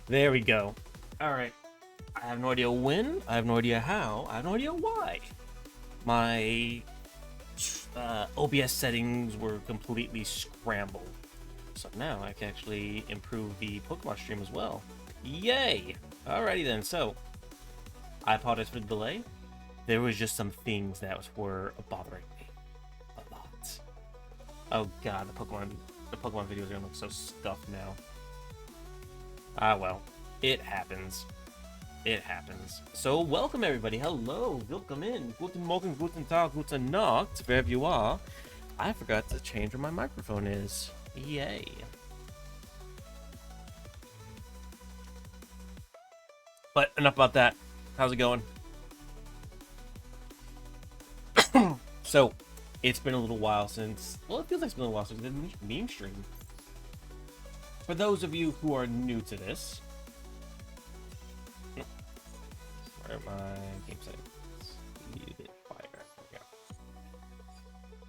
There we go. All right. I have no idea when. I have no idea how. I have no idea why. My OBS settings were completely scrambled. So now I can actually improve the Pokemon stream as well. Yay! Alrighty then. So I apologize for the delay. There was just some things that were bothering me a lot. Oh god, the Pokemon videos are gonna look so stuffed now. Ah well, it happens. It happens. So welcome everybody. Hello, welcome in. Guten Morgen, guten Tag, guten Nacht, wherever you are. I forgot to change where my microphone is. Yay. But enough about that. How's it going? So, it's been a little while since, well, it feels like it's been a little while since we did a meme stream. For those of you who are new to this, where are my game settings? Fire. There we go.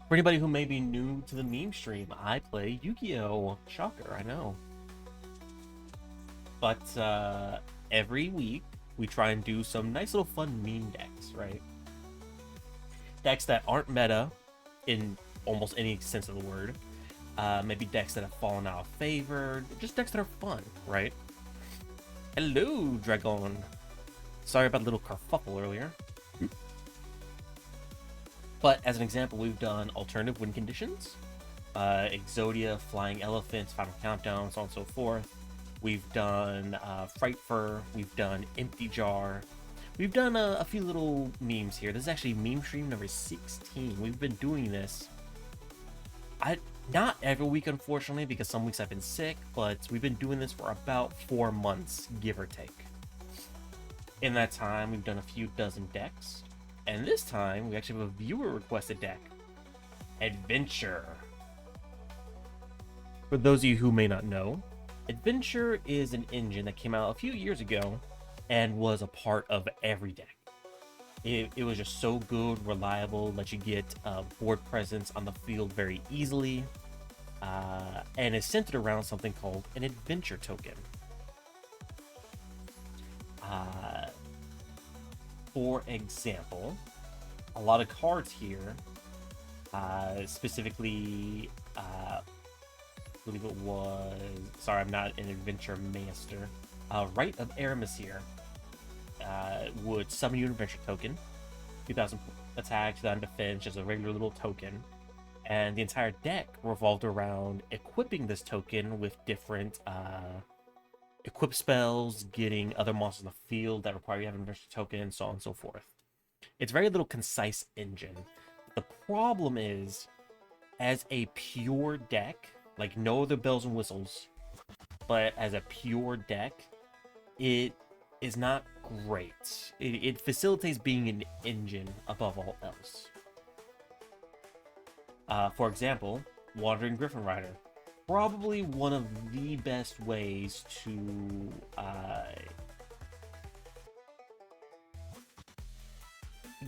For anybody who may be new to the meme stream, I play Yu-Gi-Oh! Shocker, I know. But every week, we try and do some nice little fun meme decks, right? Decks that aren't meta in almost any sense of the word. Maybe decks that have fallen out of favor. Just decks that are fun, right? Hello, Dragon. Sorry about a little kerfuffle earlier. But as an example, we've done alternative win conditions, Exodia, Flying Elephants, Final Countdown, so on and so forth. We've done Fright Fur. We've done Empty Jar. We've done a few little memes here. This is actually meme stream number 16. We've been doing this. Not every week, unfortunately, because some weeks I've been sick, but we've been doing this for about 4 months, give or take. In that time, we've done a few dozen decks. And this time, we actually have a viewer-requested deck. Adventure. For those of you who may not know, Adventure is an engine that came out a few years ago and was a part of every deck. It was just so good, reliable, let you get board presence on the field very easily, and is centered around something called an adventure token. For example, a lot of cards here, specifically, I believe it was, sorry, I'm not an adventure master, Rite of Aramis here. Would summon you an adventure token, 2000 attack, 2000 defense, just a regular little token, and the entire deck revolved around equipping this token with different equip spells, getting other monsters in the field that require you to have an adventure token, so on and so forth. It's a very little concise engine. The problem is, as a pure deck, like no other bells and whistles, but as a pure deck, it is not great. It facilitates being an engine above all else. For example, Wandering Griffin Rider. Probably one of the best ways to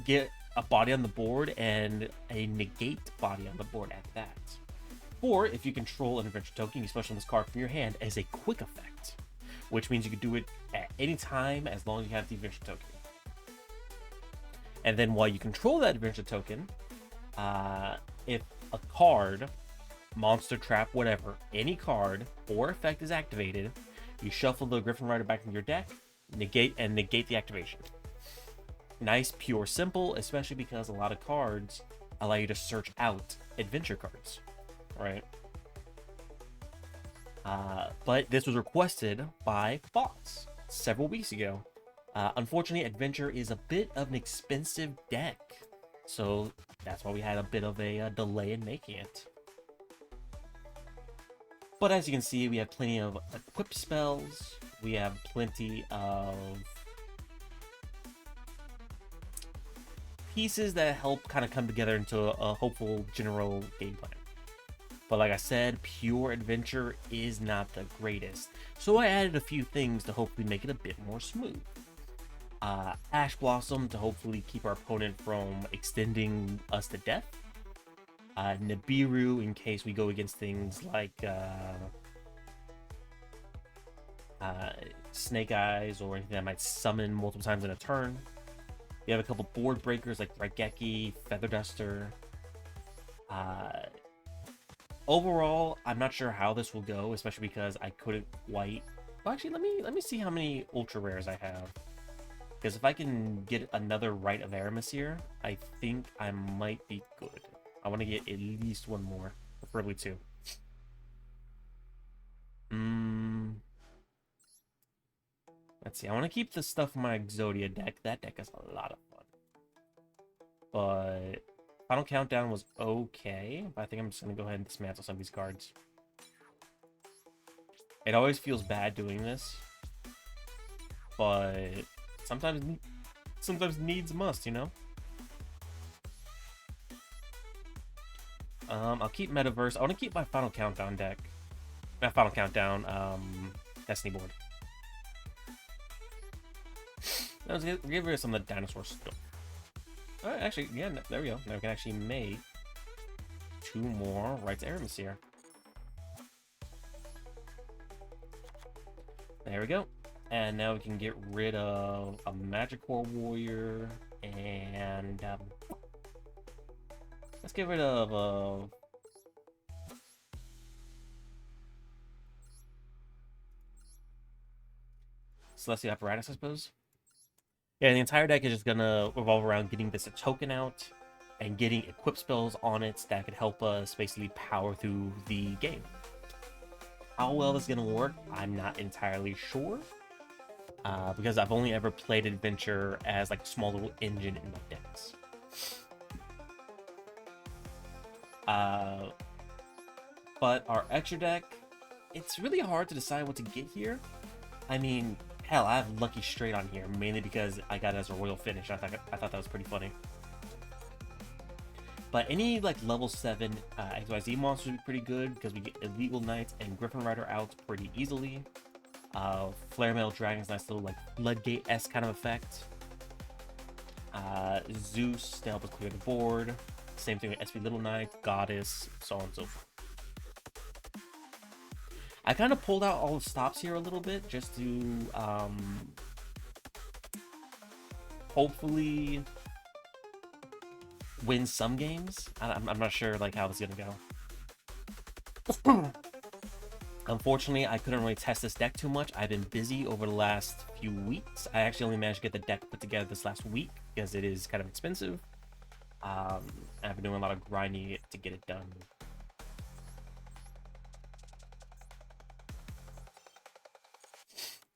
get a body on the board and a negate body on the board at that. Or if you control an adventure token, you special this card from your hand as a quick effect, which means you can do it at any time as long as you have the adventure token. And then while you control that adventure token, if a card, monster, trap, whatever, any card or effect is activated, you shuffle the Griffin Rider back into your deck, negate the activation. Nice, pure, simple, especially because a lot of cards allow you to search out adventure cards, right? But this was requested by Fox several weeks ago. Unfortunately, Adventure is a bit of an expensive deck, so that's why we had a bit of a delay in making it. But as you can see, we have plenty of equip spells. We have plenty of pieces that help kind of come together into a hopeful general game plan. But like I said, pure adventure is not the greatest. So I added a few things to hopefully make it a bit more smooth. Ash Blossom to hopefully keep our opponent from extending us to death. Nibiru in case we go against things like Snake Eyes or anything that might summon multiple times in a turn. You have a couple board breakers like Raigeki, Feather Duster. Overall, I'm not sure how this will go, especially because I couldn't quite. Well, actually, let me see how many ultra rares I have. Because if I can get another Rite of Aramis here, I think I might be good. I want to get at least one more, preferably two. Let's see. I want to keep the stuff in my Exodia deck. That deck is a lot of fun. But Final Countdown was okay. But I think I'm just going to go ahead and dismantle some of these cards. It always feels bad doing this. But sometimes needs must, you know? I'll keep Metaverse. I want to keep my Final Countdown deck. Not Final Countdown, Destiny board. Let's get rid of some of the dinosaur stuff. Alright, actually, yeah, there we go. Now we can actually make two more Rites of Aramis here. There we go. And now we can get rid of a Magic-Core Warrior and let's get rid of Celestial Apparatus, I suppose. Yeah, the entire deck is just gonna revolve around getting this a token out and getting equip spells on it that could help us basically power through the game. How well this is gonna work, I'm not entirely sure. Because I've only ever played Adventure as like a small little engine in my decks. But our extra deck, it's really hard to decide what to get here. I mean, hell, I have Lucky Straight on here, mainly because I got it as a royal finish. I thought that was pretty funny. But any like level 7 XYZ monsters would be pretty good because we get Illegal Knights and Griffin Rider out pretty easily. Flare Mail Dragon's nice little like Floodgate-esque kind of effect. Zeus to help us clear the board. Same thing with SP Little Knight, Goddess, so on and so forth. I kind of pulled out all the stops here a little bit just to hopefully win some games. I'm not sure like how this is gonna go. Unfortunately, I couldn't really test this deck too much. I've been busy over the last few weeks. I actually only managed to get the deck put together this last week because it is kind of expensive. I've been doing a lot of grinding to get it done.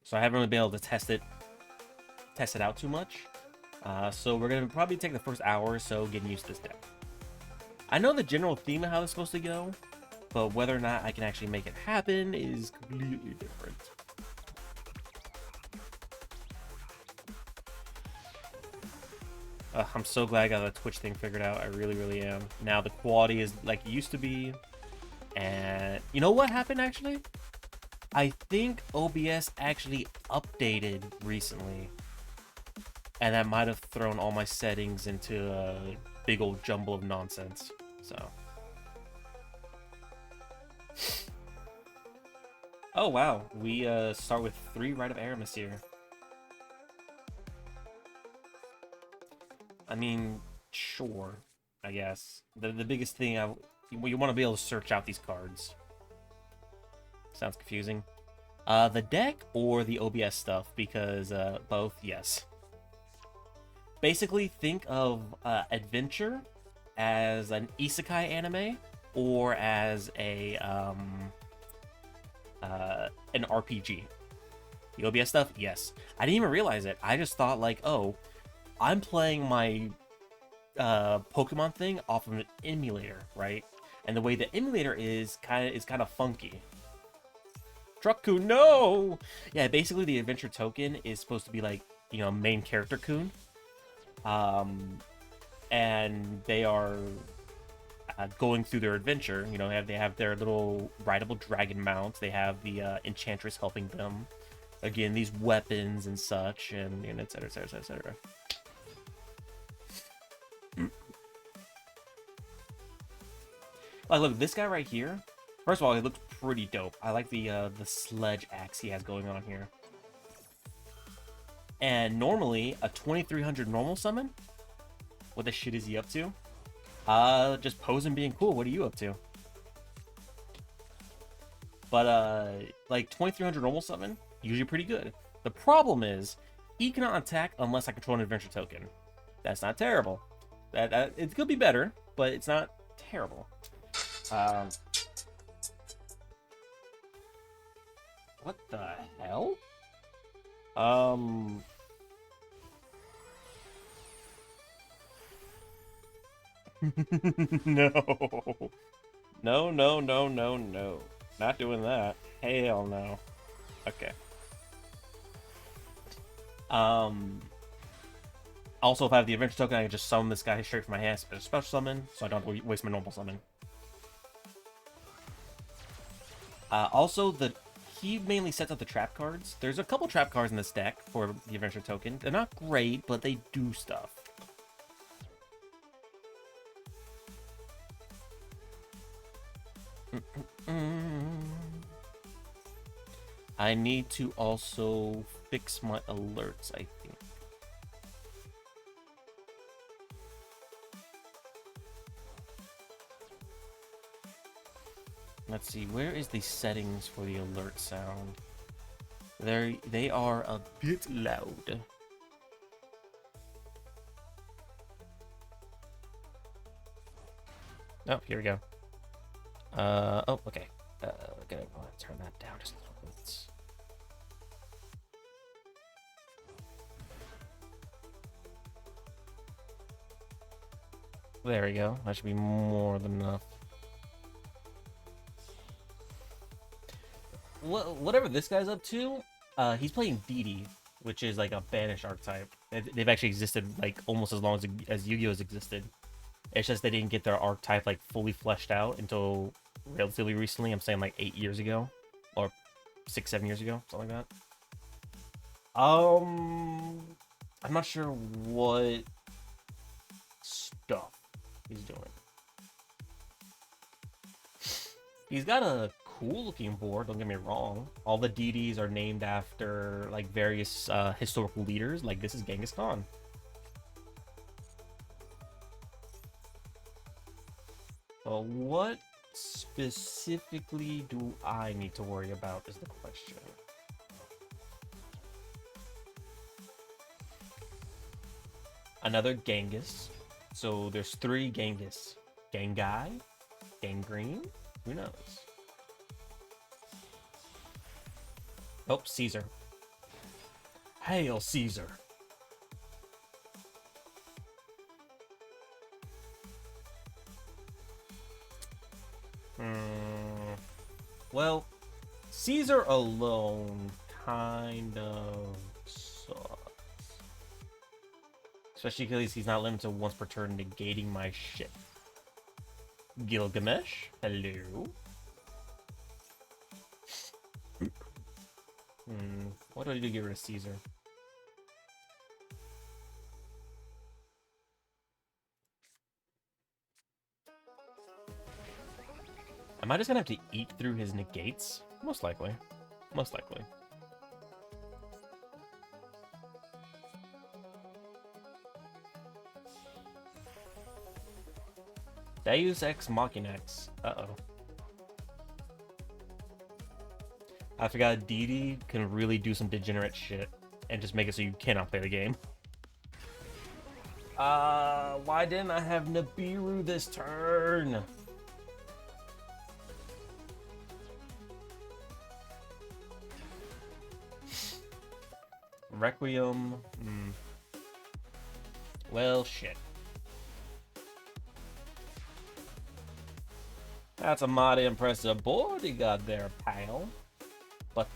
So I haven't really been able to test it out too much. So we're gonna probably take the first hour or so getting used to this deck. I know the general theme of how it's supposed to go, but whether or not I can actually make it happen is completely different. I'm so glad I got the Twitch thing figured out. I really, really am. Now the quality is like it used to be. And you know what happened actually? I think OBS actually updated recently. And that might have thrown all my settings into a big old jumble of nonsense. So. Oh wow, we start with 3 Rite of Aramis here. I mean, sure, I guess. The biggest thing, you want to be able to search out these cards. Sounds confusing. The deck or the OBS stuff, because both, yes. Basically, think of Adventure as an isekai anime or as a an RPG. The OBS stuff, yes. I didn't even realize it. I just thought like, oh, I'm playing my Pokemon thing off of an emulator, right? And the way the emulator is kind of funky. Truck-kun, no! Yeah, basically the adventure token is supposed to be like, you know, main character kun. And they are going through their adventure. You know, they have their little rideable dragon mounts. They have the enchantress helping them. Again, these weapons and such, and et cetera, et cetera, et cetera. Like, look, this guy right here. First of all, he looks pretty dope. I like the sledge axe he has going on here. And normally, a 2300 normal summon. What the shit is he up to? Just posing, being cool. What are you up to? But like 2300 normal summon, usually pretty good. The problem is, he cannot attack unless I control an adventure token. That's not terrible. That it could be better, but it's not terrible. What the hell? No. No, no, no, no, no. Not doing that. Hell no. Okay. Also, if I have the adventure token, I can just summon this guy straight from my hand as a special summon, so I don't have to waste my normal summon. Also, he mainly sets up the trap cards. There's a couple trap cards in this deck for the adventure token. They're not great, but they do stuff. I need to also fix my alerts, I think. Let's see, where is the settings for the alert sound? They are a bit loud. Oh, here we go. Oh, okay. Gonna turn that down just a little bit. There we go. That should be more than enough. Whatever this guy's up to, he's playing Didi, which is like a banished archetype. They've actually existed like almost as long as Yu-Gi-Oh has existed. It's just they didn't get their archetype like fully fleshed out until relatively recently. I'm saying like 8 years ago, or 6-7 years ago, something like that. I'm not sure what stuff he's doing. He's got a cool looking board, don't get me wrong. All the DDs are named after like various historical leaders, like this is Genghis Khan. But what specifically do I need to worry about is the question. Another Genghis. So there's 3 Genghis. Gengai? Gangrene? Who knows? Oh, Caesar. Hail Caesar. Well, Caesar alone kind of sucks. Especially because he's not limited to once per turn negating my shit. Gilgamesh, hello. What do I do to get rid of Caesar? Am I just gonna have to eat through his negates? Most likely. Most likely. Deus Ex Machinax. Uh-oh. I forgot Didi can really do some degenerate shit and just make it so you cannot play the game. Why didn't I have Nibiru this turn? Requiem. Well, shit. That's a mighty impressive board you got there, pal. But,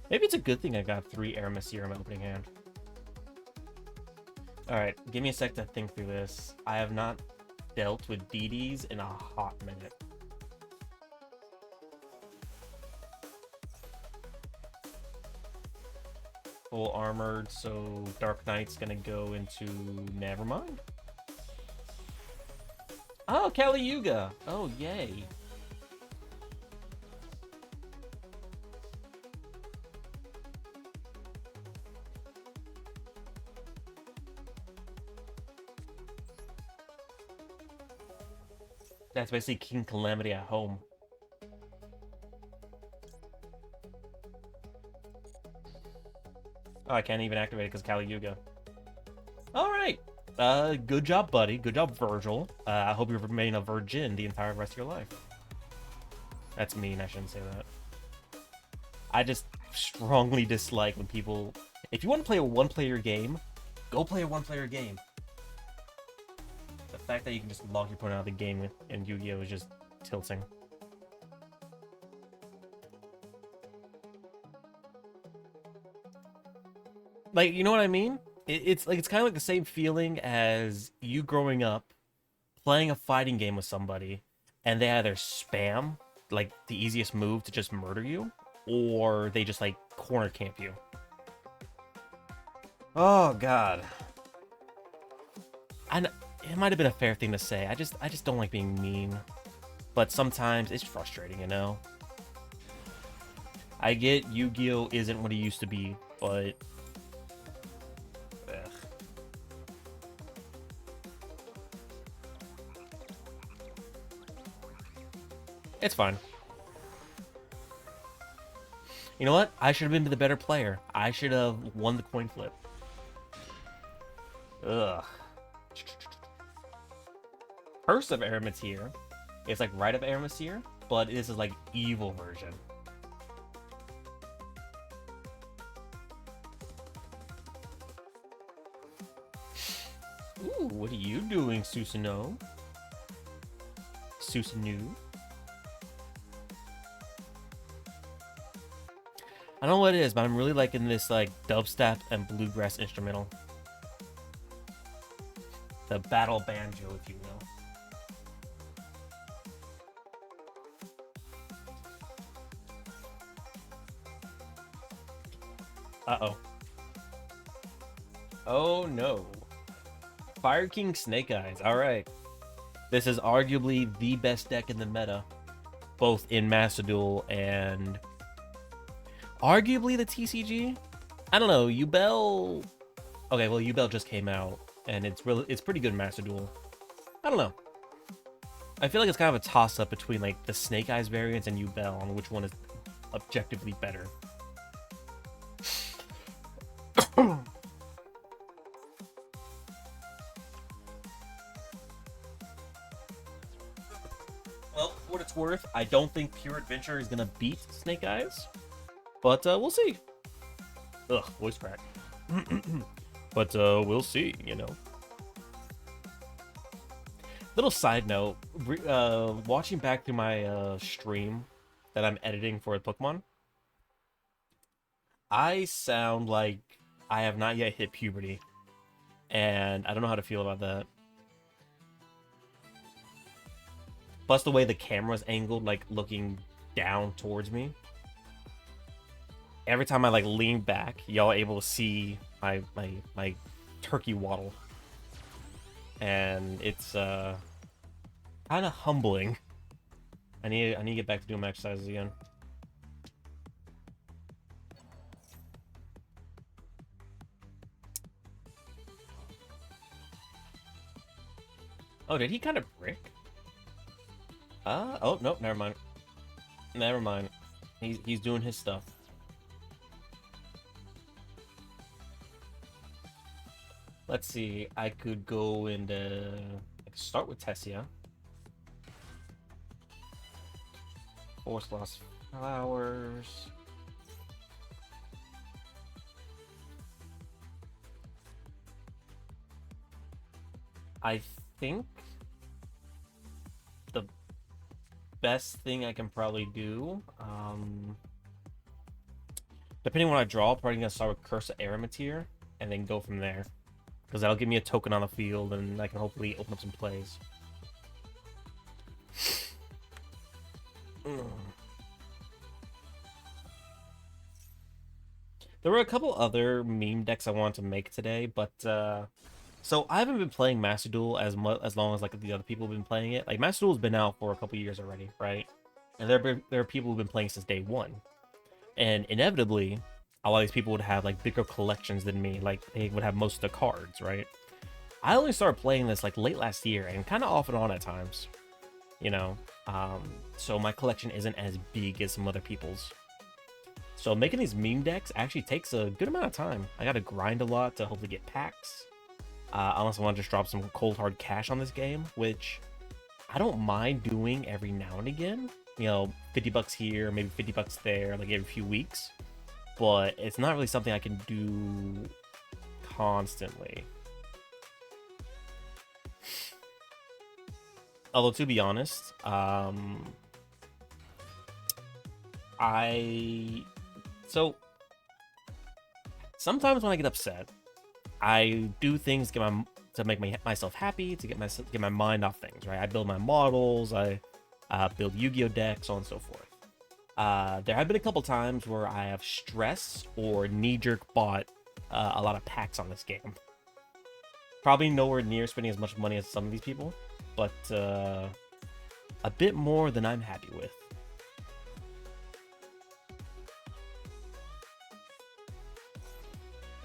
maybe it's a good thing I got 3 Aramis here in my opening hand. Alright, give me a sec to think through this. I have not dealt with DDs in a hot minute. Full armored, so Dark Knight's gonna go into Nevermind. Oh, Kali Yuga. Oh, yay. That's basically King Calamity at home. Oh, I can't even activate it because Kali Yuga. All right. Good job, buddy. Good job, Virgil. I hope you remain a virgin the entire rest of your life. That's mean. I shouldn't say that. I just strongly dislike when people... If you want to play a one-player game, go play a one-player game. The fact that you can just log your opponent out of the game in Yu-Gi-Oh! Is just tilting. Like, you know what I mean? It's like, it's kind of like the same feeling as you growing up playing a fighting game with somebody and they either spam like the easiest move to just murder you, or they just like corner camp you. Oh god. It might have been a fair thing to say. I just don't like being mean. But sometimes it's frustrating, you know? I get Yu-Gi-Oh! Isn't what it used to be, but... Ugh. It's fine. You know what? I should have been the better player. I should have won the coin flip. Ugh. Curse of Aramatier. It's like Rite of Aramatier, but this is like evil version. Ooh, what are you doing, Susanoo? Susanoo? I don't know what it is, but I'm really liking this like dubstep and bluegrass instrumental. The battle banjo, if you will. Uh-oh. Oh no. Fire King Snake Eyes. Alright. This is arguably the best deck in the meta. Both in Master Duel and... arguably the TCG? I don't know. Yubel... Okay, well, Yubel just came out. And it's pretty good in Master Duel. I don't know. I feel like it's kind of a toss-up between like the Snake Eyes variants and Yubel on which one is objectively better. Well, for what it's worth, I don't think Pure Adventure is gonna beat Snake Eyes, but we'll see. Ugh, voice crack. But we'll see, you know. Little side note, watching back through my stream that I'm editing for Pokemon, I sound like I have not yet hit puberty, and I don't know how to feel about that. Plus the way the camera's angled, like looking down towards me. Every time I like lean back, y'all are able to see my turkey waddle. And it's kind of humbling. I need to get back to doing my exercises again. Oh, did he kind of brick? Oh, nope, never mind. Never mind. He's doing his stuff. Let's see, I could go and start with Tessia. Force Lost Flowers. I think the best thing I can probably do, depending on what I draw, probably gonna start with Curse of Aramatier and then go from there. Because that'll give me a token on the field, and I can hopefully open up some plays. There were a couple other meme decks I wanted to make today, but So I haven't been playing Master Duel as long as like the other people have been playing it. Like Master Duel's been out for a couple years already, right? And there are people who've been playing since day one, and inevitably, a lot of these people would have like bigger collections than me. Like they would have most of the cards, right? I only started playing this like late last year and kind of off and on at times, you know. Um, so my collection isn't as big as some other people's. So making these meme decks actually takes a good amount of time. I gotta grind a lot to hopefully get packs. Unless I want to just drop some cold hard cash on this game, which I don't mind doing every now and again. You know, 50 bucks here, maybe 50 bucks there, like every few weeks. But it's not really something I can do constantly. Although, to be honest, so sometimes when I get upset, I do things to make myself happy, to get my mind off things, right? I build my models, I build Yu-Gi-Oh decks, so on and so forth. There have been a couple times where I have stress or knee-jerk bought a lot of packs on this game. Probably nowhere near spending as much money as some of these people, but a bit more than I'm happy with.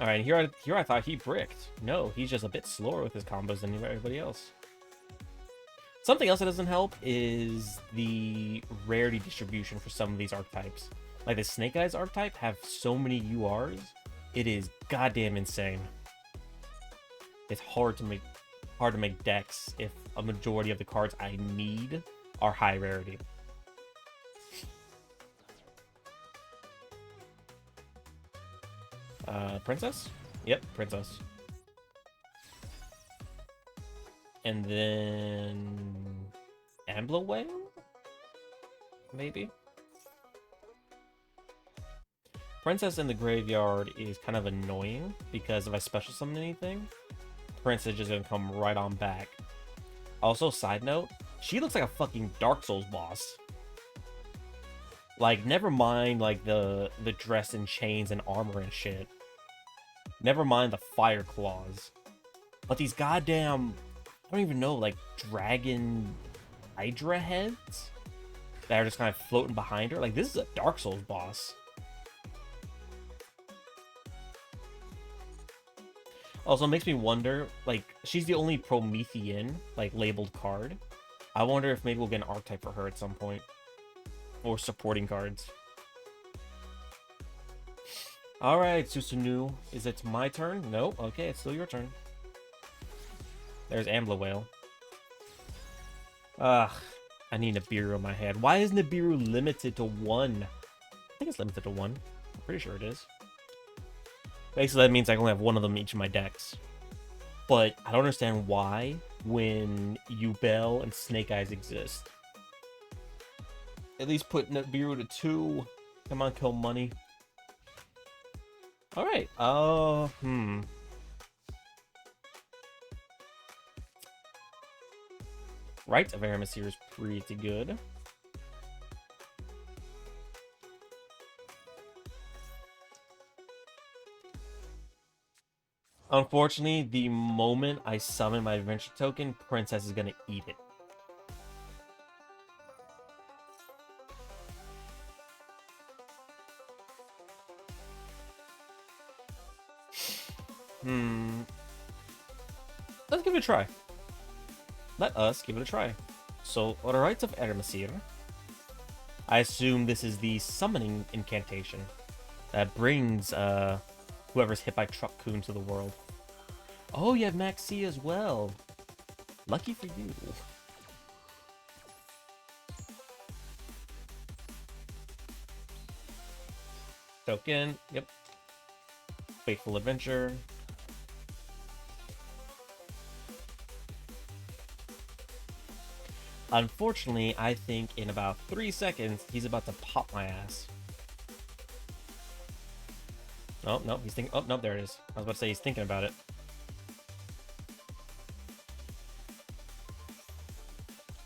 All right, here I thought he bricked. No, he's just a bit slower with his combos than everybody else. Something else that doesn't help is the rarity distribution for some of these archetypes. Like the Snake Eyes archetype have so many URs, it is goddamn insane. It's hard to make decks if a majority of the cards I need are high rarity. Princess? Yep, princess. And then Ambler Whale? Maybe? Princess in the graveyard is kind of annoying because if I special summon anything, Princess is just gonna come right on back. Also, side note, she looks like a fucking Dark Souls boss. Like, never mind like the dress and chains and armor and shit. Never mind the fire claws. But these goddamn, I don't even know, like dragon Hydra heads that are just kind of floating behind her. Like, this is a Dark Souls boss. Also, it makes me wonder, like, she's the only Promethean, like, labeled card. I wonder if maybe we'll get an archetype for her at some point. Or supporting cards. Alright, Susunu. Is it my turn? No? Okay, it's still your turn. There's Ambler Whale. Ugh. I need Nibiru in my head. Why is Nibiru limited to 1? I think it's limited to 1. I'm pretty sure it is. Basically, that means I can only have one of them in each of my decks. But I don't understand why when Yubel and Snake Eyes exist. At least put Nibiru to 2. Come on, kill money. Alright, Right, Averamis here is pretty good. Unfortunately, the moment I summon my adventure token, Princess is gonna eat it. Let's give it a try. Let us give it a try. So, Rites of Eremesir. I assume this is the summoning incantation that brings whoever's hit by Truck-kun to the world. Oh, you have Maxi as well. Lucky for you. Token, yep. Faithful Adventure. Unfortunately, I think in about 3 seconds, he's about to pop my ass. Oh, no, he's thinking. Oh, no, there it is. I was about to say he's thinking about it.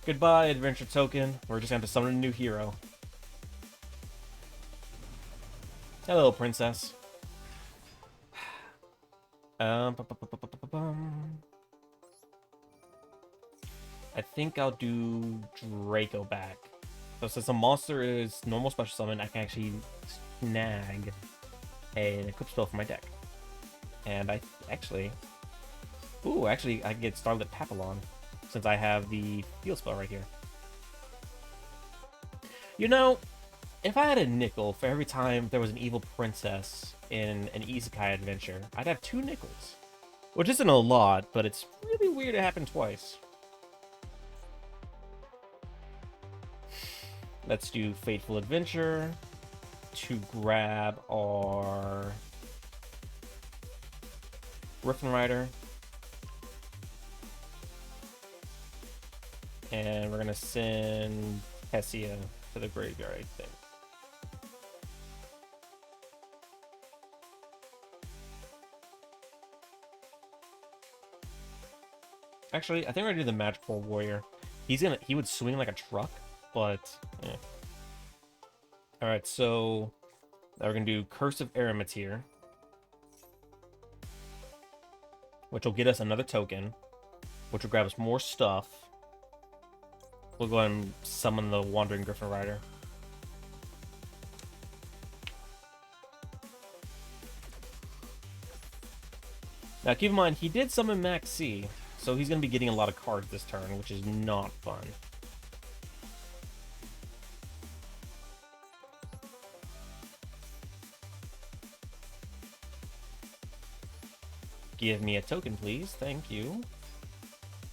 Goodbye, Adventure Token. We're just going to have to summon a new hero. Hello, Princess. Bum. I think I'll do Draco back. So since a monster is normal special summon, I can actually snag an equip spell for my deck. And I actually... Ooh, actually, I can get Starlit Papillon, since I have the field spell right here. You know, if I had a nickel for every time there was an evil princess in an isekai adventure, I'd have 2 nickels. Which isn't a lot, but it's really weird it happened twice. Let's do Fateful Adventure to grab our Griffin Rider. And we're gonna send Tessia to the graveyard, I think. Actually, I think we're gonna do the Magical Warrior. He would swing like a truck, but eh. Alright, so now we're gonna do Curse of Eremitir, which will get us another token, which will grab us more stuff. We'll go ahead and summon the Wandering Griffin Rider. Now keep in mind, he did summon Max C, so he's going to be getting a lot of cards this turn, which is not fun. Give me a token, please. Thank you.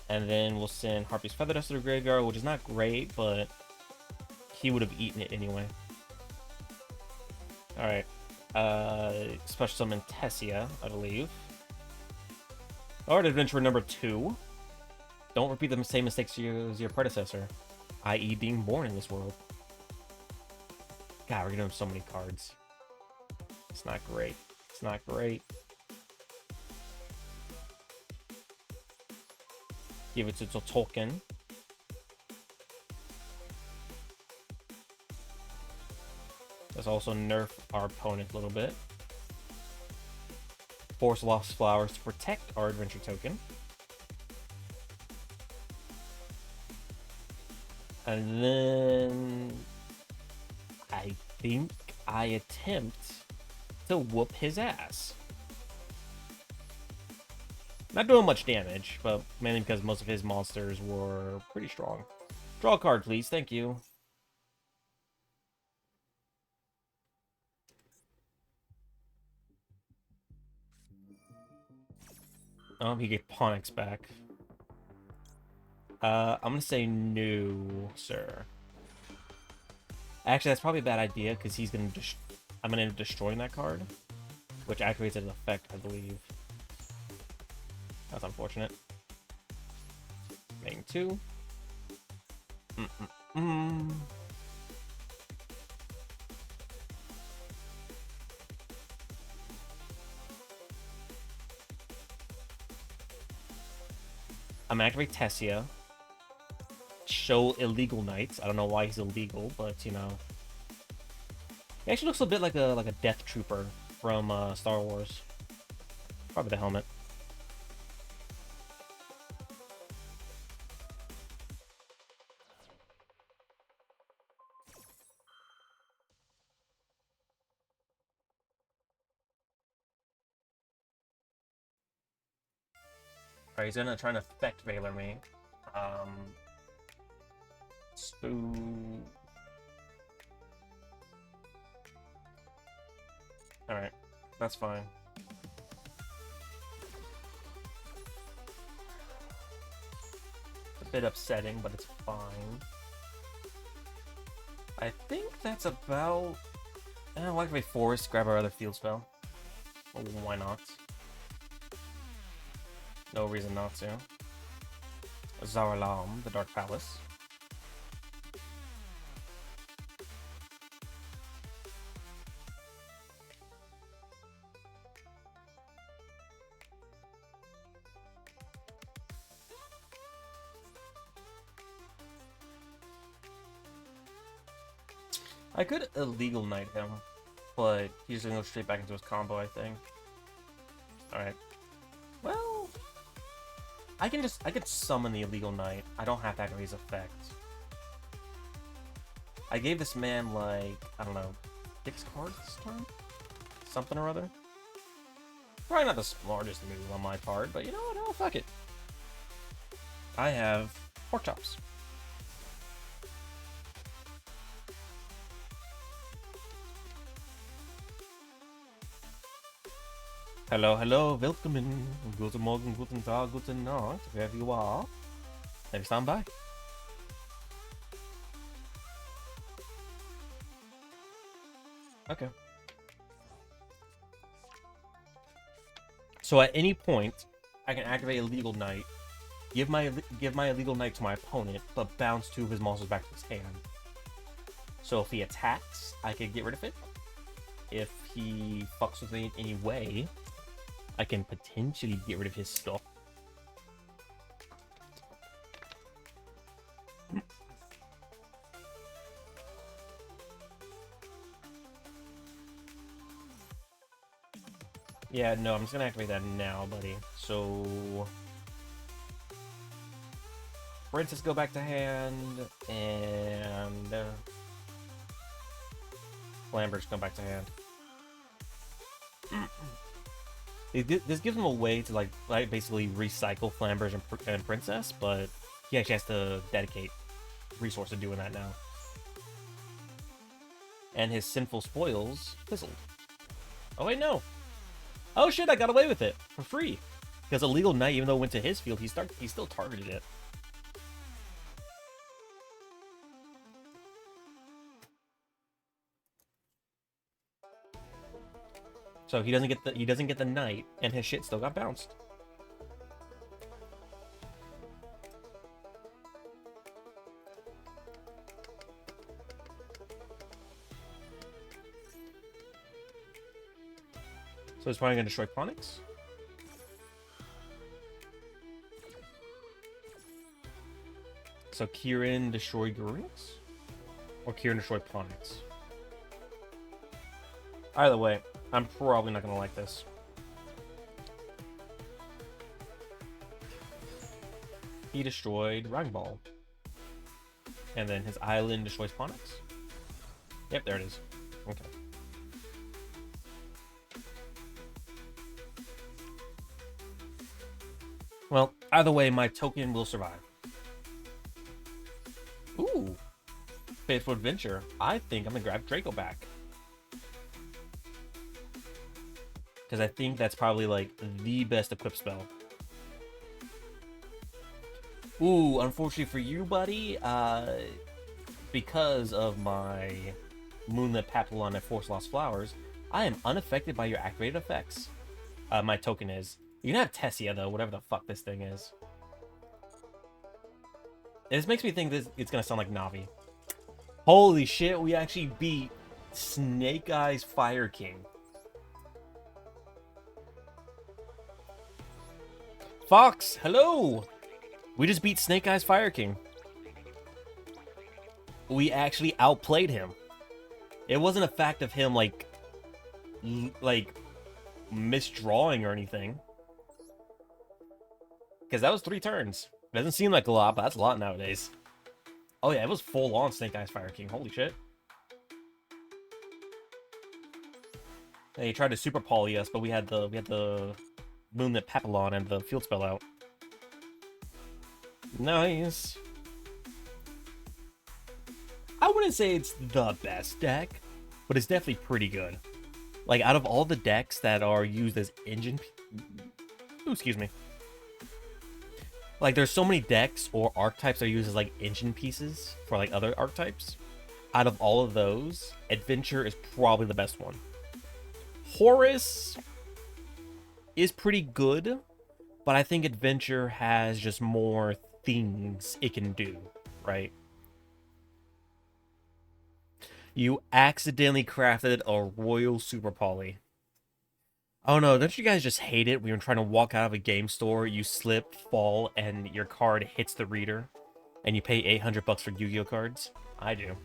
And then we'll send Harpy's Feather Dust to the graveyard, which is not great, but he would have eaten it anyway. Alright. Special summon Tessia, I believe. Alright, adventure number 2. Don't repeat the same mistakes as your predecessor, i.e. being born in this world. God, we're gonna have so many cards. It's not great. It's not great. Give it to Tolkien. Let's also nerf our opponent a little bit. Force Lost Flowers to protect our adventure token. And then I think I attempt to whoop his ass. Not doing much damage, but mainly because most of his monsters were pretty strong. Draw a card, please. Thank you. Oh, he get Ponix back. I'm gonna say no, sir. Actually, that's probably a bad idea because he's gonna. I'm gonna end up destroying that card, which activates an effect, I believe. That's unfortunate. Main 2. I'm gonna activate Tessia. Show Illegal Knights. I don't know why he's illegal, but you know. He actually looks a bit like a Death Trooper from Star Wars. Probably the helmet. Alright, he's gonna try and effect Valor me. Spoo. Alright, that's fine. It's a bit upsetting, but it's fine. I think that's about... I'll activate Forest, grab our other field spell. Well, why not? No reason not to. Zaralam, the Dark Palace. I could Illegal Knight him, but he's gonna go straight back into his combo, I think. Alright. I could summon the illegal knight. I don't have to activate his effect. I gave this man, like, I don't know, 6 cards this turn? Something or other? Probably not the smartest move on my part, but you know what? Oh, fuck it. I have pork chops. Hello, hello, willkommen. Guten Morgen, guten Tag, guten Nacht, wherever you are. Next time, bye. Okay. So at any point, I can activate Illegal Knight, give my Illegal Knight to my opponent, but bounce 2 of his monsters back to his hand. So if he attacks, I can get rid of it. If he fucks with me in any way, I can potentially get rid of his stuff. Yeah, no, I'm just gonna activate that now, buddy. So Princess go back to hand, and Flamberge come back to hand. This gives him a way to like basically recycle Flamberge and Princess, but he actually has to dedicate resource to doing that now. And his Sinful Spoils fizzled. Oh wait, no. Oh shit, I got away with it for free. Because Illegal Knight, even though it went to his field, he still targeted it. So he doesn't get the knight, and his shit still got bounced. So he's probably gonna destroy Ponyx. So Kieran destroy Garunix? Or Kieran destroy Ponyx? Either way, I'm probably not gonna like this. He destroyed Rag Ball. And then his island destroys Ponyx. Yep, there it is. Okay. Well, either way, my token will survive. Ooh. Faithful Adventure. I think I'm gonna grab Draco back. Because I think that's probably, like, the best equipped spell. Ooh, unfortunately for you, buddy, because of my Moonlit Papillon and Force Lost Flowers, I am unaffected by your activated effects. My token is. You can have Tessia, though, whatever the fuck this thing is. This makes me think it's gonna sound like Navi. Holy shit, we actually beat Snake Eyes Fire King. Fox, hello! We just beat Snake Eyes Fire King. We actually outplayed him. It wasn't a fact of him, like misdrawing or anything. Because that was 3 turns. Doesn't seem like a lot, but that's a lot nowadays. Oh yeah, it was full on Snake Eyes Fire King. Holy shit. He tried to super poly us, but we had the Moonlit Papillon and the field spell out. Nice. I wouldn't say it's the best deck, but it's definitely pretty good. Like, out of all the decks that are used as engine... Ooh, excuse me. Like, there's so many decks or archetypes that are used as, like, engine pieces for, like, other archetypes. Out of all of those, Adventure is probably the best one. Horus is pretty good, but I think Adventure has just more things it can do, right? You accidentally crafted a Royal Super Poly. Oh no, don't you guys just hate it when you're trying to walk out of a game store, you slip, fall, and your card hits the reader, and you pay 800 bucks for Yu-Gi-Oh cards? I do.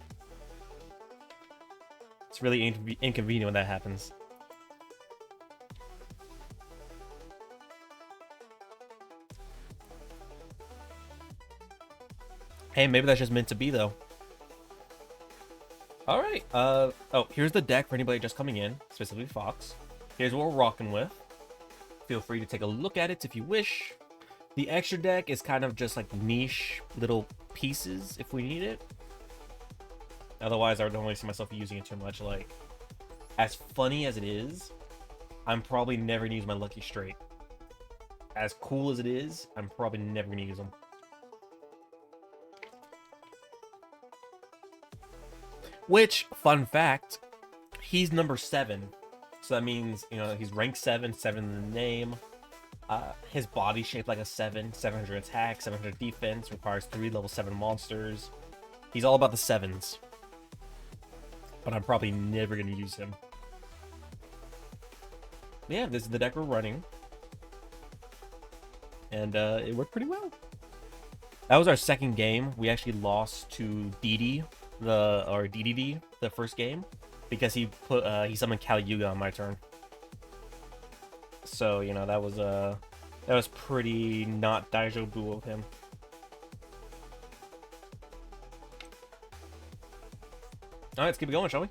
It's really inconvenient when that happens. Hey, maybe that's just meant to be, though. All right. Oh, here's the deck for anybody just coming in, specifically Fox. Here's what we're rocking with. Feel free to take a look at it if you wish. The extra deck is kind of just like niche little pieces if we need it. Otherwise, I don't really see myself using it too much. Like, as funny as it is, I'm probably never gonna use my Lucky Straight. As cool as it is, I'm probably never gonna use them. Which, fun fact, he's number 7. So that means, you know, he's ranked 7, 7 in the name. His body shaped like a 7, 700 attack, 700 defense, requires 3 level 7 monsters. He's all about the 7s. But I'm probably never going to use him. Yeah, this is the deck we're running. And it worked pretty well. That was our second game. We actually lost to DD, or DDD, the first game, because he summoned Kali Yuga on my turn. So, you know, that was pretty not Daijobu of him. Alright, let's keep it going, shall we?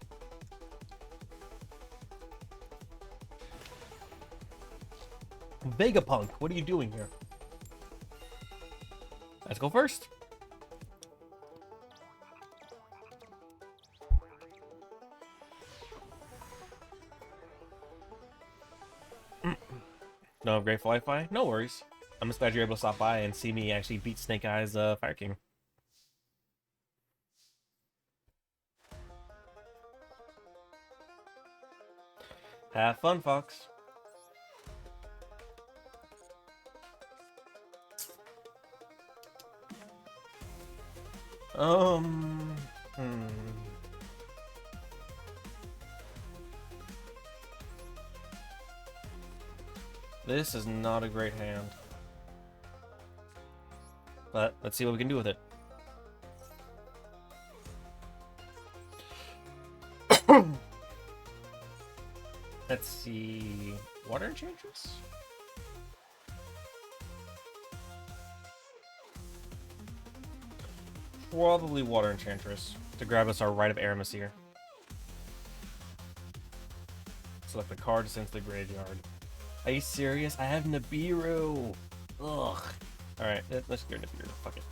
Vegapunk, what are you doing here? Let's go first. No great Wi-Fi? No worries. I'm just glad you're able to stop by and see me actually beat Snake Eyes Fire King. Have fun, Fox. Hmm. This is not a great hand. But let's see what we can do with it. Let's see. Water Enchantress? Probably Water Enchantress to grab us our Rite of Aramis here. Select the card to send to the graveyard. Are you serious? I have Nibiru. Ugh. Alright, let's get Nibiru. Fuck it.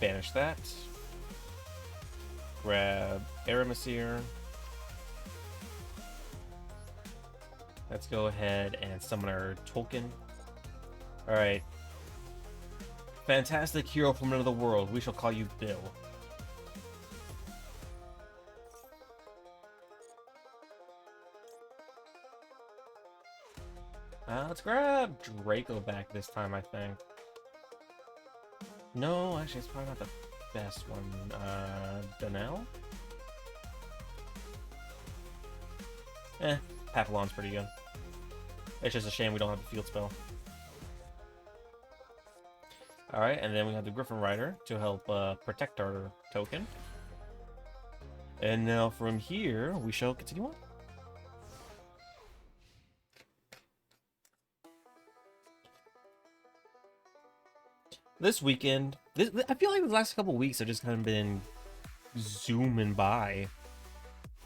Banish that. Grab Aramis here. Let's go ahead and summon our Tolkien. Alright. Fantastic hero from another world. We shall call you Bill. Let's grab Draco back this time, I think. No, actually, it's probably not the best one. Donnell? Papillon's pretty good. It's just a shame we don't have the field spell. Alright, and then we have the Griffin Rider to help protect our token. And now from here, we shall continue on. This weekend, I feel like the last couple weeks have just kind of been zooming by.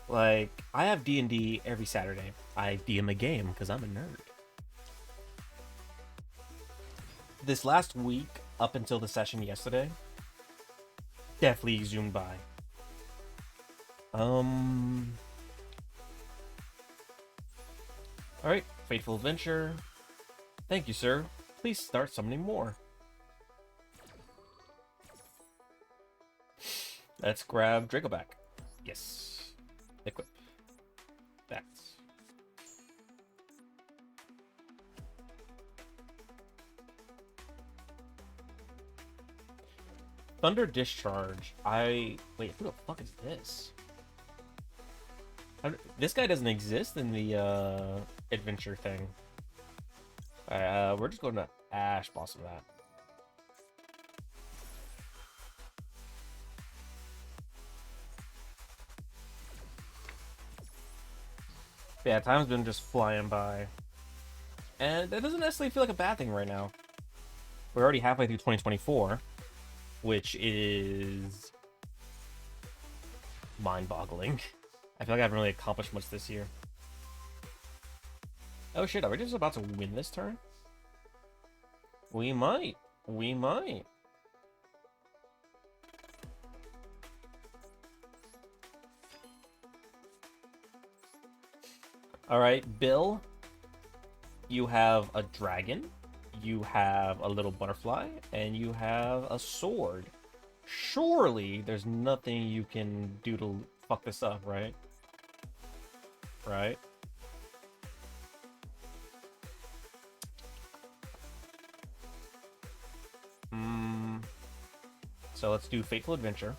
Like, I have D&D every Saturday. I DM a game because I'm a nerd. This last week, up until the session yesterday, definitely zoomed by. Alright, Fateful Adventure. Thank you, sir. Please start summoning more. Let's grab Draco back. Yes. Equip. That's. Thunder Discharge. Wait, who the fuck is this? This guy doesn't exist in the adventure thing. Alright, we're just going to Ash Blossom that. Yeah, time's been just flying by. And that doesn't necessarily feel like a bad thing right now. We're already halfway through 2024, which is mind-boggling. I feel like I haven't really accomplished much this year. Oh shit, are we just about to win this turn? We might. We might. Alright, Bill. You have a dragon. You have a little butterfly. And you have a sword. Surely there's nothing you can do to fuck this up, right? Right? So let's do Fateful Adventure.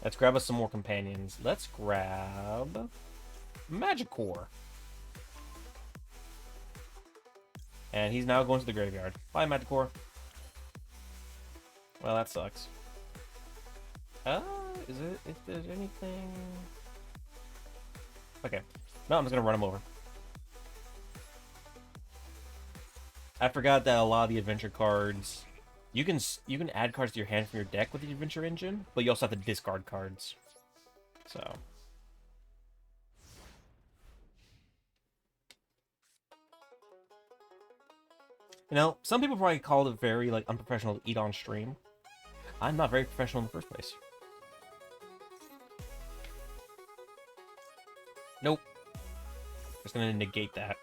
Let's grab us some more companions. Let's grab Magicore. And he's now going to the graveyard. Bye, Magicore. Well, that sucks. Is there anything... Okay. No, I'm just gonna run him over. I forgot that a lot of the adventure cards... You can add cards to your hand from your deck with the adventure engine, but you also have to discard cards. So... You know, some people probably call it very, like, unprofessional to eat on stream. I'm not very professional in the first place. Nope. Just gonna negate that.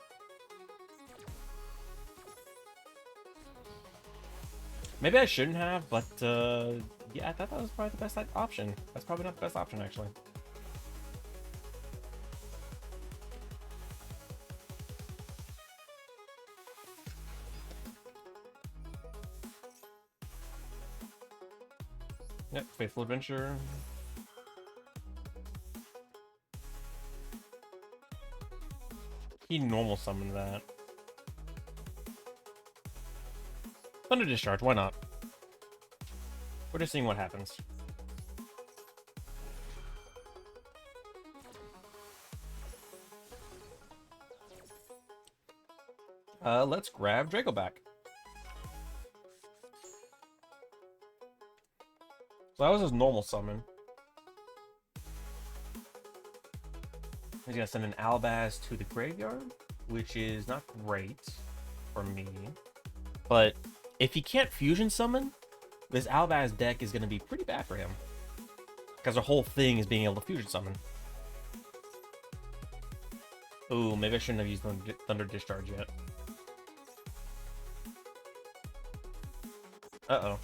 Maybe I shouldn't have, but, yeah, I thought that was probably the best option. That's probably not the best option, actually. Yep, Faithful Adventure. He normal summoned that. Thunder Discharge, why not? We're just seeing what happens. Let's grab Draco back. So that was his normal summon. He's gonna send an Albaz to the graveyard, which is not great for me. But if he can't fusion summon, this Albaz deck is gonna be pretty bad for him. Because the whole thing is being able to fusion summon. Ooh, maybe I shouldn't have used Thunder Discharge yet. Uh-oh.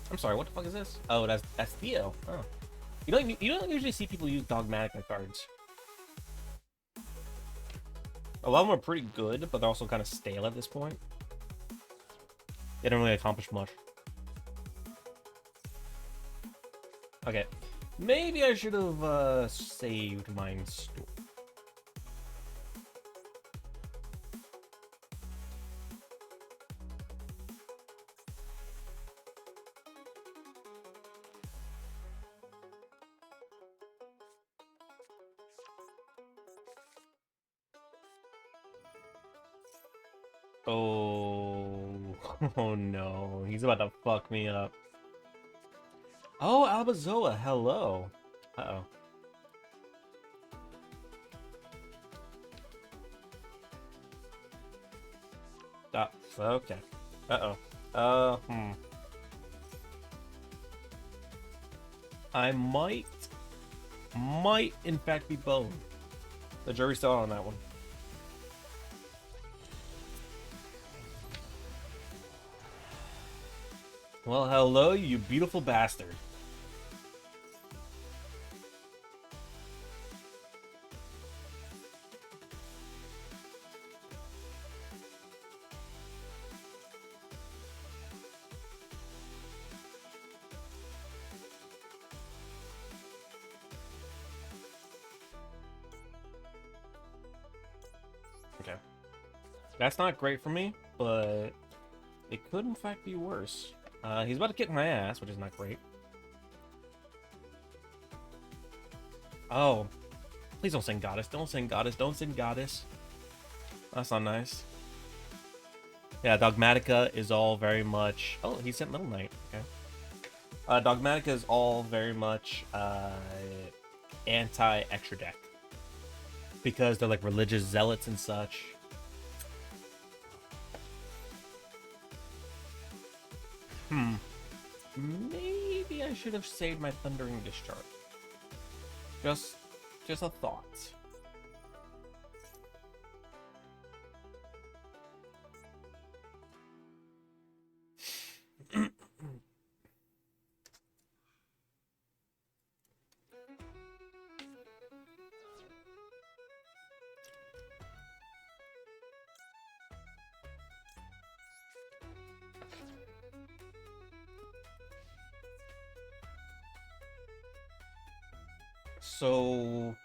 I'm sorry, what the fuck is this? Oh, that's Theo. Oh. You don't usually see people use Dogmatic cards. A lot of them are pretty good, but they're also kind of stale at this point. They don't really accomplish much. Okay. Maybe I should have saved Mind Storm. Oh, oh no, he's about to fuck me up. Oh, Albazoa, hello. Uh-oh. Ah, okay. Uh-oh. I might in fact be boned. The jury's still out on that one. Well, hello, you beautiful bastard. Okay. That's not great for me, but it could in fact be worse. He's about to kick my ass, which is not great. Oh, please don't send Goddess. Don't send Goddess. Don't send Goddess. That's not nice. Yeah, Dogmatica is all very much... Oh, he sent Middle Knight. Okay. Dogmatica is all very much anti-extra deck. Because they're like religious zealots and such. Maybe I should have saved my Thundering Discharge. Just a thought. So,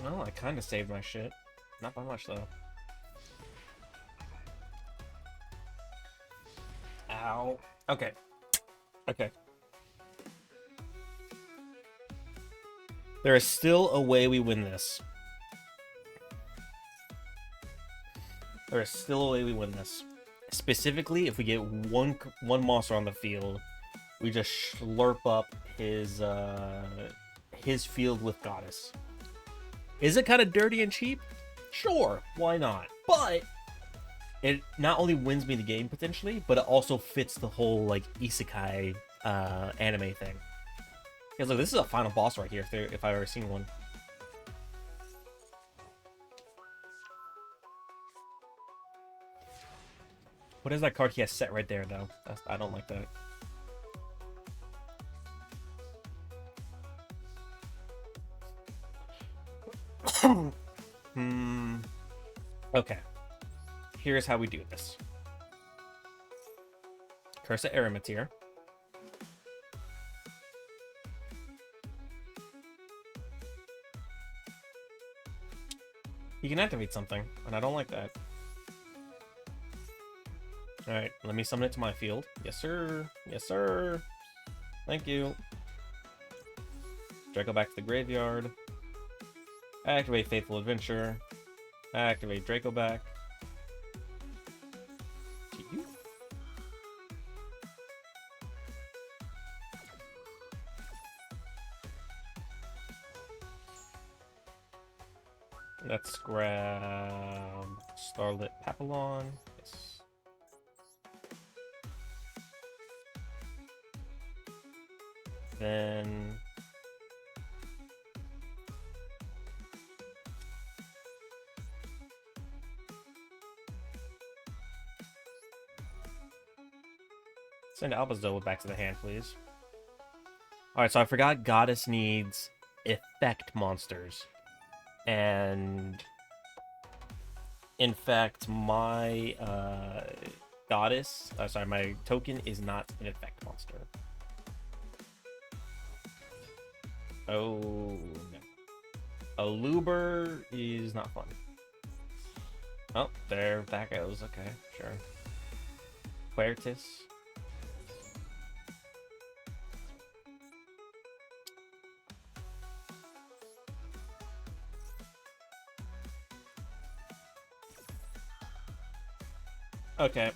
well, I kind of saved my shit. Not by much, though. Ow. Okay. Okay. There is still a way we win this. There is still a way we win this. Specifically, if we get one monster on the field, we just slurp up his field with Goddess. Is it kind of dirty and cheap? Sure, why not? But it not only wins me the game potentially, but it also fits the whole like isekai anime thing. Because look, this is a final boss right here if I've ever seen one. What is that card he has set right there, though? I don't like that. Okay. Here's how we do this. Curse of Eremitir. He can activate something, and I don't like that. Alright, let me summon it to my field. Yes, sir. Yes, sir. Thank you. Draco back to the graveyard. Activate Faithful Adventure. Activate Draco back. To you. Let's grab Starlit Papillon. Yes. Then send Albazoa back to the hand, please. Alright, so I forgot Goddess needs effect monsters. And in fact, my my token is not an effect monster. Oh, no. A Luber is not fun. Oh, there that goes. Okay, sure. Quertus. Okay.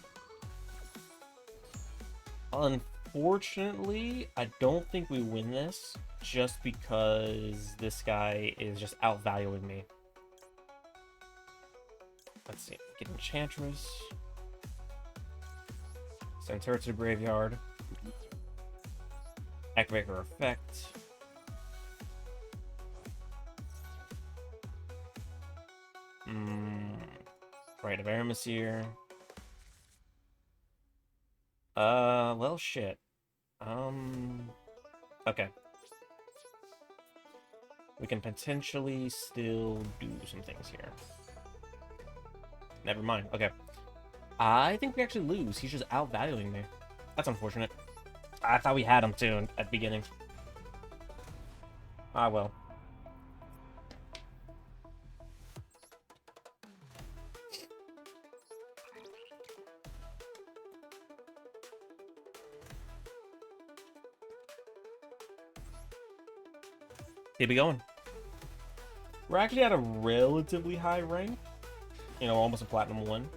Unfortunately, I don't think we win this just because this guy is just outvaluing me. Let's see. Get Enchantress. Send her to the graveyard. Activate her effect. Right of Eremitir. Well, shit. Okay. We can potentially still do some things here. Never mind. Okay. I think we actually lose. He's just outvaluing me. That's unfortunate. I thought we had him too at the beginning. Ah, well. Keep it going. We're actually at a relatively high rank. You know, almost a platinum 1.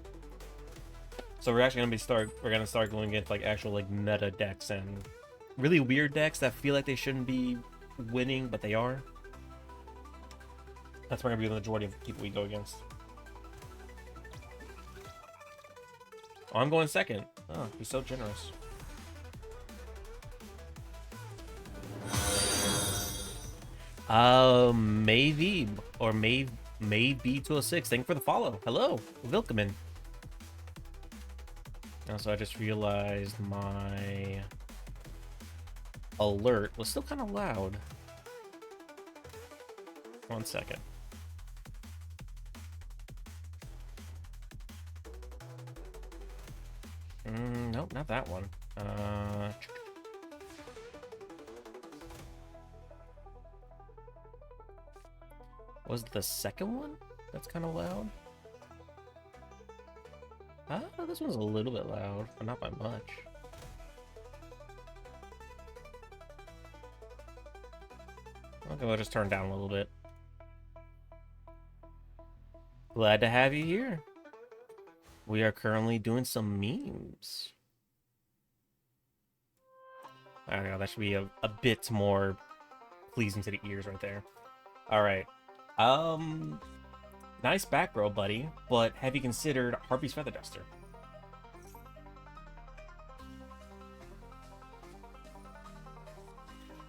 So we're actually gonna start going against like actual like meta decks and really weird decks that feel like they shouldn't be winning, but they are. That's gonna be the majority of the people we go against. Oh, I'm going second. Oh, he's so generous. Maybe or maybe 206. Thank you for the follow. Hello, welcome in. Also, I just realized my alert was still kind of loud. 1 second. Nope, not that one. Was the second one? That's kind of loud. This one's a little bit loud, but not by much. Okay, we'll just turn down a little bit. Glad to have you here. We are currently doing some memes. I don't know, that should be a bit more pleasing to the ears right there. Alright. Nice back row, buddy, but have you considered Harpy's Feather Duster?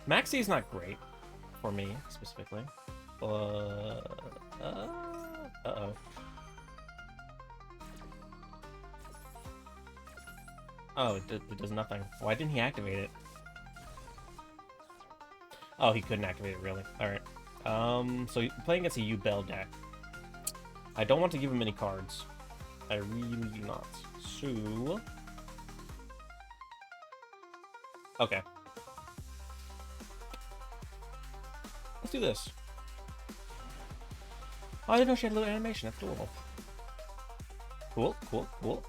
Maxi is not great for me, specifically. Uh-oh. Oh, it does nothing. Why didn't he activate it? Oh, he couldn't activate it, really. Alright. So you're playing against a U-Bell deck. I don't want to give him any cards. I really do not. So... okay. Let's do this. Oh, I didn't know she had a little animation. That's cool. Cool, cool, cool.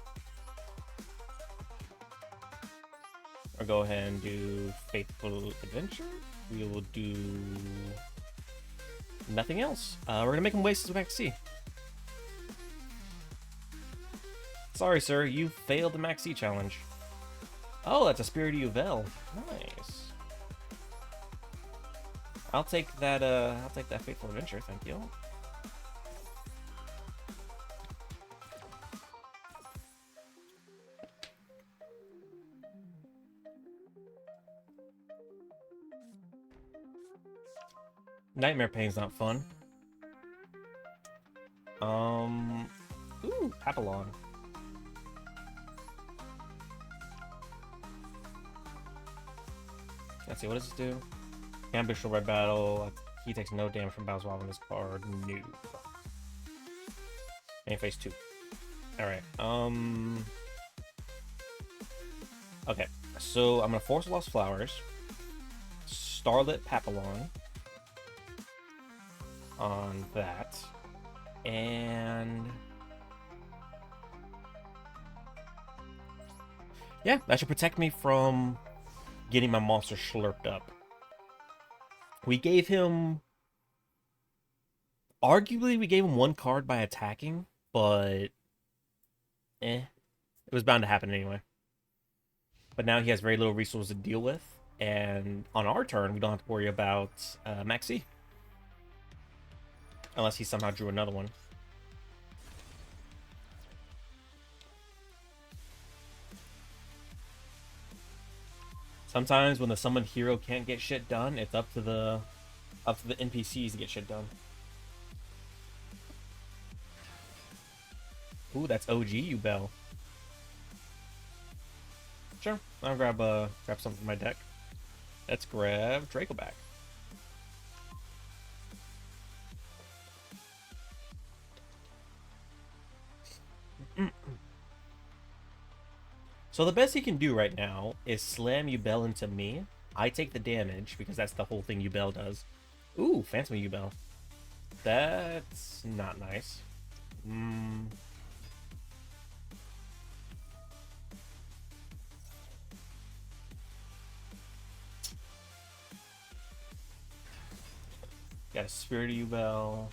I'll go ahead and do Faithful Adventure. We will do nothing else. We're gonna make him waste his Maxi. Sorry, sir, you failed the Maxi challenge. Oh, that's a Spirit of Uvel. Nice. I'll take that Faithful Adventure, thank you. Nightmare Pain's not fun. Ooh, Papillon. Let's see, what does this do? Ambush or Red Battle. He takes no damage from battles while on this card. No. Main phase 2. Alright, okay, so I'm gonna Force Lost Flowers. Starlit Papillon. On that. And... yeah, that should protect me from getting my monster slurped up. We gave him... arguably, we gave him 1 card by attacking, but... it was bound to happen anyway. But now he has very little resources to deal with, and on our turn, we don't have to worry about Maxi. Unless he somehow drew another one. Sometimes when the summoned hero can't get shit done, it's up to the NPCs to get shit done. Ooh, that's OG U-Bell. Sure, I'll grab something from my deck. Let's grab Draco back. So the best he can do right now is slam U-Bell into me. I take the damage, because that's the whole thing U-Bell does. Ooh, Phantom U-Bell. That's not nice. Got a Spirit Ubel.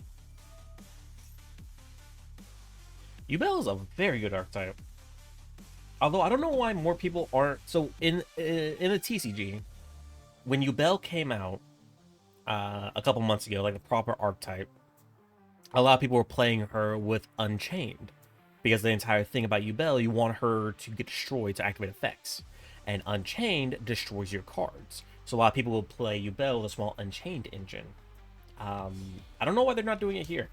Ubel is a very good archetype. Although I don't know why more people aren't. So in a TCG, when Ubel came out a couple months ago, like a proper archetype, a lot of people were playing her with Unchained because the entire thing about Ubel, you want her to get destroyed to activate effects, and Unchained destroys your cards. So a lot of people will play Ubel with a small Unchained engine. I don't know why they're not doing it here.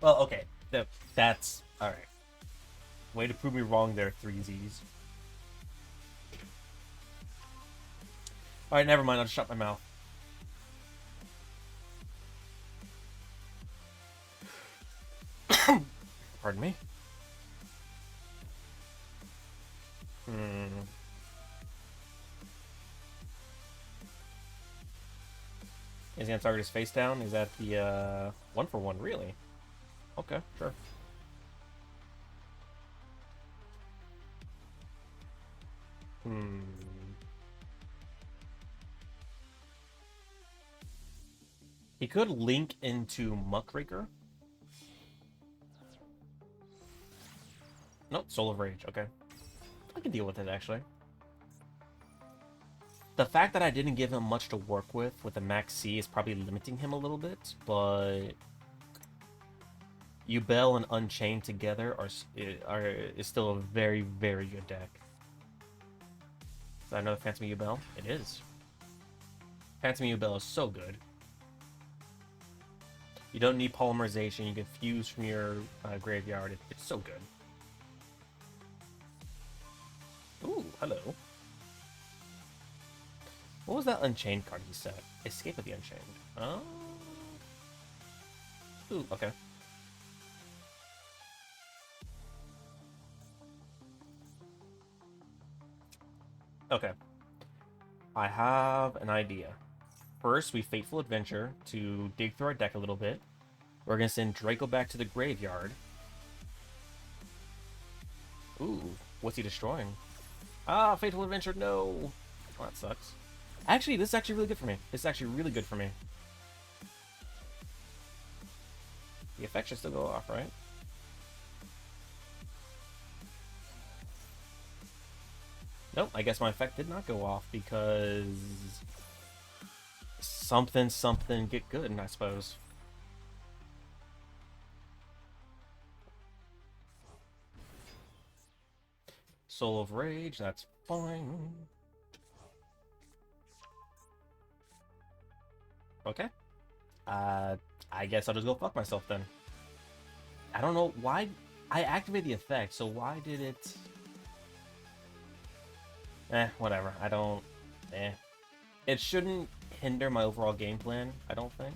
Well, okay, that's all right. Way to prove me wrong there, 3Zs. All right, never mind. I'll just shut my mouth. Pardon me. Is he gonna target his face down? Is that the 1-for-1? Really? Okay, sure. He could link into Muckraker. Nope, Soul of Rage. Okay. I can deal with it, actually. The fact that I didn't give him much to work with the Max C is probably limiting him a little bit, but Ubel and Unchained together is still a very, very good deck. Is that another Phantom Ubel? It is. Phantom Ubel is so good. You don't need polymerization. You can fuse from your graveyard. It's so good. Ooh, hello. What was that Unchained card he set? Escape of the Unchained. Oh. Ooh, okay. Okay. I have an idea. First, we Fateful Adventure to dig through our deck a little bit. We're going to send Draco back to the graveyard. Ooh, what's he destroying? Ah, Fateful Adventure, no! Oh, that sucks. Actually, this is actually really good for me. This is actually really good for me. The effect should still go off, right? Nope, I guess my effect did not go off because something get good, I suppose. Soul of Rage, that's fine. Okay. I guess I'll just go fuck myself then. I don't know why I activated the effect, so why did it... whatever. I don't... It shouldn't hinder my overall game plan, I don't think.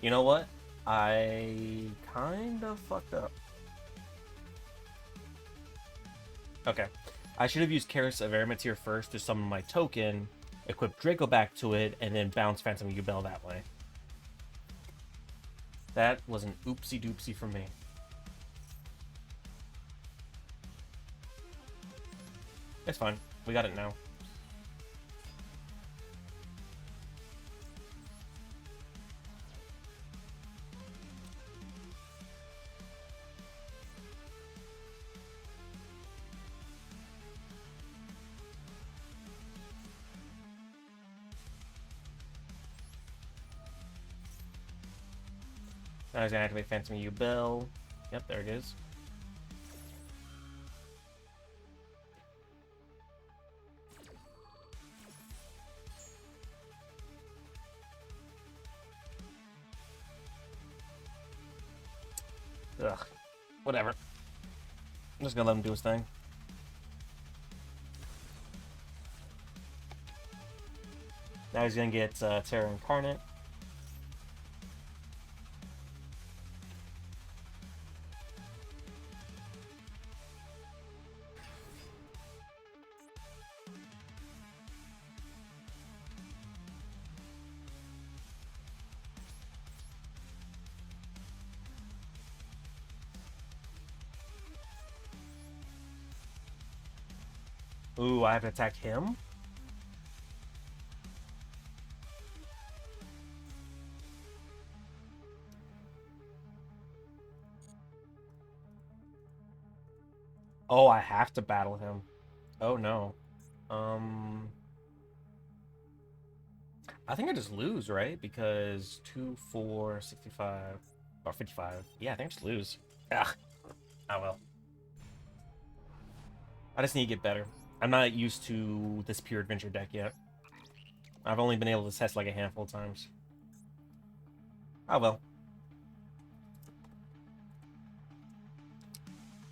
You know what? I kind of fucked up. Okay. I should have used Karis of Airmateer first to summon my token, equip Draco back to it, and then bounce Phantom Ubel that way. That was an oopsie doopsie for me. It's fine. We got it now. Now he's gonna activate Phantom Ubel. Yep, there it is. Ugh. Whatever. I'm just gonna let him do his thing. Now he's gonna get Terra Incarnate. Ooh, I have to attack him? Oh, I have to battle him. Oh, no. Um... I think I just lose, right? Because 2, 4, 65, or 55. Yeah, I think I just lose. Ah, oh well. I just need to get better. I'm not used to this pure adventure deck yet. I've only been able to test like a handful of times. Oh well.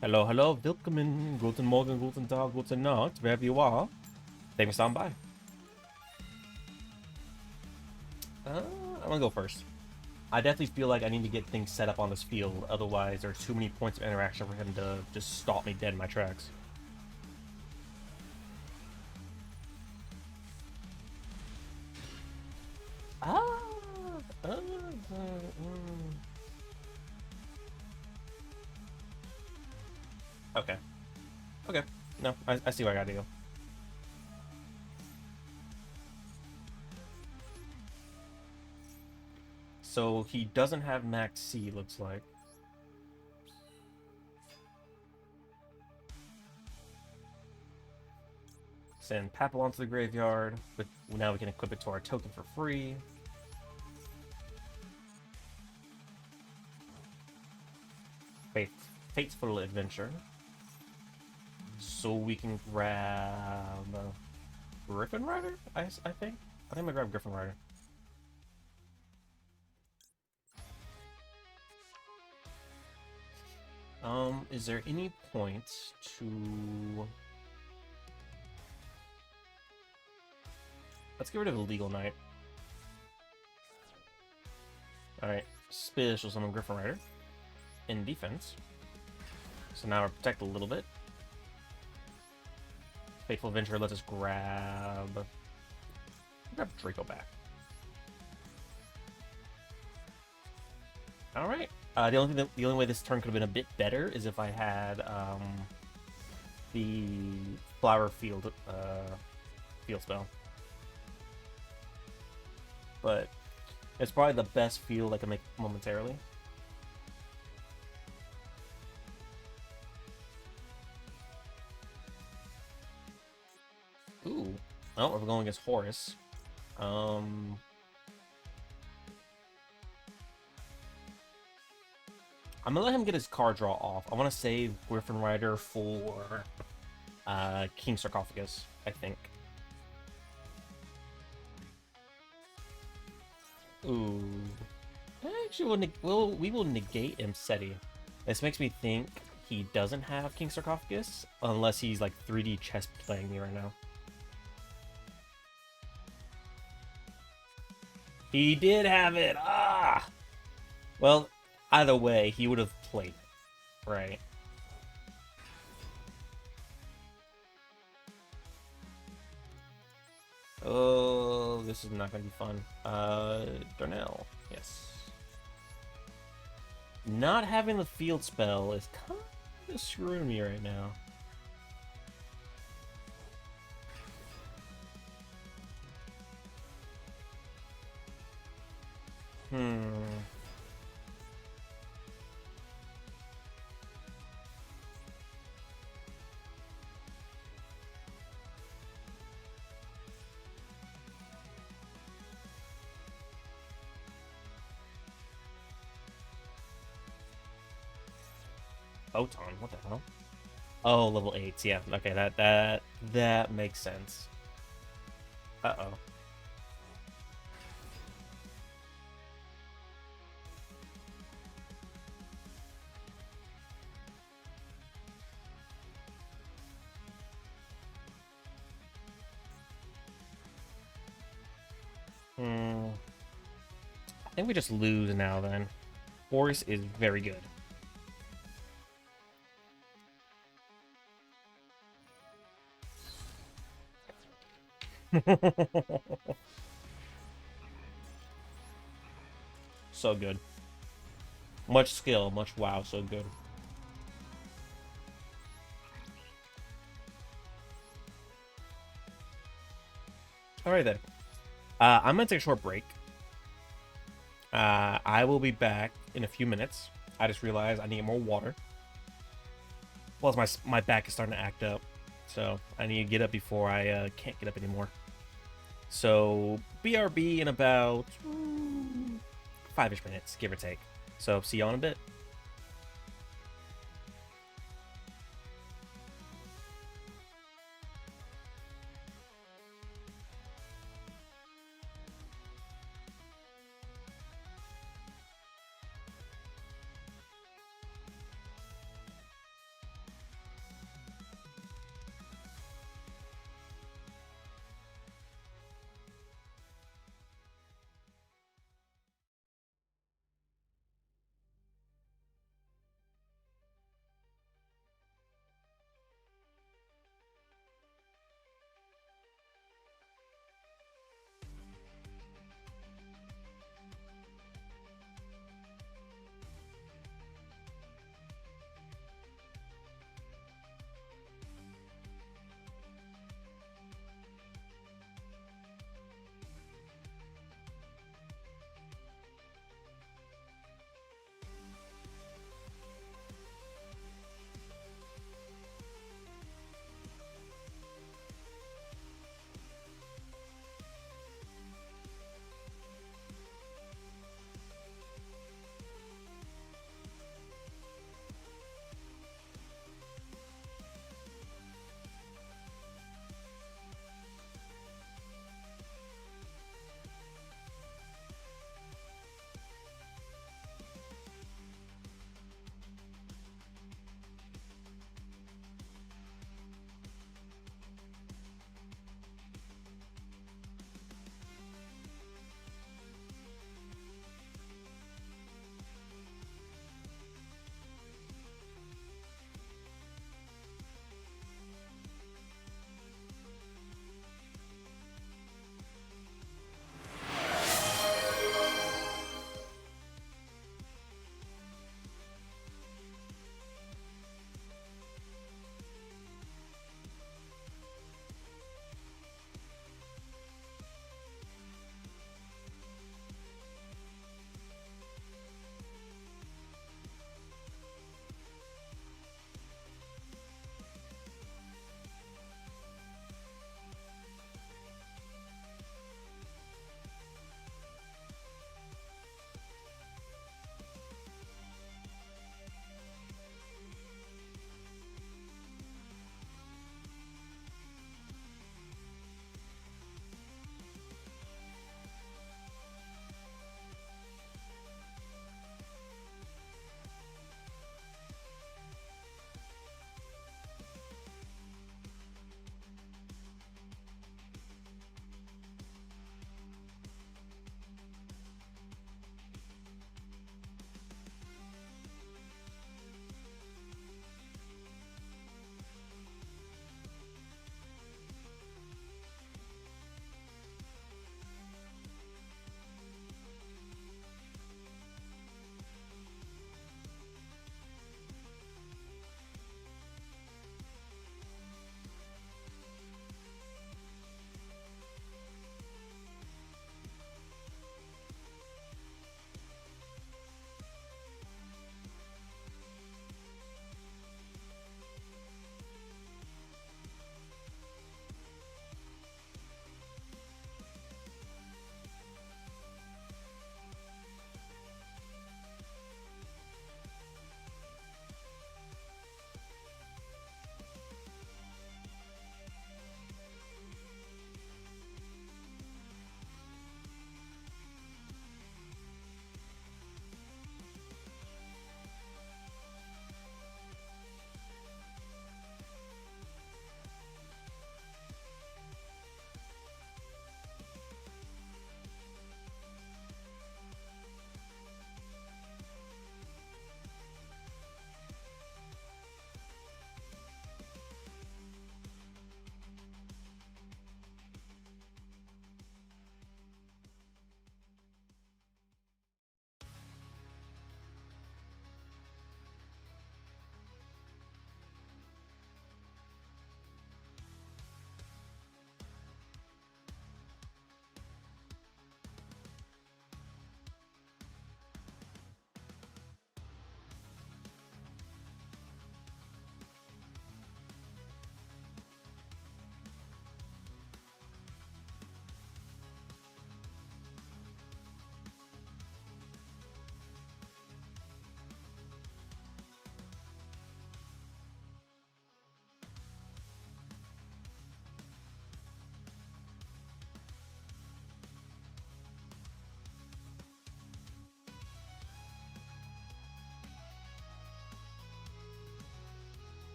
Hello, hello, willkommen, guten Morgen, guten Tag, guten Nacht, wherever you are. Thank you for stopping by. I'm gonna go first. I definitely feel like I need to get things set up on this field, otherwise there's too many points of interaction for him to just stop me dead in my tracks. Ah, uh, uh, Okay. Okay. No, I see where I gotta go. So he doesn't have max C, looks like. Send Papillon to the graveyard, but now we can equip it to our token for free. Faith, Fateful Adventure. So we can grab Griffin Rider, I think. I think I'm gonna grab Griffin Rider. Is there any point to... Let's get rid of Illegal Knight. Alright, Special Summon Griffin Rider in defense. So now we're protected a little bit. Fateful Adventure lets us grab Draco back. All right. The only way this turn could have been a bit better is if I had the Flower Field field spell. But it's probably the best field I can make momentarily. Ooh. Oh, we're going against Horus. I'm gonna let him get his card draw off. I want to save Griffin Rider for King Sarcophagus, I think. Ooh. Actually, we will negate Imseti. This makes me think he doesn't have King Sarcophagus, unless he's like 3D chess playing me right now. He did have it! Ah! Well, either way, he would have played it, right? Oh, this is not gonna be fun. Darnell, yes. Not having the field spell is kind of screwing me right now. Photon, what the hell? Oh, level 8s, yeah. Okay, that makes sense. Uh-oh. I think we just lose now then. Horus is very good. So good. Much skill, much wow, so good. Alright then. I'm gonna take a short break. I will be back in a few minutes. I just realized I need more water. Plus, my back is starting to act up, so I need to get up before I can't get up anymore. So BRB in about 5-ish minutes, give or take. So see y'all in a bit.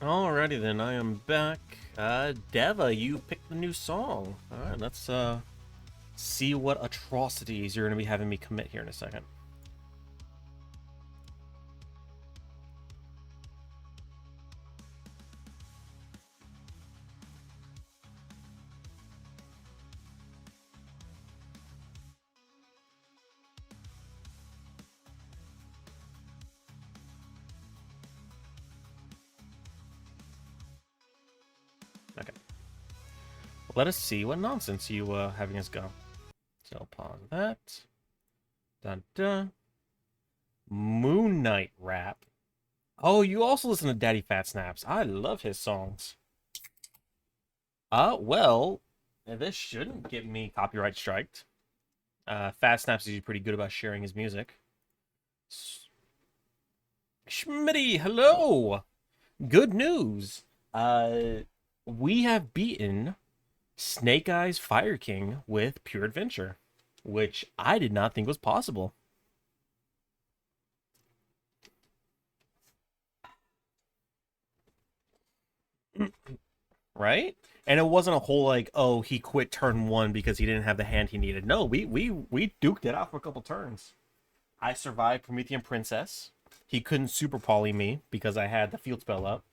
Alrighty then, I am back. Deva, you picked the new song. Alright, let's see what atrocities you're gonna be having me commit here in a second. Okay. Let us see what nonsense you having us go. So pause that. Dun dun. Moon Knight rap. Oh, you also listen to Daddy Fat Snaps. I love his songs. Well, this shouldn't get me copyright striked. Fat Snaps is pretty good about sharing his music. Schmitty, hello! Good news. We have beaten Snake Eyes Fire King with Pure Adventure, which I did not think was possible. Right? And it wasn't a whole like, oh, he quit turn one because he didn't have the hand he needed. No, we duked it out for a couple turns. I survived Promethean Princess. He couldn't super poly me because I had the field spell up.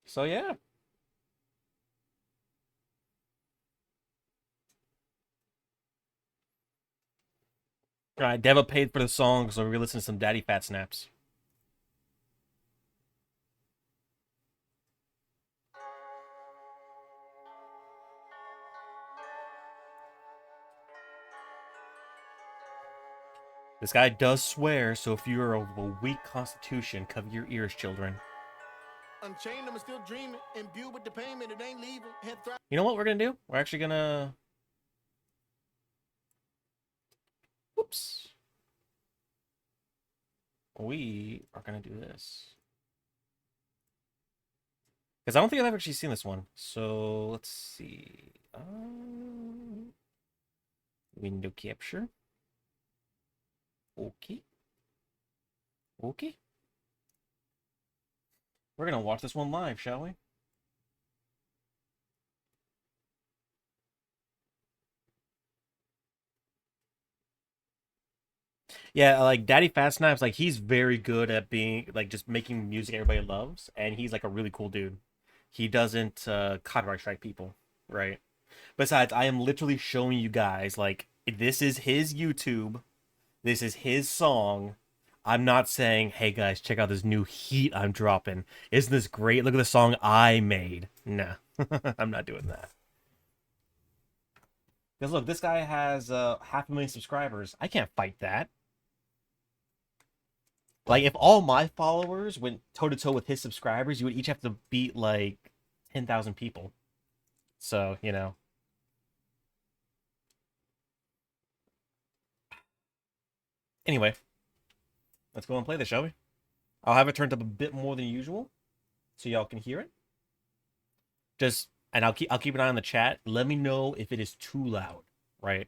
So yeah. Alright, Deva paid for the song, so we're listening to some Daddy Fat Snaps. This guy does swear, so if you're of a weak constitution, cover your ears, children. Unchained, I'm still dreaming, imbued with the payment, it ain't leaving. You know what we're gonna do? We're actually gonna... Whoops. We are gonna do this. Because I don't think I've actually seen this one. So, let's see. Window capture. Okay. Okay. We're gonna watch this one live, shall we? Yeah, like Daddy Fat Snaps, like he's very good at being like just making music everybody loves, and he's like a really cool dude. He doesn't copyright strike people, right? Besides, I am literally showing you guys like this is his YouTube, this is his song. I'm not saying, hey guys, check out this new heat I'm dropping. Isn't this great? Look at the song I made. Nah, I'm not doing that. Because look, this guy has 500,000 subscribers. I can't fight that. Like, if all my followers went toe-to-toe with his subscribers, you would each have to beat, like, 10,000 people. So, you know. Anyway. Let's go and play this, shall we? I'll have it turned up a bit more than usual, so y'all can hear it. And I'll keep an eye on the chat. Let me know if it is too loud, right?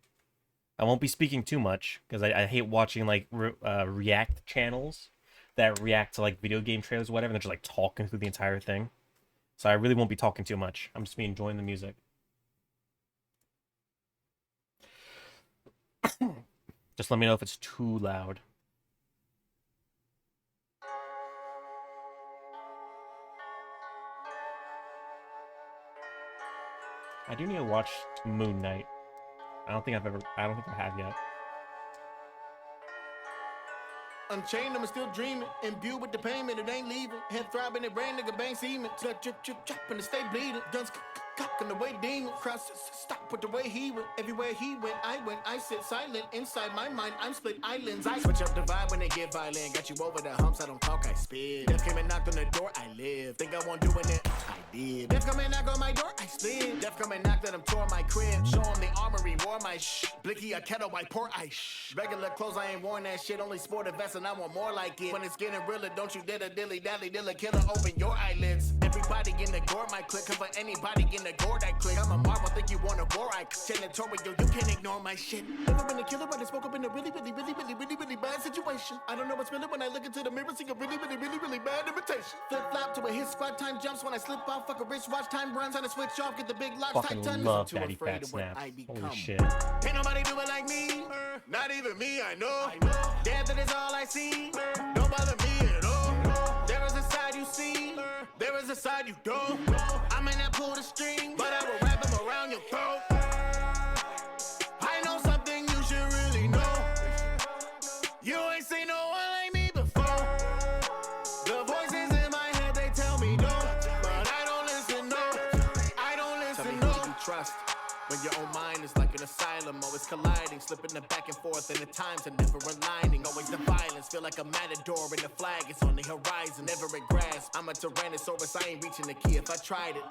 I won't be speaking too much, because I hate watching, like, react channels that react to, like, video game trailers or whatever, and they're just, like, talking through the entire thing. So I really won't be talking too much. I'm just be enjoying the music. Just let me know if it's too loud. I do need to watch Moon Knight. I don't think I have yet. Unchained, I'm still dreaming. Imbued with the payment, it ain't leaving. Head throbbing, it rain, nigga, bang semen. Drip, drip, drip, dropping, the stay bleeding. Guns cocking the way demon. Cross, stop with the way he went. Everywhere he went. I sit silent. Inside my mind, I'm split islands. I switch up the vibe when they get violent. Got you over the humps, I don't talk, I spit. Death came and knocked on the door, I live. Think I won't doing it, I did. Death come and knock on my door, I split. Death come and knock that I'm tore my crib. Show him the armory, wore my Blicky, a kettle, I pour ice. Regular clothes, I ain't worn that shit. Only sport a vest and I want more like it. When it's getting realer, don't you dare dilly dally, dilla killer, open your eyelids. Every Everybody in the gore might click, cover anybody in the gore that click. I'm a marvel, think you want a war, I janitorial, you can't ignore my shit. Never been a killer, but I spoke up in a really bad situation. I don't know what's really when I look into the mirror, see a really bad imitation. Flip flop to a hit squad, time jumps when I slip off, fuck a wristwatch, time runs on a switch off, get the big locks, tight Fucking time. love Daddy Fat Snaps. Holy shit. Ain't nobody do it like me, not even me, I know. Death is all I see, don't bother me at all. There is a side you see, there is a side you don't. I may not pull the string, but I will wrap them around your throat. I know something you should really know. You ain't seen no one like me before. The voices in my head, they tell me no, but I don't listen, no. I don't listen, tell me no. Who you trust when your own mind is like an asylum, always colliding, slipping the back and forth, and the times are never aligning. Always the violence, feel like a matador, and the flag is on the horizon, never at grasp. I'm a tyrannosaurus, I ain't reaching the key if I tried it.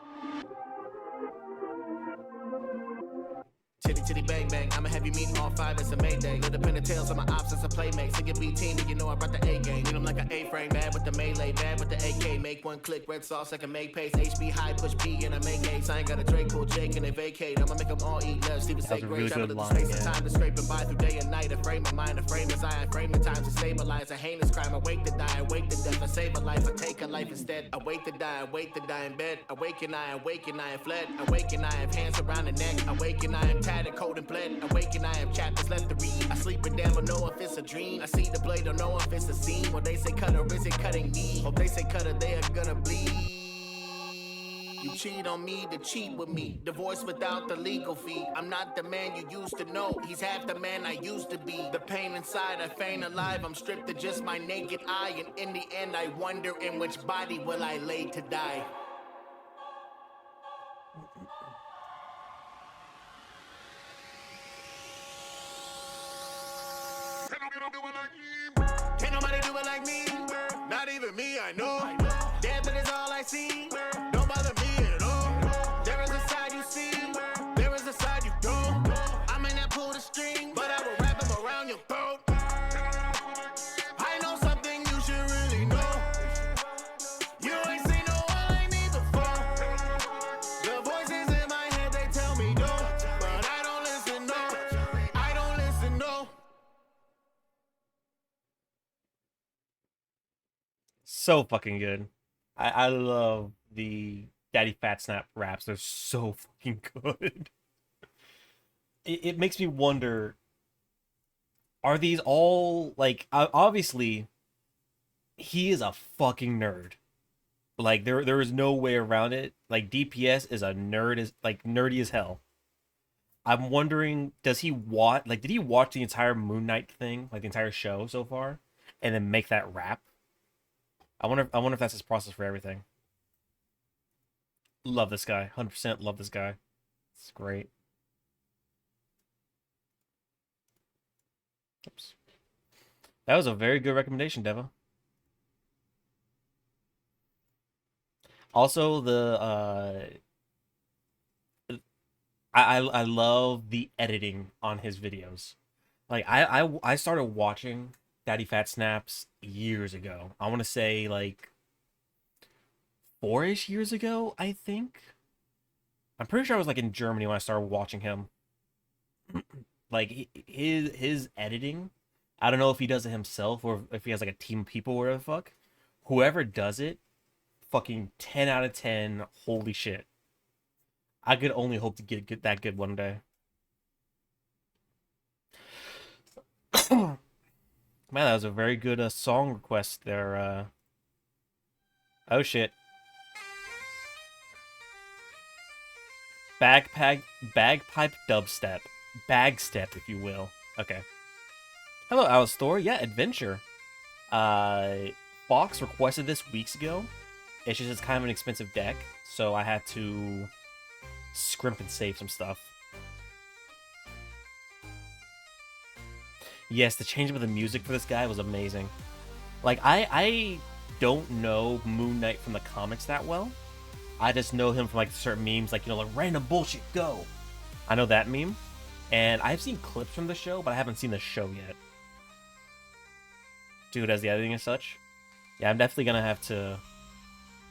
Chitty bang bang, I'm a heavy meat all five, it's a mayday. Little pin of tails on my ops, it's a playmate. Sing it B team, and you know I brought the A game. Need them like an A-frame, bad with the melee, bad with the AK. Make one click, red sauce, I can make pace. HB high, push B, and I make A's. I ain't got a Drake, pull Jake, and they vacate. I'ma make them all eat left, Steven say grace. I'm the space and time to scrape and buy through day and night. A frame of mind, a frame as I frame the times to stabilize. A heinous crime, I wake to die, I wake to death. I save a life, I take a life instead. I wait to die in bed. Awaken, I am fled. Awaken, I have hands around the neck. Awaken, I am tattered, cold and bled. Awaken, I have chapters left to read. I sleep and damn, I know if it's a dream. I see the blade, don't know if it's a seam. Or they say cutter, is it cutting me? Or they say cutter, they are gonna bleed. You cheat on me to cheat with me. Divorce without the legal fee. I'm not the man you used to know. He's half the man I used to be. The pain inside, I feign alive. I'm stripped to just my naked eye. And in the end, I wonder in which body will I lay to die. Can't nobody do it like me, not even me, I know. Death is all I see, don't bother me at all. There is a side you see, there is a side you don't. I may not pull the string, but I will wrap them around your throat. I know something you should really know. You ain't seen no one like me before. The voices in my head, they tell me no, but I don't listen, no. I don't listen, no. So fucking good. I love the Daddy Fat Snap raps. They're so fucking good. It makes me wonder, are these all, like, obviously, he is a fucking nerd. Like, there is no way around it. Like, DPS is a nerd, is like nerdy as hell. I'm wondering, did he watch the entire Moon Knight thing, like the entire show so far, and then make that rap? I wonder if that's his process for everything. Love this guy. 100% love this guy. It's great. Oops. That was a very good recommendation, Deva. Also, I love the editing on his videos. Like I started watching Daddy Fat Snaps years ago. I want to say like 4-ish years ago, I think. I'm pretty sure I was like in Germany when I started watching him. Like his editing, I don't know if he does it himself or if he has like a team of people or whatever the fuck. Whoever does it, fucking 10 out of 10. Holy shit. I could only hope to get that good one day. Man, that was a very good song request there. Oh shit. Bagpipe dubstep. Bagstep, if you will. Okay. Hello, Alice Thor. Yeah, adventure. Fox requested this weeks ago. It's just it's kind of an expensive deck, so I had to scrimp and save some stuff. Yes, the change of the music for this guy was amazing. Like, I don't know Moon Knight from the comics that well. I just know him from, like, certain memes, like, you know, like, random bullshit, go! I know that meme. And I've seen clips from the show, but I haven't seen the show yet. Dude, as the editing and such. Yeah, I'm definitely gonna have to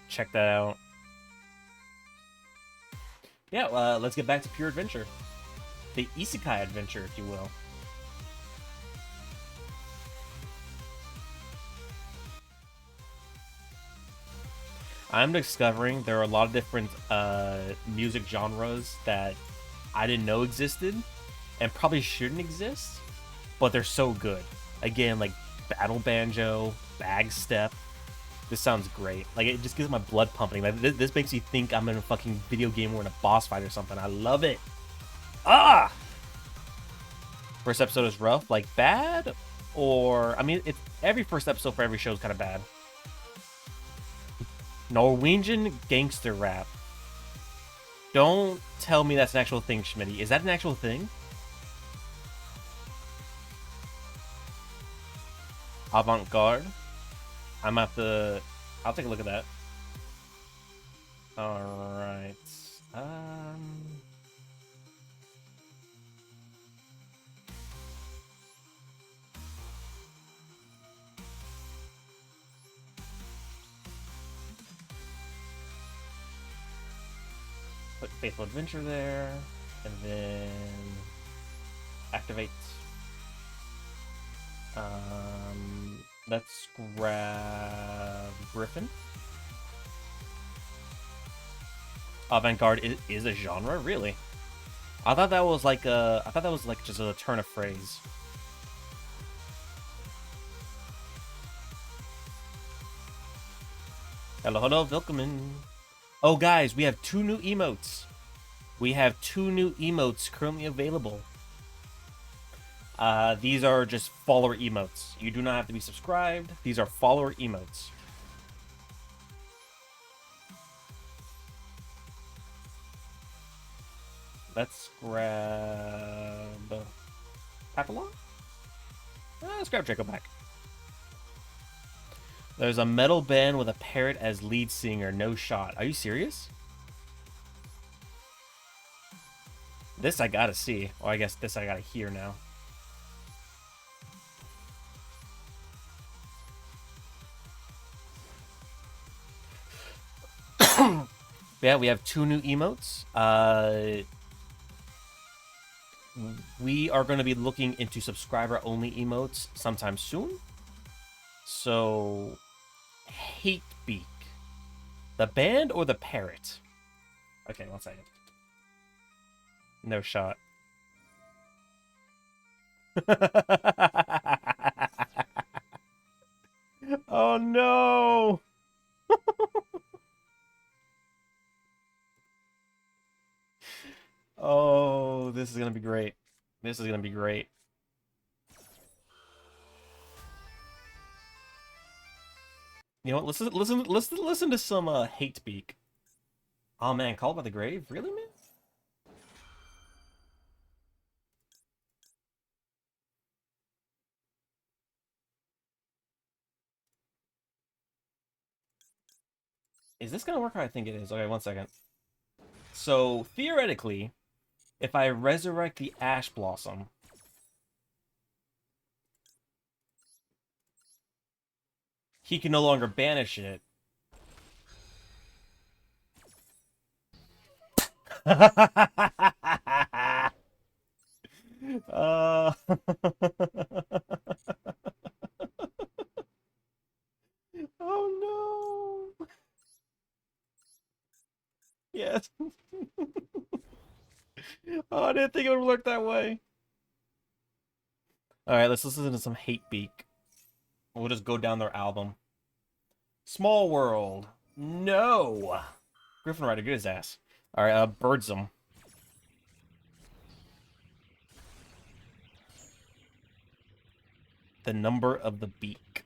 check that out. Yeah, let's get back to pure adventure. The isekai adventure, if you will. I'm discovering there are a lot of different music genres that I didn't know existed and probably shouldn't exist, but they're so good. Again, like battle banjo, bag step. This sounds great. Like, it just gets my blood pumping. Like, this makes you think I'm in a fucking video game or in a boss fight or something. I love it. Ah! First episode is rough. Like, bad? Or, I mean, it's every first episode for every show is kind of bad. Norwegian gangster rap. Don't tell me that's an actual thing, Schmitty. Is that an actual thing? Avant-garde. I'll take a look at that. Alright. Put Faithful Adventure there, and then activate. Let's grab Griffin. Avant-garde is a genre, really? I thought that was like just a turn of phrase. Hello, hello, welcome. Oh, guys, we have 2 new emotes. We have 2 new emotes currently available. These are just follower emotes. You do not have to be subscribed. These are follower emotes. Let's grab Papillon. Let's grab Draco back. There's a metal band with a parrot as lead singer. No shot. Are you serious? This I gotta see. Or I guess this I gotta hear now. Yeah, we have 2 new emotes. We are going to be looking into subscriber-only emotes sometime soon. So, Hatebeak. The band or the parrot? Okay, 1 second. No shot. Oh no! Oh, this is gonna be great. This is gonna be great. You know what? Listen to some Hatebeak. Oh man, Called by the Grave? Really, man? Is this gonna work how I think it is? Okay, 1 second. So, theoretically, if I resurrect the Ash Blossom, he can no longer banish it. uh... Oh no! Yes. Oh, I didn't think it would work that way. Alright, let's listen to some Hatebeak. We'll just go down their album. Small World. No! Griffin Rider, get his ass. Alright, Birdsum. The Number of the Beak.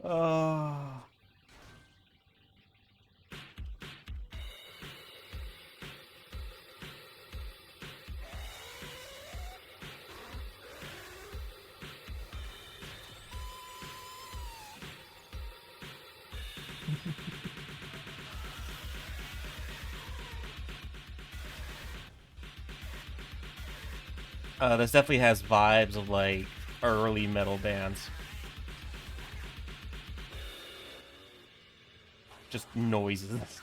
Oh... this definitely has vibes of, like, early metal bands. just noises.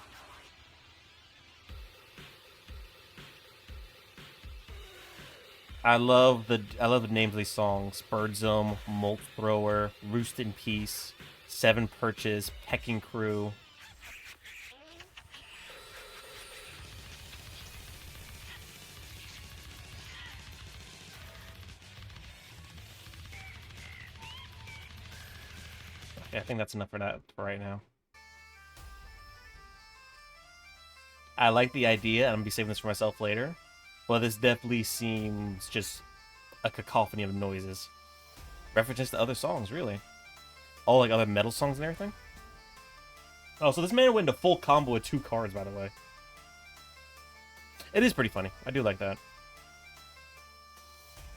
I love the names of these songs: Birdsome, Molt Thrower, Roost in Peace, Seven Perches, Pecking Crew. Okay, I think that's enough for that for right now. I like the idea, and I'm gonna be saving this for myself later. But this definitely seems just a cacophony of noises. References to other songs, really. Oh, like other metal songs and everything? Oh, so this man went into full combo with 2 cards, by the way. It is pretty funny. I do like that.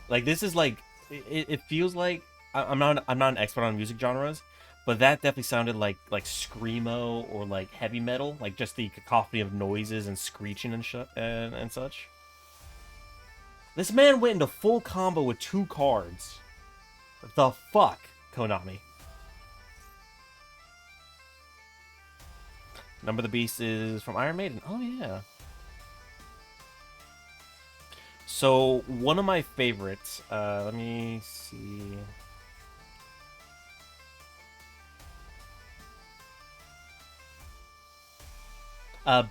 Like, this is like... It feels like... I'm not an expert on music genres, but that definitely sounded like screamo or like heavy metal, like just the cacophony of noises and screeching and such. This man went into full combo with 2 cards. The fuck, Konami? Number of the Beast is from Iron Maiden. Oh yeah. So one of my favorites. Let me see.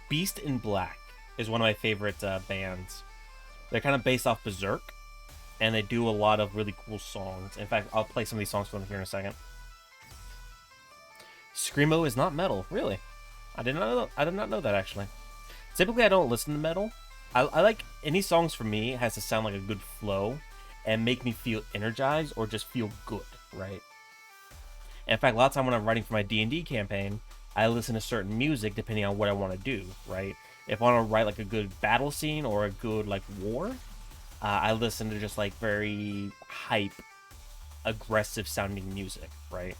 Beast in Black is one of my favorite bands. They're kind of based off Berserk, and they do a lot of really cool songs. In fact, I'll play some of these songs for them here in a second. Screamo is not metal, really. I did not know that, actually. Typically, I don't listen to metal. I like any songs for me has to sound like a good flow and make me feel energized or just feel good, right? In fact, a lot of time when I'm writing for my D&D campaign, I listen to certain music depending on what I want to do, right? If I want to write like a good battle scene or a good like war, I listen to just like very hype, aggressive sounding music, right?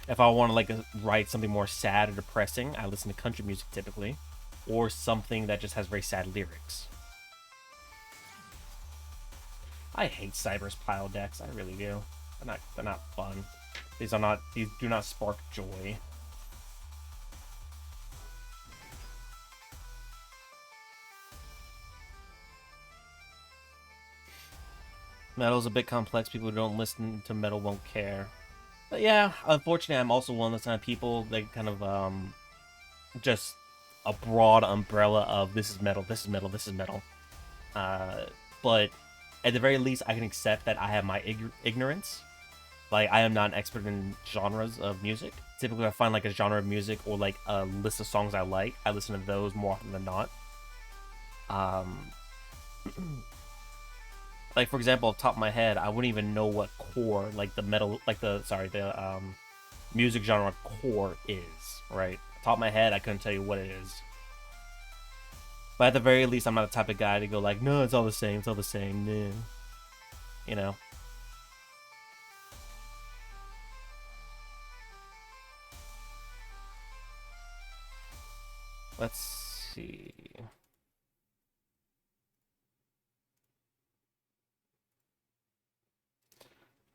If I want to like write something more sad or depressing, I listen to country music typically, or something that just has very sad lyrics. I hate Cyber's pile decks. I really do. They're not fun. These do not spark joy. Metal's a bit complex. People who don't listen to metal won't care. But yeah, unfortunately, I'm also one of those kind of people that kind of just a broad umbrella of this is metal, this is metal, this is metal. But at the very least, I can accept that I have my ignorance. Like, I am not an expert in genres of music. Typically, I find like a genre of music or like a list of songs I like. I listen to those more often than not. Like, for example, off the top of my head, I wouldn't even know what core, like the metal, like the music genre core is, right? Top of my head, I couldn't tell you what it is. But at the very least, I'm not the type of guy to go like, no, it's all the same, nah. You know? Let's see.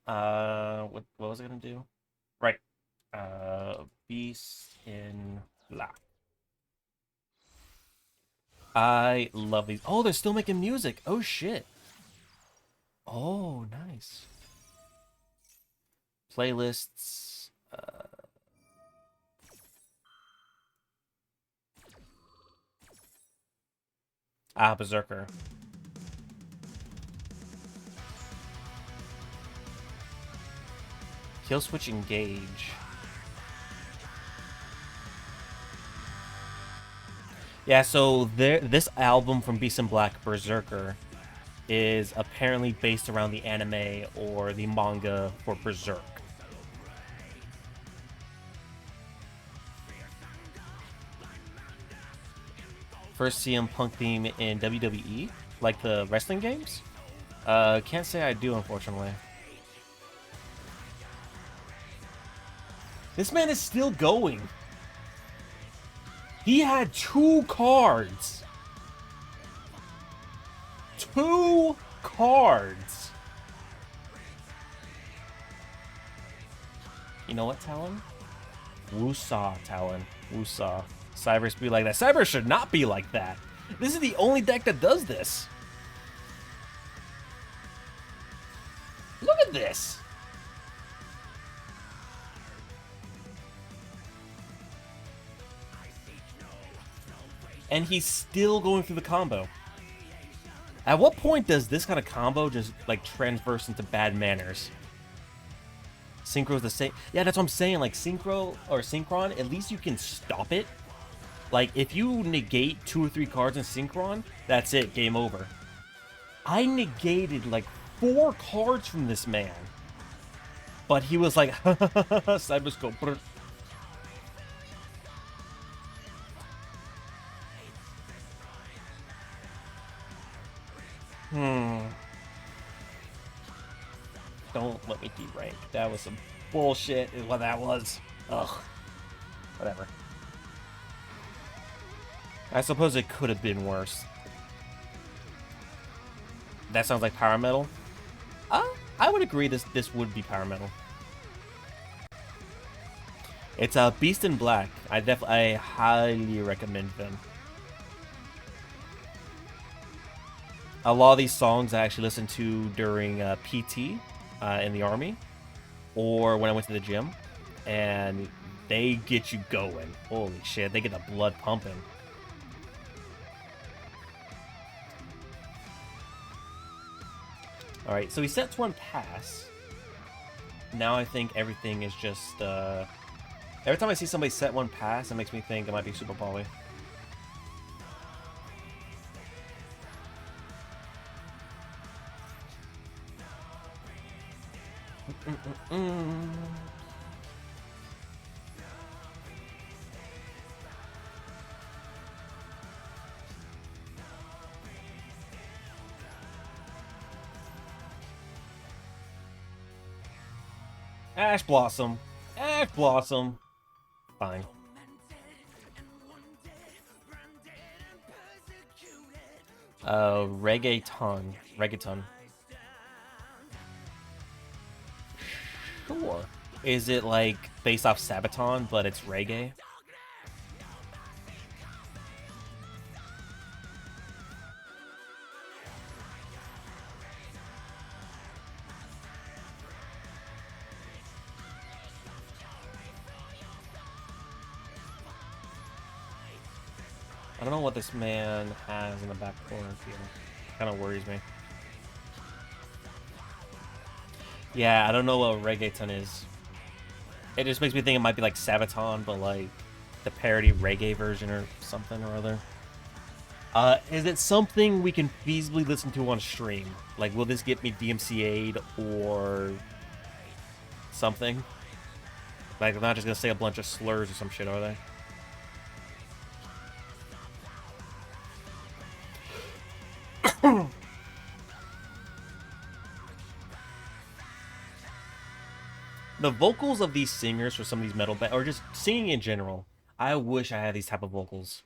What was I gonna do? Right. Beast in Black. I love these. Oh, they're still making music. Oh shit. Oh, nice. Playlists. Berserker. Kill switch engage. Yeah, so this album from Beast in Black, Berserker, is apparently based around the anime or the manga for Berserk. First CM Punk theme in WWE, like the wrestling games? Can't say I do, unfortunately. This man is still going. He had 2 cards. 2 cards. You know what, Talon? Wusa, Talon. Wusa. Cybers be like that. Cybers should not be like that. This is the only deck that does this. Look at this. And he's still going through the combo. At what point does this kind of combo just like transverse into bad manners? Synchro's the same. Yeah, that's what I'm saying. Like Synchro or Synchron, at least you can stop it. Like if you negate 2 or 3 cards in Synchron, that's it. Game over. I negated like 4 cards from this man, but he was like, Cyberscope. Don't let me derank. That was some bullshit is what that was. Ugh. Whatever. I suppose it could have been worse. That sounds like power metal. I would agree this would be power metal. It's a Beast in Black. I highly recommend them. A lot of these songs I actually listened to during PT in the army, or when I went to the gym, and they get you going. Holy shit, they get the blood pumping. Alright, so he sets 1 pass. Now I think everything is just... every time I see somebody set 1 pass, it makes me think it might be Super Poly. Ash Blossom. Ash Blossom. Fine. Reggaeton. Reggaeton. Sure. Is it like based off Sabaton, but it's reggae? I don't know what this man has in the back corner here. Kind of worries me. Yeah, I don't know what reggaeton is. It just makes me think it might be like Sabaton, but like the parody reggae version or something or other. Is it something we can feasibly listen to on stream? Like, will this get me DMCA'd or something? Like, I'm not just gonna say a bunch of slurs or some shit, are they? The vocals of these singers for some of these metal bands, or just singing in general, I wish I had these type of vocals.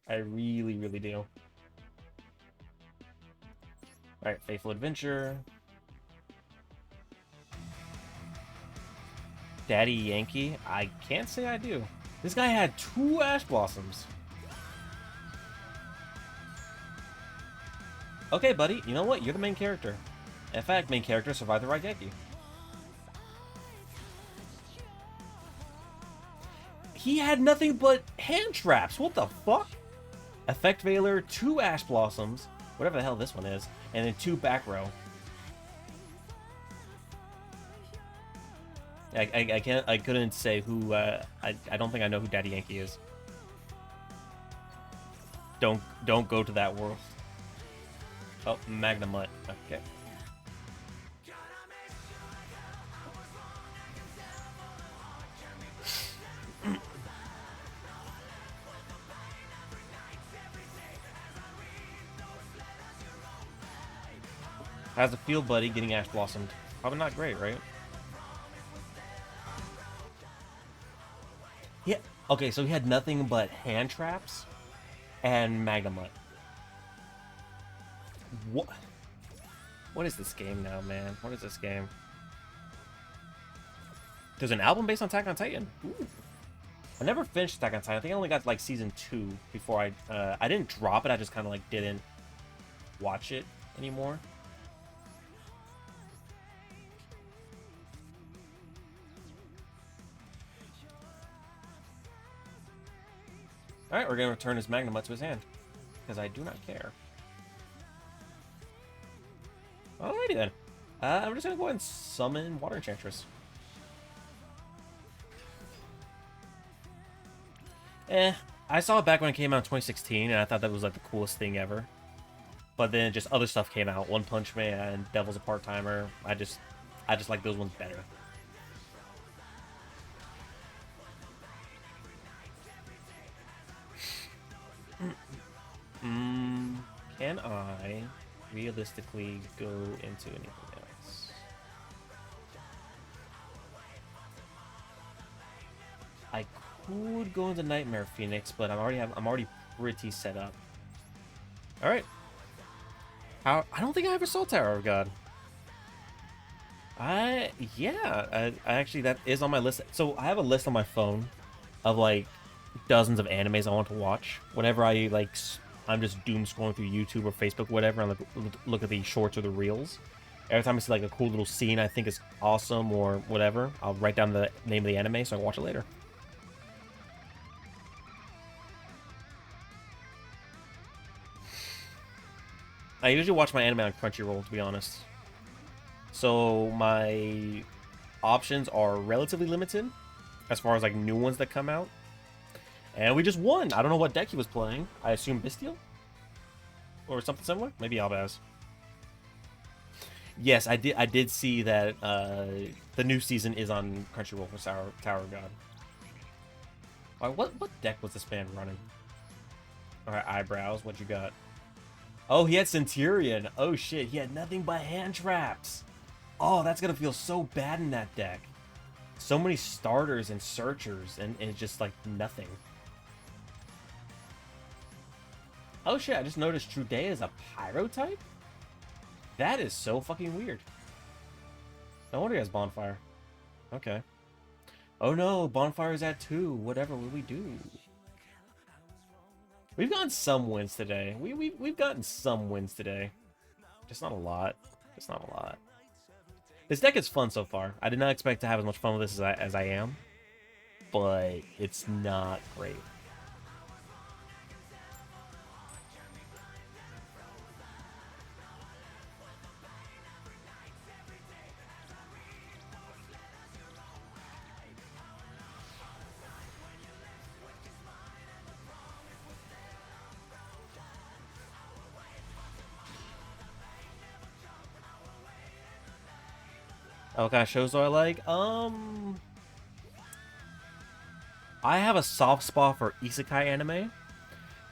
I really, really do. Alright, Faithful Adventure. Daddy Yankee? I can't say I do. This guy had 2 Ash Blossoms. Okay, buddy, you know what? You're the main character. In fact, main character survived the Raigeki. He had nothing but hand traps. What the fuck? Effect Veiler, 2 Ash Blossoms, whatever the hell this one is, and then 2 back row. I couldn't say who. I don't think I know who Daddy Yankee is. Don't go to that world. Oh, Magnamut. Okay. How's it feel, buddy, getting Ash Blossomed? Probably not great, right? Yeah. Okay, so he had nothing but hand traps and Magnamut. What? What is this game now, man? What is this game? There's an album based on Attack on Titan. Ooh. I never finished Attack on Titan. I think I only got like season 2 before I didn't drop it. I just kind of like didn't watch it anymore. All right, we're gonna return his Magnemite to his hand because I do not care. Alrighty then. I'm just gonna go ahead and summon Water Enchantress. I saw it back when it came out in 2016, and I thought that was like the coolest thing ever. But then just other stuff came out, One Punch Man, Devil's a Part-Timer. I just like those ones better. Can I realistically go into anything else? I could go into Nightmare Phoenix, but I'm already pretty set up. All right. I don't think I ever saw Tower of God. Yeah, I actually, that is on my list. So I have a list on my phone of like dozens of animes I want to watch. Whenever I like, I'm just doom scrolling through YouTube or Facebook, whatever, and look at the shorts or the reels. Every time I see like a cool little scene I think is awesome or whatever, I'll write down the name of the anime so I can watch it later. I usually watch my anime on Crunchyroll, to be honest. So my options are relatively limited as far as like new ones that come out. And we just won. I don't know what deck he was playing. I assume Bestial? Or something similar? Maybe Albaz. Yes, I did see that the new season is on Crunchyroll for Tower of God. Alright, what deck was this man running? Alright, Eyebrows, what you got? Oh, he had Centurion. Oh shit, he had nothing but hand traps. Oh, that's gonna feel so bad in that deck. So many starters and searchers, and it's just like nothing. Oh shit, I just noticed Trudea is a Pyro type? That is so fucking weird. No wonder he has Bonfire. Okay. Oh no, Bonfire is at 2. Whatever will we do? We've gotten some wins today. We've gotten some wins today. Just not a lot. Just not a lot. This deck is fun so far. I did not expect to have as much fun with this as I am. But it's not great. What kind of shows do I like? I have a soft spot for isekai anime,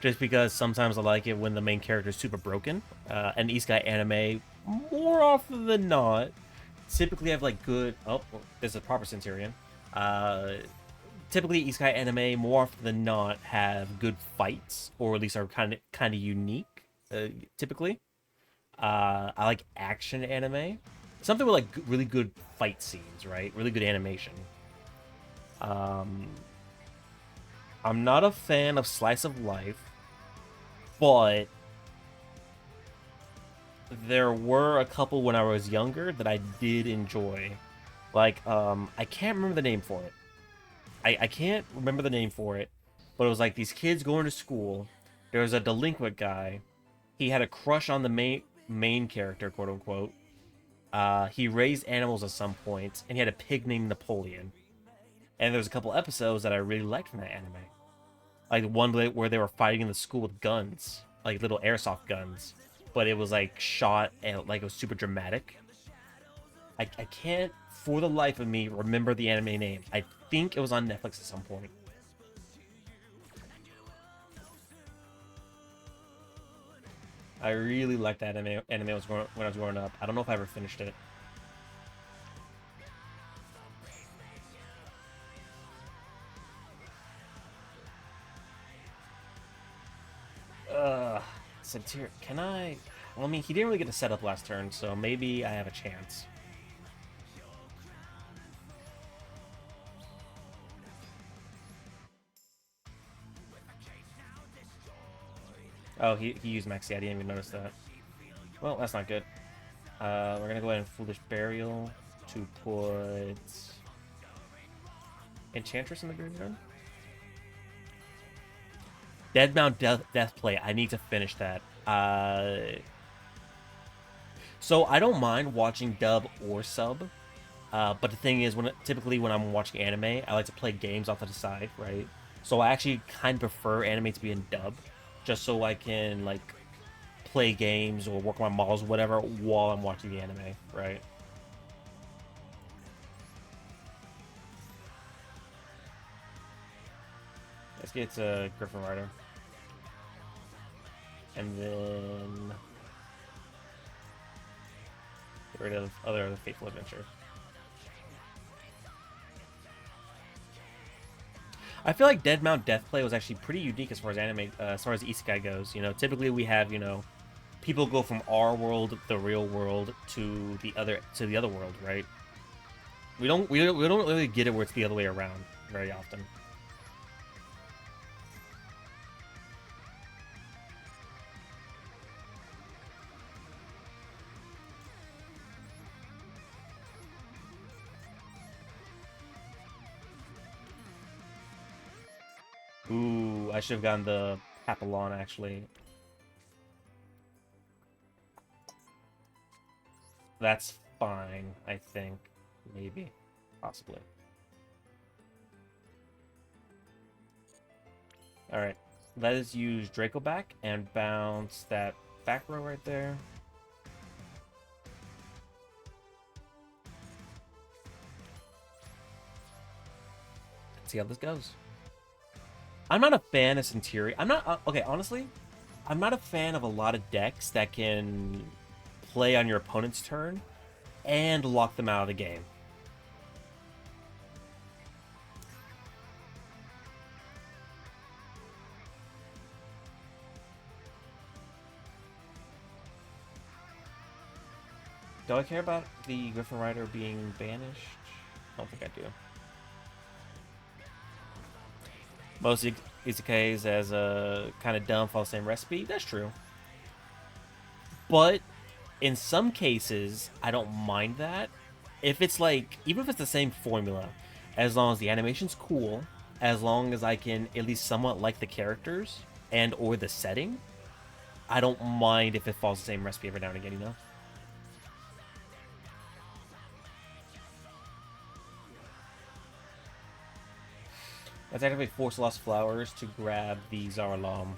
just because sometimes I like it when the main character is super broken. And isekai anime, more often than not, typically have like good. Oh, there's a proper Centurion. Typically, isekai anime more often than not have good fights, or at least are kind of unique. Typically, I like action anime. Something with like really good fight scenes, right? Really good animation. I'm not a fan of slice of life, but there were a couple when I was younger that I did enjoy. Like, I can't remember the name for it. I can't remember the name for it, but it was like these kids going to school. There was a delinquent guy. He had a crush on the main character, quote unquote. He raised animals at some point, and he had a pig named Napoleon. And there was a couple episodes that I really liked from that anime. Like one where they were fighting in the school with guns, like little airsoft guns. But it was like shot and like it was super dramatic. I can't, for the life of me, remember the anime name. I think it was on Netflix at some point. I really liked that anime when I was growing up. I don't know if I ever finished it. Centurion, can I? Well, I mean, he didn't really get to set up last turn, so maybe I have a chance. Oh, he used Maxi. I didn't even notice that. Well, that's not good. We're gonna go ahead and Foolish Burial to put Enchantress in the graveyard. Deadmount Death Play. I need to finish that. So I don't mind watching dub or sub. But the thing is, typically when I'm watching anime, I like to play games off to the side, right? So I actually kind of prefer anime to be in dub, just so I can like play games or work on my models or whatever while I'm watching the anime, right? Let's get to Griffin Rider. And then get rid of other Fateful Adventure. I feel like Deadmount Deathplay was actually pretty unique as far as anime, as far as isekai goes. You know, typically we have, you know, people go from our world, the real world, to the other world, right? We don't really get it where it's the other way around very often. Ooh, I should have gotten the Papillon actually. That's fine, I think. Maybe. Possibly. Alright. Let us use Draco back and bounce that back row right there. Let's see how this goes. I'm not a fan of Centurion. I'm not... okay, honestly, I'm not a fan of a lot of decks that can play on your opponent's turn and lock them out of the game. Do I care about the Griffin Rider being banished? I don't think I do. Most isekais as a kind of dumb follow the same recipe. That's true. But in some cases, I don't mind that. If it's like, even if it's the same formula, as long as the animation's cool, as long as I can at least somewhat like the characters and or the setting, I don't mind if it follows the same recipe every now and again, you know? Let's activate Force Lost Flowers to grab the Zaralam.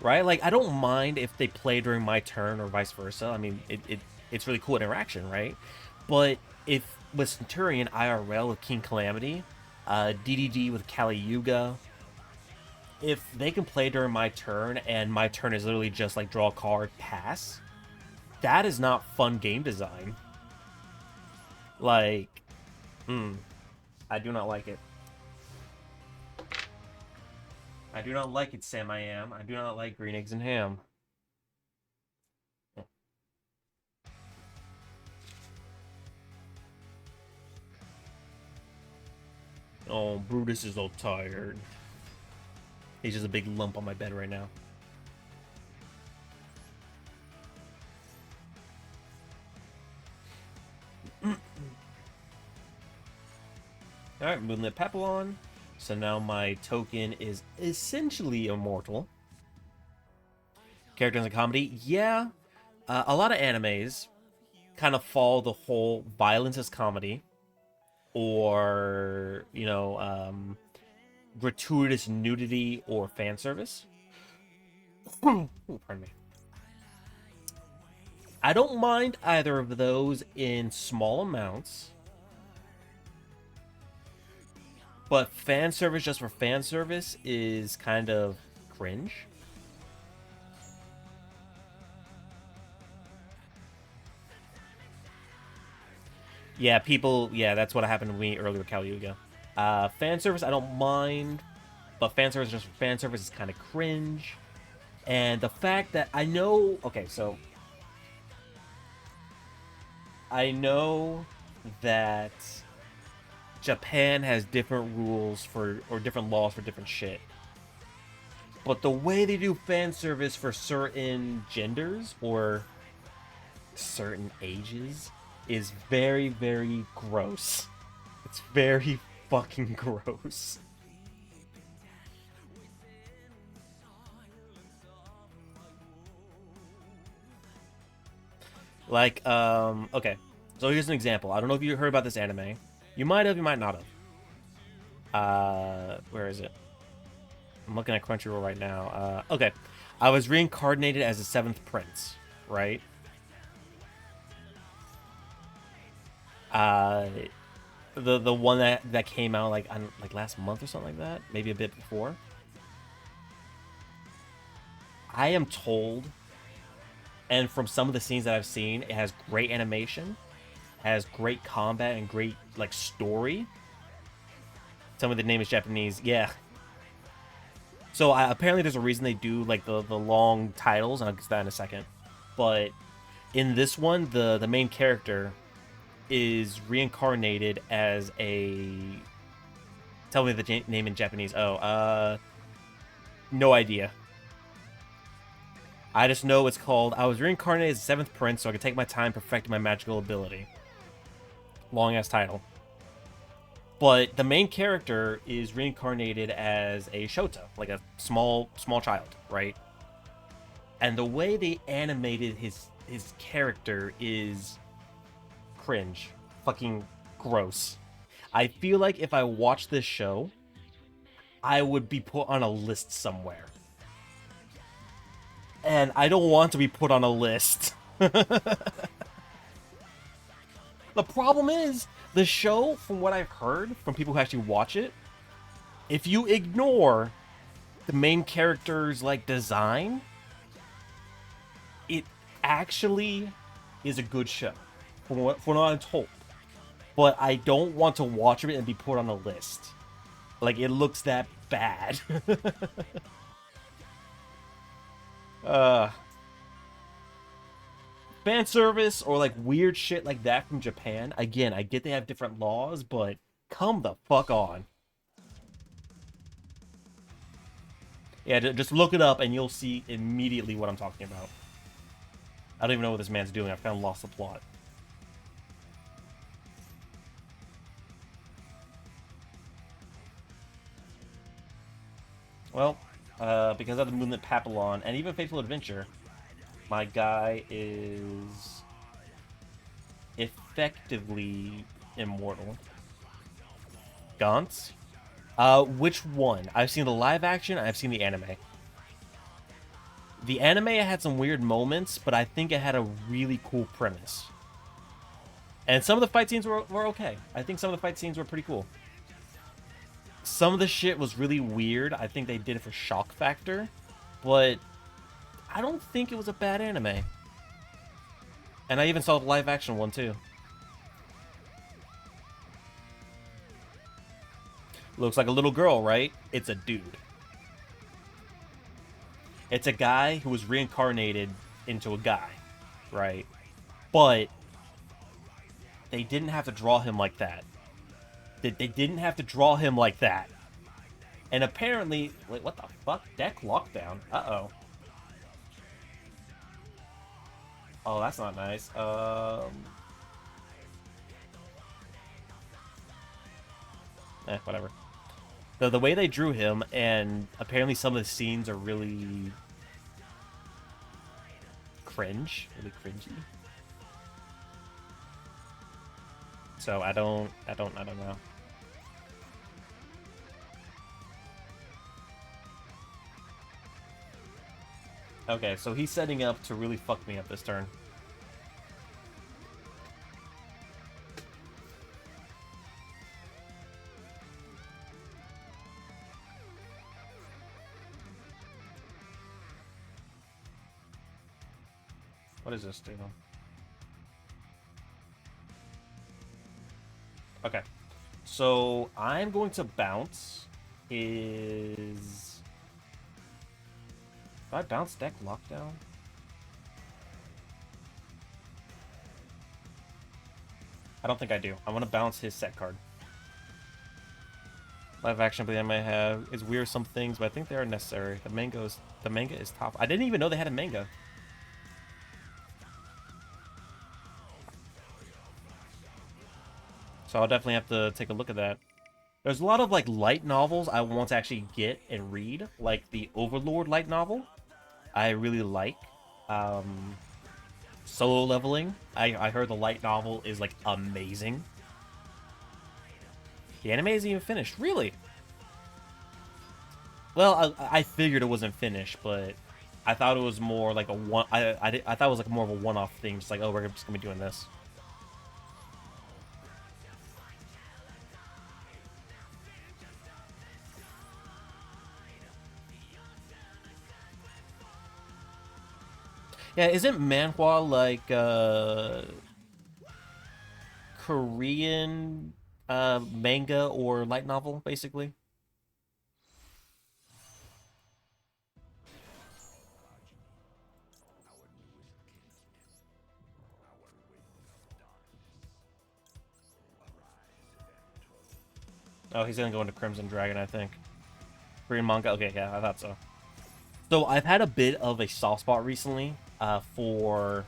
Right? Like, I don't mind if they play during my turn or vice versa. I mean, it's really cool interaction, right? But if with Centurion, IRL with King Calamity, DDD with Kali Yuga, if they can play during my turn and my turn is literally just like draw a card, pass, that is not fun game design. Like, I do not like it. I do not like it, Sam I Am. I do not like green eggs and ham. Oh, Brutus is all tired. He's just a big lump on my bed right now. Alright, Moonlit Papillon. So now my token is essentially immortal. Characters in comedy, yeah. A lot of animes kind of follow the whole violence as comedy, or you know, gratuitous nudity or fan service. Ooh, pardon me. I don't mind either of those in small amounts. But fan service just for fan service is kind of cringe. Yeah, people, yeah, that's what happened to me earlier with Kali Yuga. Fan service, I don't mind, but fan service just for fan service is kind of cringe. And the fact that I know, okay, so I know that Japan has different rules for, or different laws for different shit. But the way they do fan service for certain genders or certain ages is very, very gross. It's very fucking gross. Like, okay. So here's an example. I don't know if you heard about this anime. You might have, you might not have. Where is it? I'm looking at Crunchyroll right now. Okay. I was reincarnated as the seventh prince, right? Uh, the one that came out like last month or something like that, maybe a bit before. I am told, and from some of the scenes that I've seen, it has great animation, has great combat, and great like story. Tell me the name is Japanese. Yeah. So apparently there's a reason they do like the long titles, and I'll get to that in a second. But in this one, the main character is reincarnated as a. Tell me the name in Japanese. Oh, no idea. I just know it's called. I was reincarnated as the seventh prince, so I could take my time perfecting my magical ability. Long ass title. But the main character is reincarnated as a Shota, like a small child, right? And the way they animated his character is cringe, fucking gross. I feel like if I watched this show, I would be put on a list somewhere. And I don't want to be put on a list. The problem is, the show, from what I've heard from people who actually watch it, if you ignore the main character's like design, it actually is a good show, from what I'm told. But I don't want to watch it and be put on a list. Like, it looks that bad. uh Fan service or like weird shit like that from Japan. Again, I get they have different laws, but come the fuck on. Yeah, just look it up and you'll see immediately what I'm talking about. I don't even know what this man's doing. I found lost the plot. Well, because of the movement Papillon and even Faithful Adventure, my guy is effectively immortal. Gaunt's? Which one? I've seen the live action, I've seen the anime. The anime had some weird moments, but I think it had a really cool premise. And some of the fight scenes were okay. I think some of the fight scenes were pretty cool. Some of the shit was really weird. I think they did it for shock factor, but I don't think it was a bad anime. And I even saw the live action one too. Looks like a little girl, right? It's a dude. It's a guy who was reincarnated into a guy, right? But they didn't have to draw him like that. They didn't have to draw him like that. And apparently, wait, what the fuck? Deck lockdown. Uh-oh. Oh, that's not nice. Whatever. The way they drew him, and apparently some of the scenes are really cringe, really cringy. So I don't know. Okay, so he's setting up to really fuck me up this turn. What does this do? Okay. So I'm going to bounce his... Did I bounce deck lockdown? I don't think I do. I want to bounce his set card. live action they might have is weird some things, but I think they are necessary. The manga is top. I didn't even know they had a manga. So I'll definitely have to take a look at that. There's a lot of like light novels I want to actually get and read, like the Overlord light novel. I really like. Solo Leveling. I heard the light novel is like amazing. The anime isn't even finished, really. Well, I figured it wasn't finished, but I thought it was more like a one. I thought it was like more of a one-off thing, just like, oh, we're just gonna be doing this. Yeah, isn't manhwa like Korean manga or light novel, basically? Oh, he's gonna go into Crimson Dragon, I think. Korean manga? Okay, yeah, I thought so. So I've had a bit of a soft spot recently for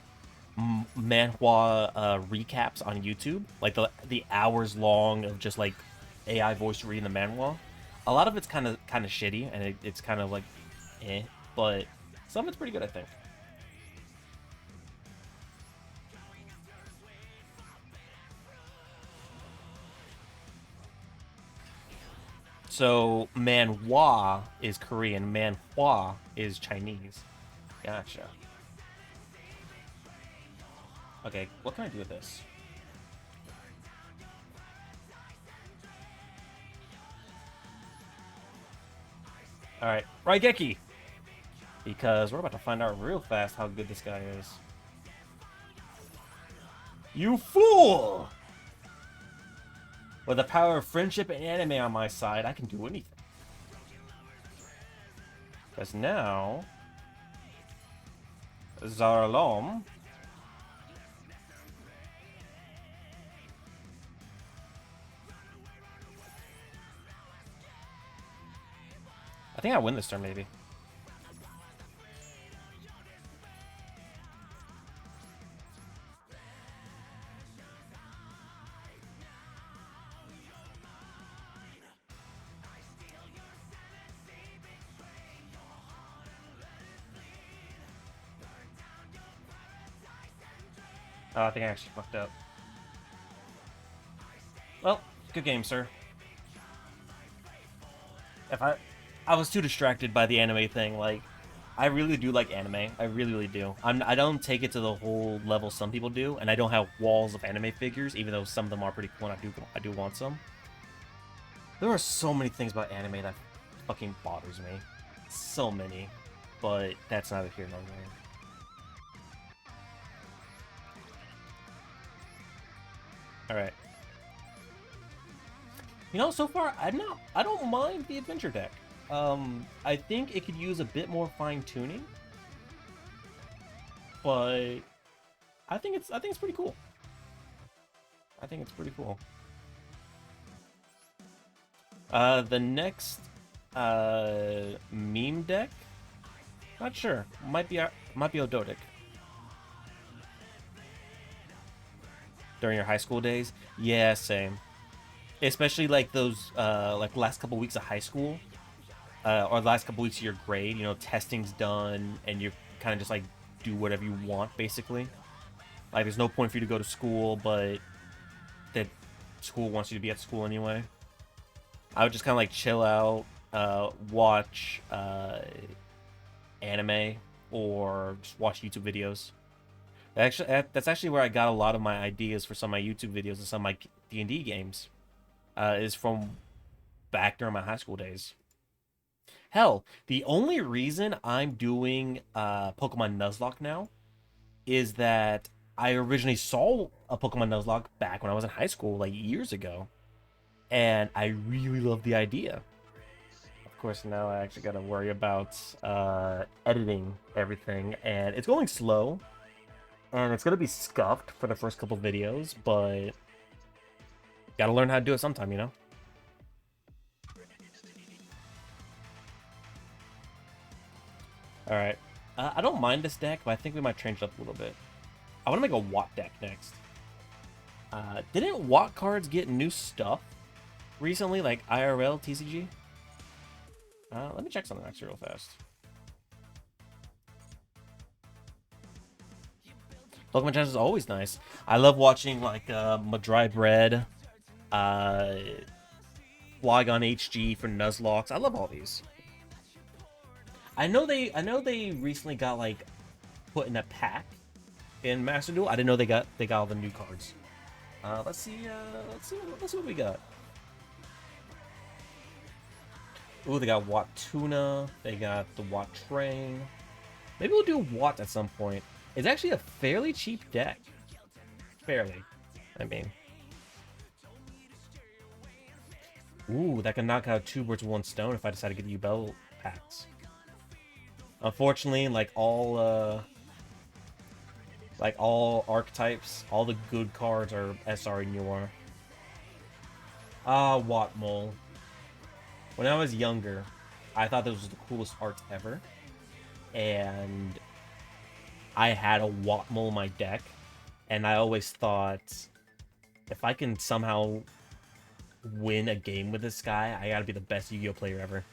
manhwa recaps on YouTube, like the hours long of just like AI voice reading the manhwa. A lot of it's kind of shitty, and it's kind of like, but some of it's pretty good, I think. So manhwa is Korean, manhwa is Chinese. Gotcha. Okay, what can I do with this? Alright, Raigeki! Because we're about to find out real fast how good this guy is. You fool! With the power of friendship and anime on my side, I can do anything. Because now... Zarlom... I think I win this turn, maybe. Oh, I think I actually fucked up. Well, good game, sir. If I was too distracted by the anime thing, like, I really do like anime. I really, really do. I don't take it to the whole level some people do, and I don't have walls of anime figures, even though some of them are pretty cool, and I do want some. There are so many things about anime that fucking bothers me. So many. But that's neither here nor there. Alright. You know, so far, I don't mind the adventure deck. I think it could use a bit more fine-tuning. But I think it's pretty cool. I think it's pretty cool. The next meme deck? Not sure. Might be Ododic. During your high school days? Yeah, same. Especially like those like last couple weeks of high school. Or the last couple weeks of your grade, you know, testing's done and you kind of just like do whatever you want, basically. Like there's no point for you to go to school, but that school wants you to be at school anyway. I would just kind of like chill out, watch anime, or just watch YouTube videos. That's actually where I got a lot of my ideas for some of my YouTube videos and some of my D&D games. Is from back during my high school days. Hell, the only reason I'm doing Pokemon Nuzlocke now is that I originally saw a Pokemon Nuzlocke back when I was in high school, like years ago. And I really love the idea. Of course, now I actually got to worry about editing everything. And it's going slow. And it's going to be scuffed for the first couple videos, but gotta learn how to do it sometime, you know? Alright. I don't mind this deck, but I think we might change it up a little bit. I want to make a Watt deck next. Didn't Watt cards get new stuff recently, like IRL, TCG? Let me check something actually real fast. Pokemon Challenge is always nice. I love watching like Madry Bread, Flygon HG for Nuzlocke. I love all these. I know they recently got like put in a pack in Master Duel. I didn't know they got all the new cards. Let's see what we got. Ooh, they got Watt Tuna. They got the Watt Train. Maybe we'll do Watt at some point. It's actually a fairly cheap deck. Fairly, I mean. Ooh, that can knock out 2 birds with 1 stone if I decide to get you Bell packs. Unfortunately, like all archetypes, all the good cards are SR and UR. Watt Mole. When I was younger, I thought this was the coolest art ever. And I had a Watt Mole in my deck. And I always thought, if I can somehow win a game with this guy, I gotta be the best Yu-Gi-Oh player ever.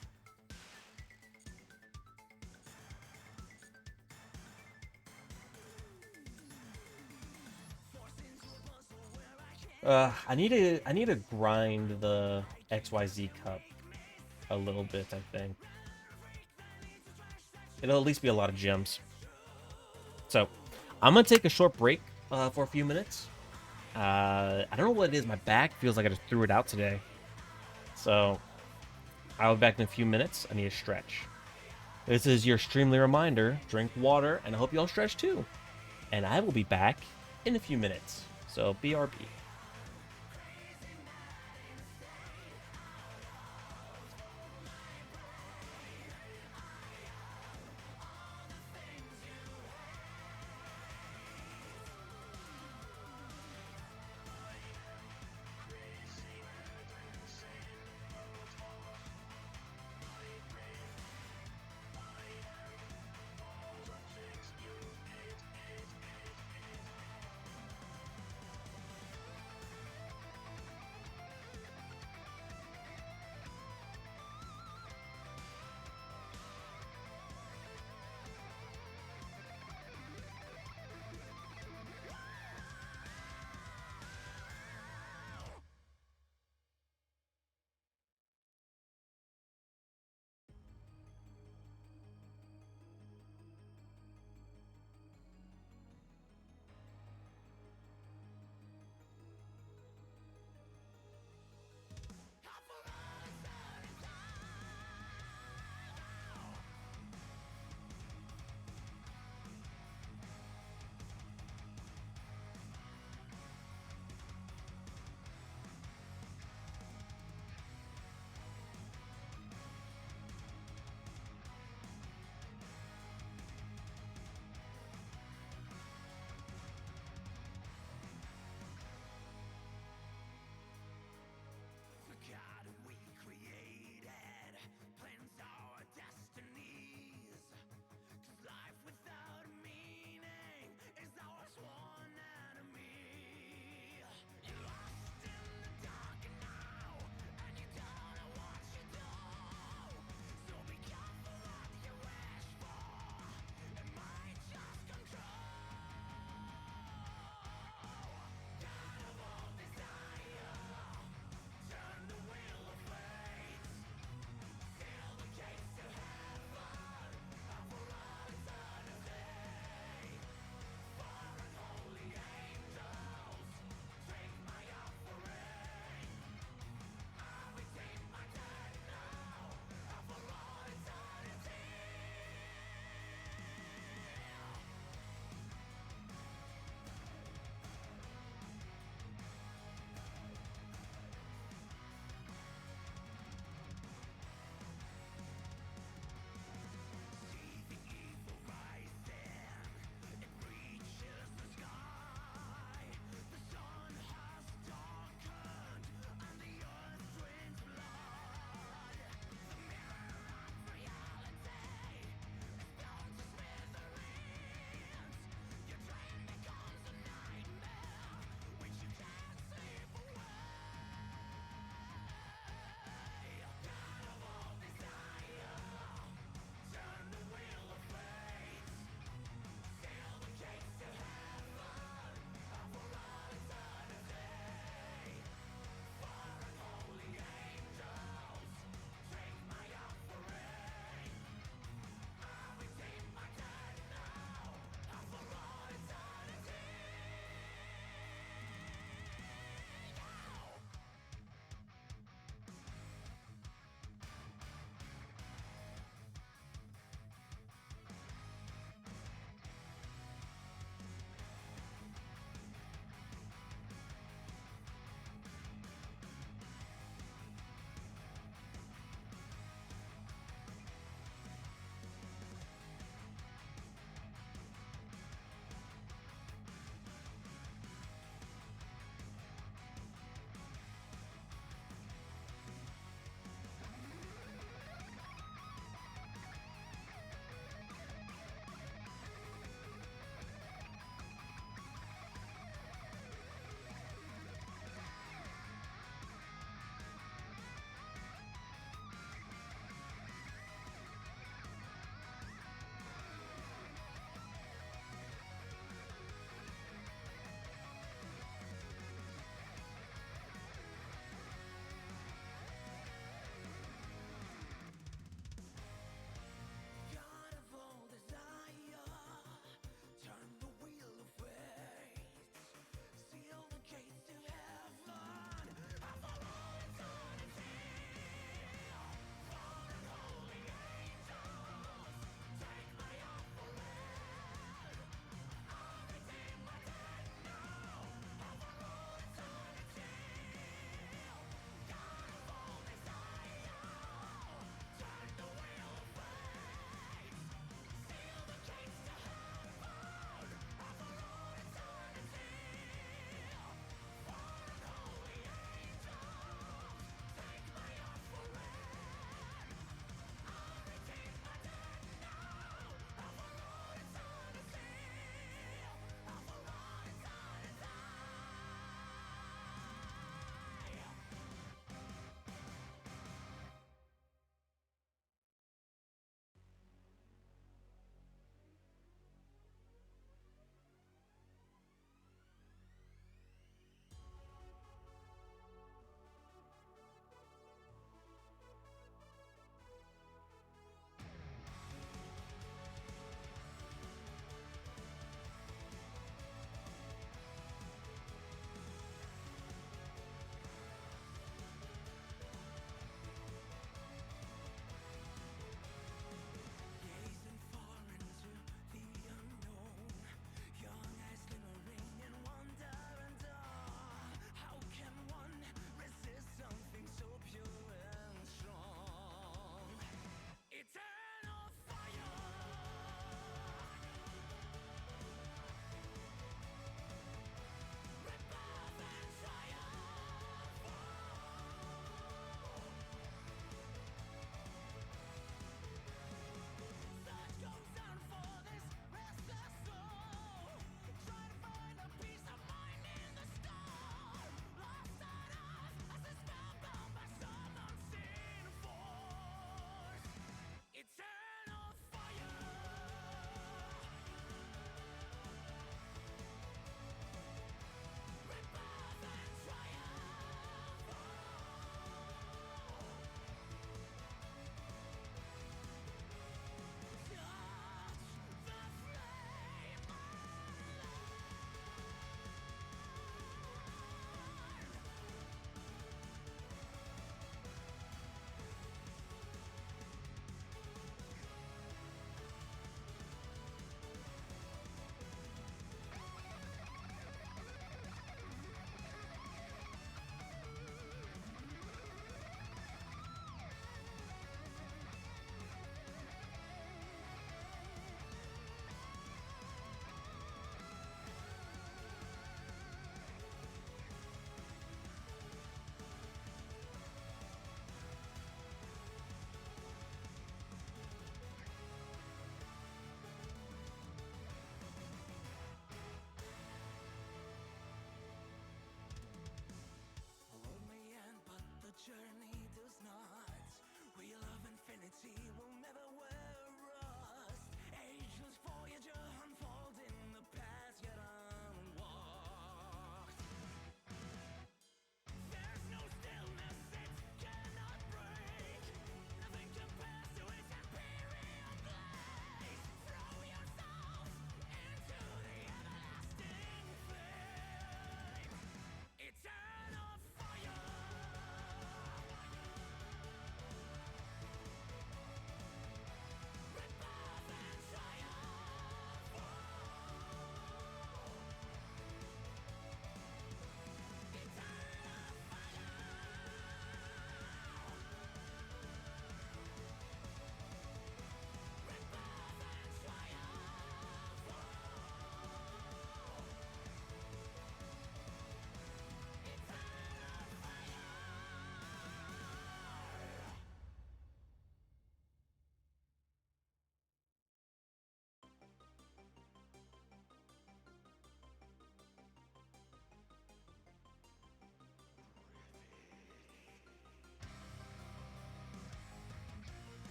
I need to grind the XYZ Cup a little bit, I think. It'll at least be a lot of gems. So, I'm gonna take a short break for a few minutes. I don't know what it is. My back feels like I just threw it out today. So, I'll be back in a few minutes. I need a stretch. This is your Streamly reminder. Drink water, and I hope you all stretch too. And I will be back in a few minutes. So, BRB.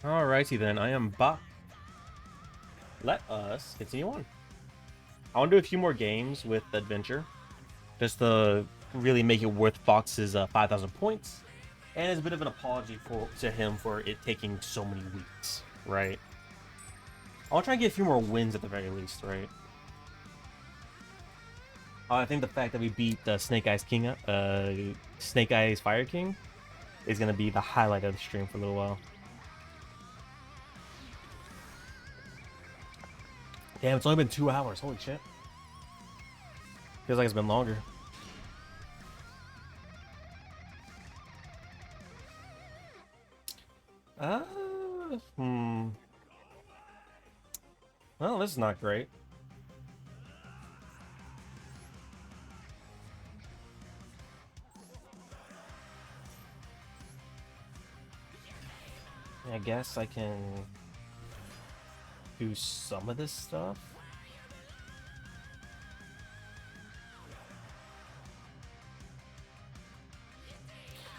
Alrighty then, I am back. Let us continue on. I want to do a few more games with Adventure, just to really make it worth Fox's 5,000 points, and as a bit of an apology to him for it taking so many weeks, right? I'll try and get a few more wins at the very least, right? I think the fact that we beat Snake Eyes King, Snake Eyes Fire King, is gonna be the highlight of the stream for a little while. Damn, it's only been 2 hours. Holy shit. Feels like it's been longer. Hmm. Well, this is not great. I guess I can do some of this stuff.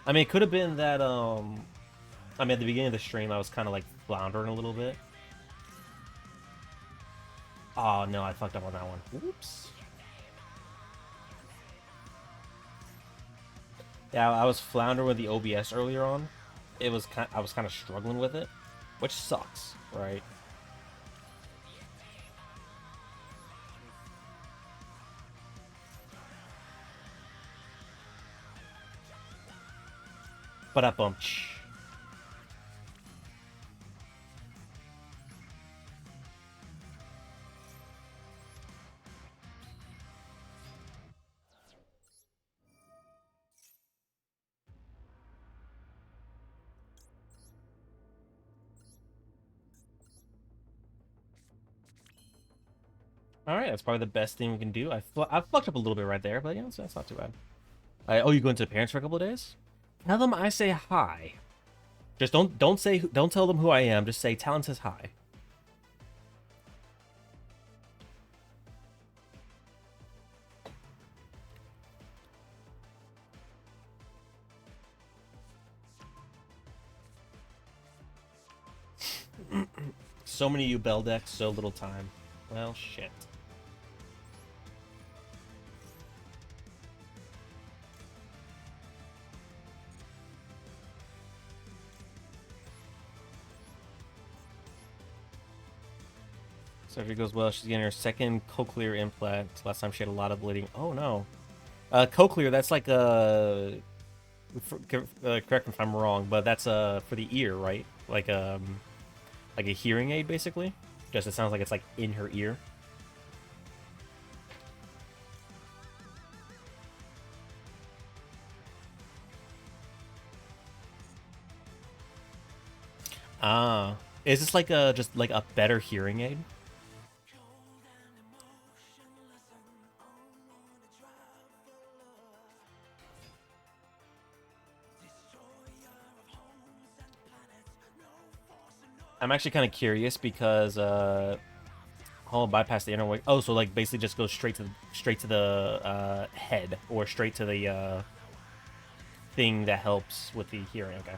I mean, it could have been that, I mean, at the beginning of the stream, I was kind of like floundering a little bit. Oh, no, I fucked up on that one. Oops. Yeah, I was floundering with the OBS earlier on. I was kind of struggling with it, which sucks, right? But up All right, that's probably the best thing we can do. I fucked up a little bit right there, but yeah, that's not too bad. Oh, you going to the parents for a couple of days? Tell them I say hi. Just don't tell them who I am. Just say Talon says hi. So many you bell decks, so little time. Well, shit. Surgery goes well. She's getting her second cochlear implant. Last time she had a lot of bleeding. Oh no. Cochlear, that's like a. Correct me if I'm wrong, but that's for the ear, right? Like a hearing aid, basically. Just it sounds like it's like in her ear. Ah, is this like a just like a better hearing aid? I'm actually kind of curious because bypass the inner way. Oh, so like basically just goes straight to the head or straight to the thing that helps with the hearing. Okay.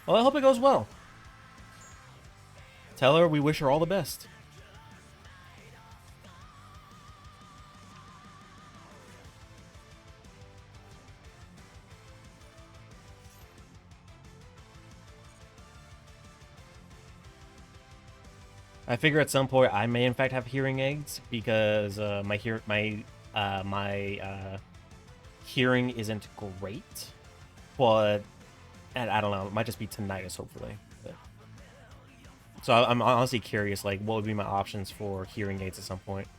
Well, I hope it goes well. Tell her we wish her all the best. I figure at some point I may in fact have hearing aids because my hearing isn't great, but I don't know. It might just be tinnitus, hopefully. But, so I'm honestly curious, like, what would be my options for hearing aids at some point?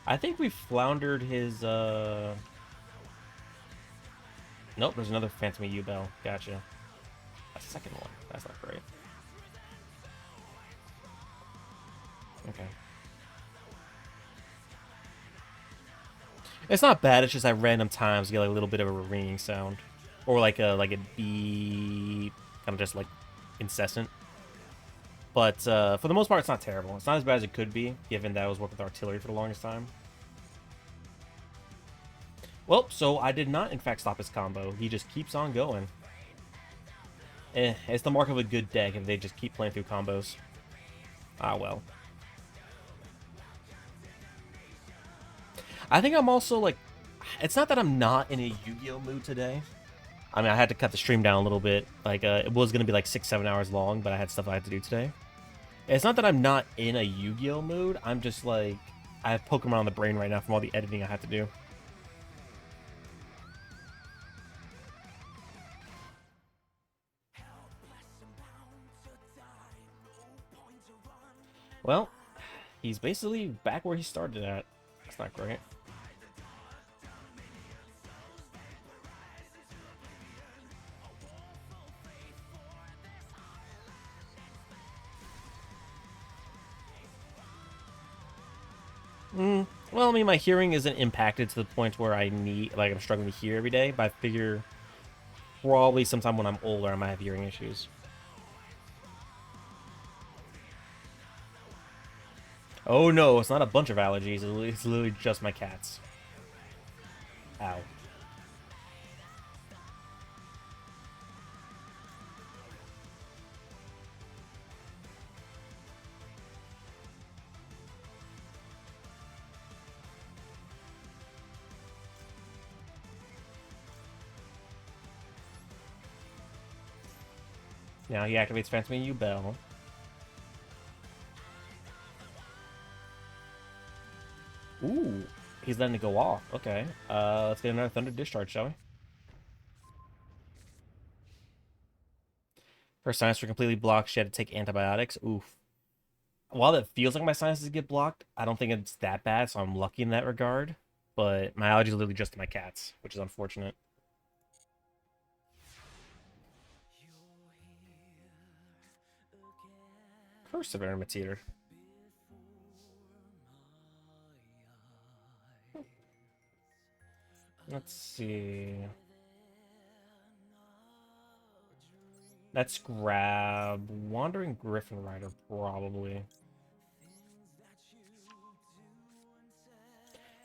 I think we floundered his, Nope, there's another Phantom U Bell. Gotcha. A second one. That's not great. Okay. It's not bad. It's just at random times you get like a little bit of a ringing sound, or like a beep, kind of just like incessant. But for the most part, it's not terrible. It's not as bad as it could be, given that I was working with artillery for the longest time. Well, so I did not, in fact, stop his combo. He just keeps on going. It's the mark of a good deck if they just keep playing through combos. Ah, well. I think I'm also, like... It's not that I'm not in a Yu-Gi-Oh mood today. I mean, I had to cut the stream down a little bit. Like, it was going to be like 6-7 hours long, but I had stuff I had to do today. It's not that I'm not in a Yu-Gi-Oh mood. I'm just, like... I have Pokemon on the brain right now from all the editing I have to do. Well, he's basically back where he started at. That's not great. Well, I mean, my hearing isn't impacted to the point where I need, like, I'm struggling to hear every day, but I figure probably sometime when I'm older I might have hearing issues. Oh no, it's not a bunch of allergies. It's literally just my cats. Ow. Now he activates Phantom U Bell. Ooh, he's letting it go off. Okay. Let's get another Thunder Discharge, shall we? Her sinuses were completely blocked. She had to take antibiotics. Oof. While it feels like my sinuses get blocked, I don't think it's that bad, so I'm lucky in that regard. But my allergies are literally just to my cats, which is unfortunate. Curse of Eremiteator. Let's see. Let's grab Wandering Griffin Rider, probably.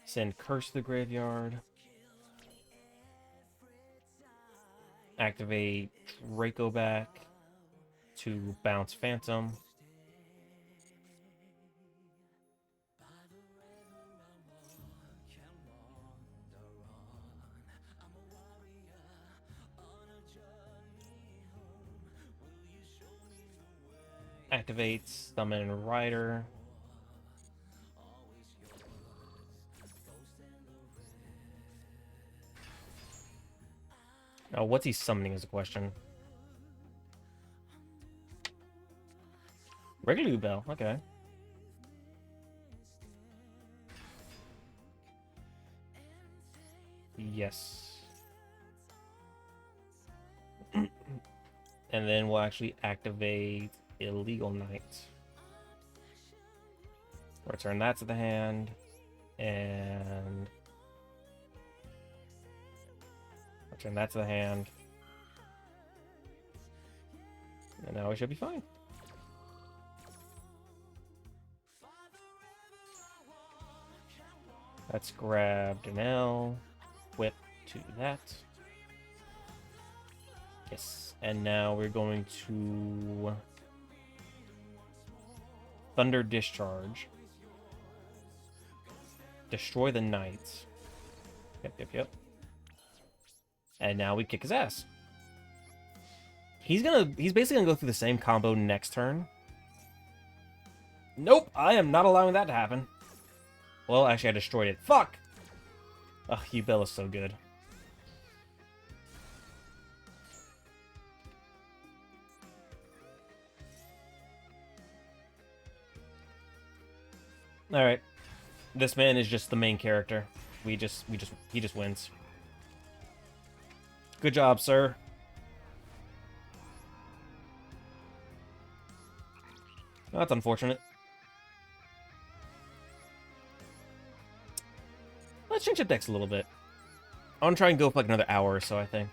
Send Curse to the graveyard. Activate Draco back to bounce Phantom. Activates Summon Rider. Now, what's he summoning is a question. Regular Bell, okay. Yes. And then we'll actually activate Illegal Knight. Return that to the hand. And return that to the hand. And now we should be fine. Let's grab Danelle. Whip to that. Yes. And now we're going to Thunder Discharge. Destroy the Knight. Yep. And now we kick his ass. He's basically gonna go through the same combo next turn. Nope, I am not allowing that to happen. Well, actually I destroyed it. Fuck! Ugh, Yubel is so good. Alright. This man is just the main character. He just wins. Good job, sir. That's unfortunate. let's change up decks a little bit. I want to try and go for like another hour or so, I think.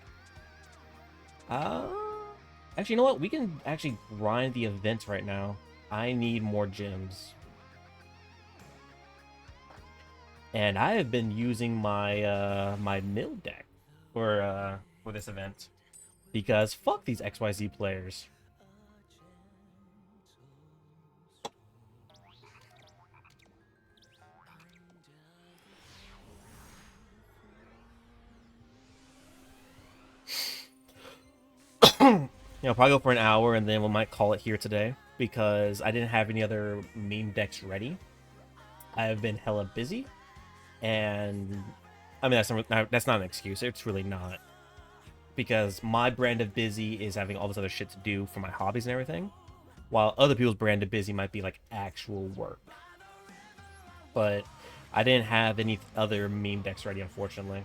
Actually, you know what? We can actually grind the events right now. I need more gems. And I have been using my my mill deck for this event. Because fuck these XYZ players. You know, probably go for an hour and then we might call it here today because I didn't have any other meme decks ready. I have been hella busy, and I mean that's not an excuse. It's really not, because my brand of busy is having all this other shit to do for my hobbies and everything, while other people's brand of busy might be like actual work. But I didn't have any other meme decks ready, unfortunately.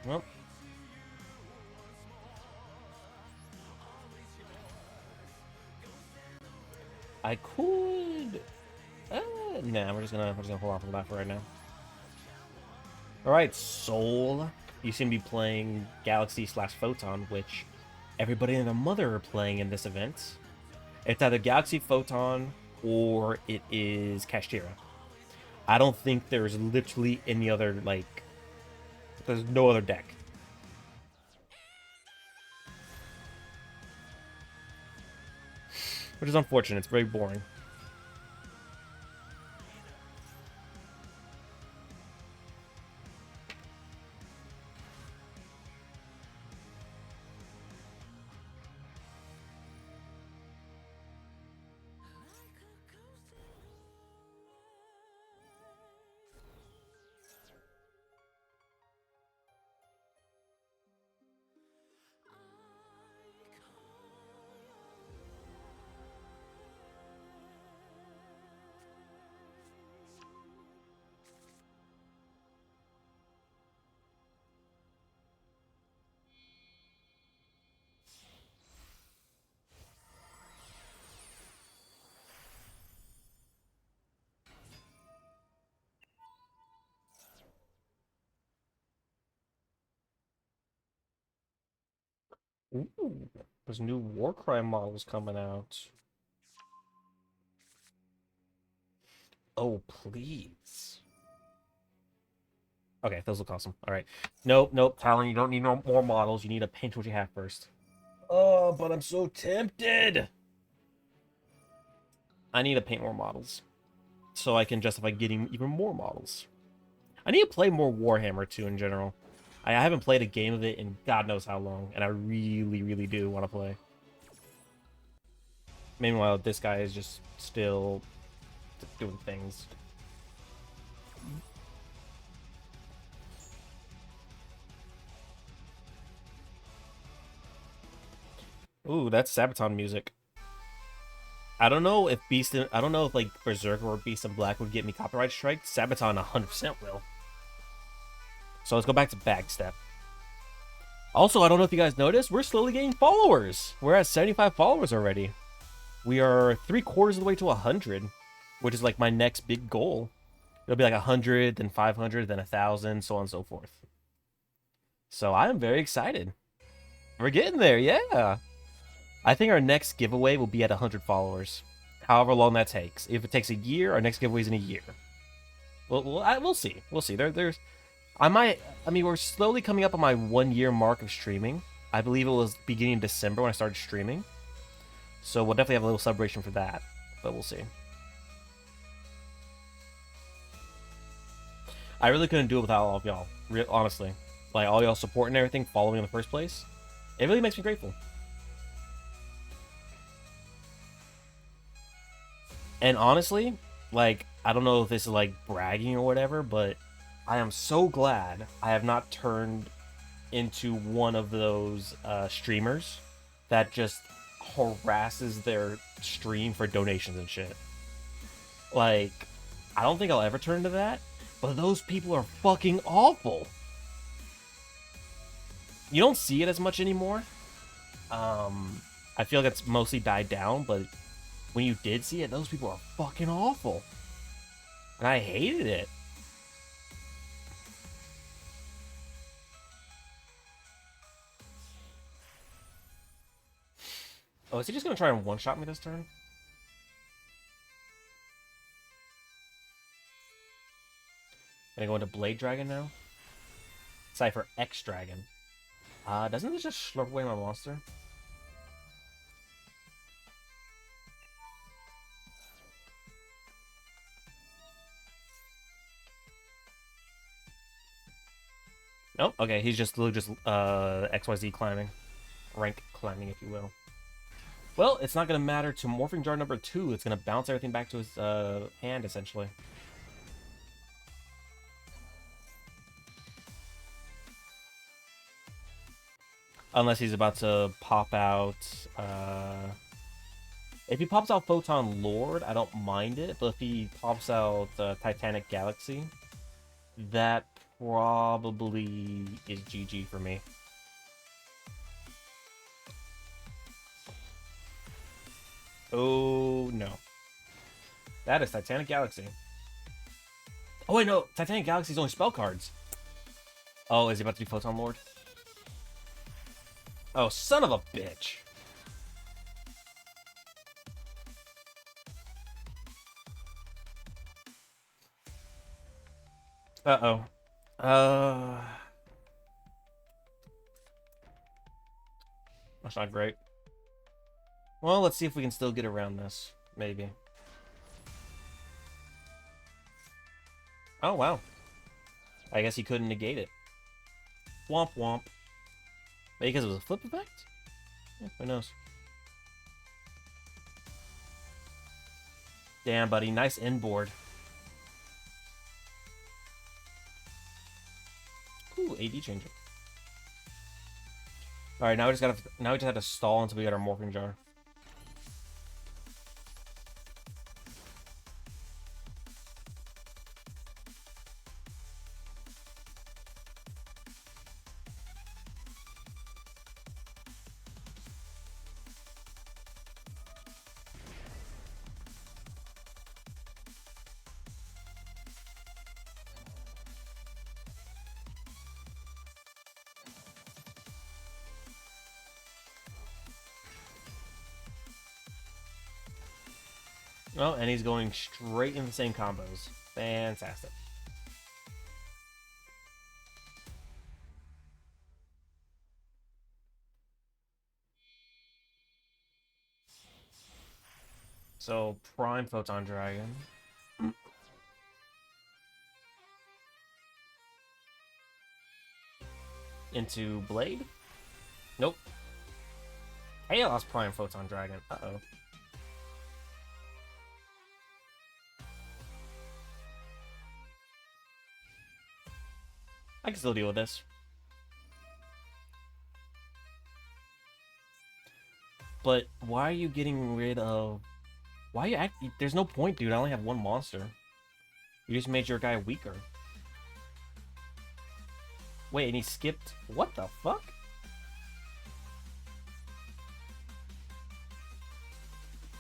Well, I could. Nah, we're just gonna hold off on that for right now. All right, Soul. You seem to be playing Galaxy/Photon, which everybody and their mother are playing in this event. It's either Galaxy Photon or it is Kashtira. I don't think there's literally any other, like, there's no other deck. Which is unfortunate. It's very boring. Ooh, there's new Warcry models coming out. Oh, please. Okay, those look awesome. All right. Nope, Talon, you don't need no more models. You need to paint what you have first. Oh, but I'm so tempted. I need to paint more models so I can justify getting even more models. I need to play more Warhammer, too, in general. I haven't played a game of it in God knows how long, and I really, really do want to play. Meanwhile, this guy is just still doing things. Ooh, that's Sabaton music. I don't know if I don't know if like Berserker or Beast in Black would get me copyright strike. Sabaton 100% will. So let's go back to Bagstep. Also, I don't know if you guys noticed, we're slowly getting followers. We're at 75 followers already. We are 3/4 of the way to 100, which is like my next big goal. It'll be like 100, then 500, then 1,000, so on and so forth. So I am very excited. We're getting there, yeah. I think our next giveaway will be at 100 followers. However long that takes. If it takes a year, our next giveaway is in a year. We'll see. We'll see. I mean, we're slowly coming up on my 1 year mark of streaming. I believe it was beginning of December when I started streaming. So we'll definitely have a little celebration for that. But we'll see. I really couldn't do it without all of y'all. Honestly. Like, all y'all support and everything, following in the first place. It really makes me grateful. And honestly, like, I don't know if this is like bragging or whatever, but I am so glad I have not turned into one of those streamers that just harasses their stream for donations and shit. Like, I don't think I'll ever turn into that, but those people are fucking awful. You don't see it as much anymore. I feel like it's mostly died down, but when you did see it, those people are fucking awful. And I hated it. Oh, is he just gonna try and one-shot me this turn? Gonna go into Blade Dragon now? Cypher X Dragon. Doesn't this just slurp away my monster? Nope. Okay, he's just XYZ climbing. Rank climbing, if you will. Well, it's not going to matter to Morphing Jar number 2. It's going to bounce everything back to his hand, essentially. Unless he's about to pop out... If he pops out Photon Lord, I don't mind it. But if he pops out Titanic Galaxy, that probably is GG for me. Oh, no. That is Titanic Galaxy. Oh, wait, no. Titanic Galaxy is only spell cards. Oh, is he about to do Photon Lord? Oh, son of a bitch. Uh-oh. That's not great. Well, let's see if we can still get around this. Maybe. Oh, wow. I guess he couldn't negate it. Womp womp. Maybe because it was a flip effect? Yeah, who knows? Damn, buddy. Nice inboard. Ooh, AD changer. Alright, now we just have to stall until we get our Morphing Jar. Oh, and he's going straight into the same combos. Fantastic. So, Prime Photon Dragon. Into Blade? Nope. Hey, I lost Prime Photon Dragon. Uh-oh. I can still deal with this. But why are you getting rid of... Why are you act... There's no point, dude. I only have one monster. You just made your guy weaker. Wait, and he skipped... What the fuck?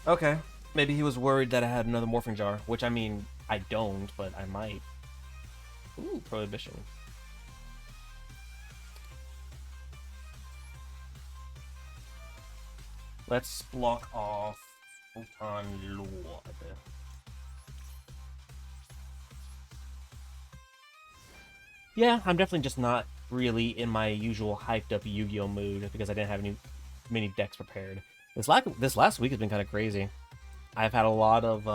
Okay. Maybe he was worried that I had another Morphing Jar. Which, I mean, I don't, but I might. Ooh, Prohibition. Let's block off Photon Lord. Yeah, I'm definitely just not really in my usual hyped up Yu-Gi-Oh mood because I didn't have many decks prepared. This last week has been kind of crazy. I've had a lot of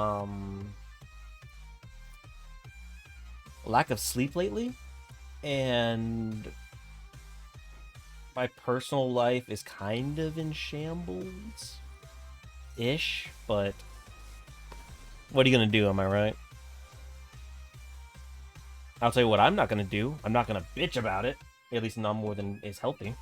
lack of sleep lately, and my personal life is kind of in shambles-ish, but what are you gonna do, am I right? I'll tell you what I'm not gonna do. I'm not gonna bitch about it, at least not more than is healthy.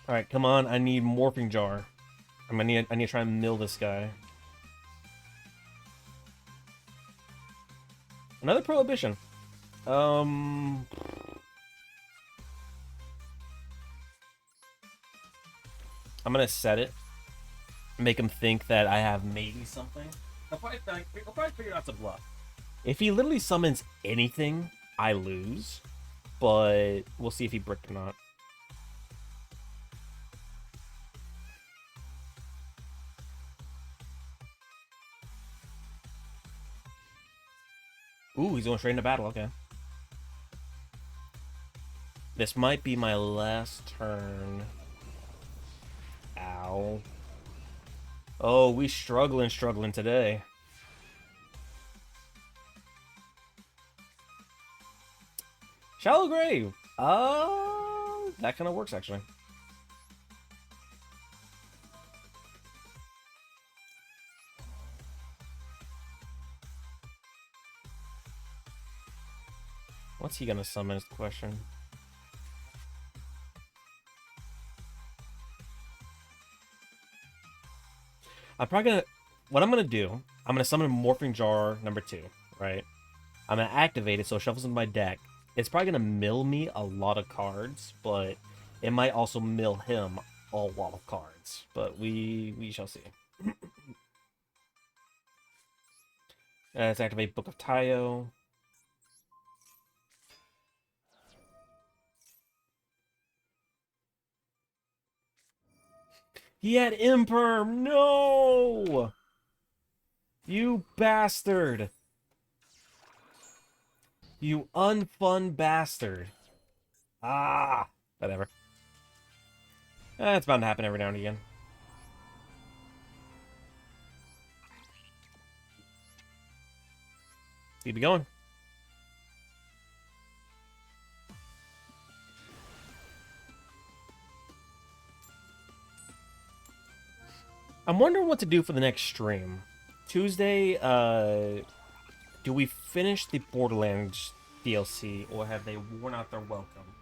Alright, come on, I need Morphing Jar. I need to try and mill this guy. Another prohibition. I'm gonna set it. Make him think that I have maybe something. He'll probably figure out to bluff. If he literally summons anything, I lose. But we'll see if he bricked or not. Ooh, he's going straight into battle. Okay. This might be my last turn. Ow. Oh, we struggling today. Shallow grave. That kind of works actually. What's he gonna summon is the question. What I'm gonna do, I'm gonna summon Morphing Jar number 2, right? I'm gonna activate it so it shuffles into my deck. It's probably gonna mill me a lot of cards, but it might also mill him a lot of cards. But we shall see. Let's activate Book of Tayo. He had Imperm! No! You bastard! You unfun bastard. Ah! Whatever. It's bound to happen every now and again. Keep it going. I'm wondering what to do for the next stream. Tuesday, do we finish the Borderlands DLC, or have they worn out their welcome?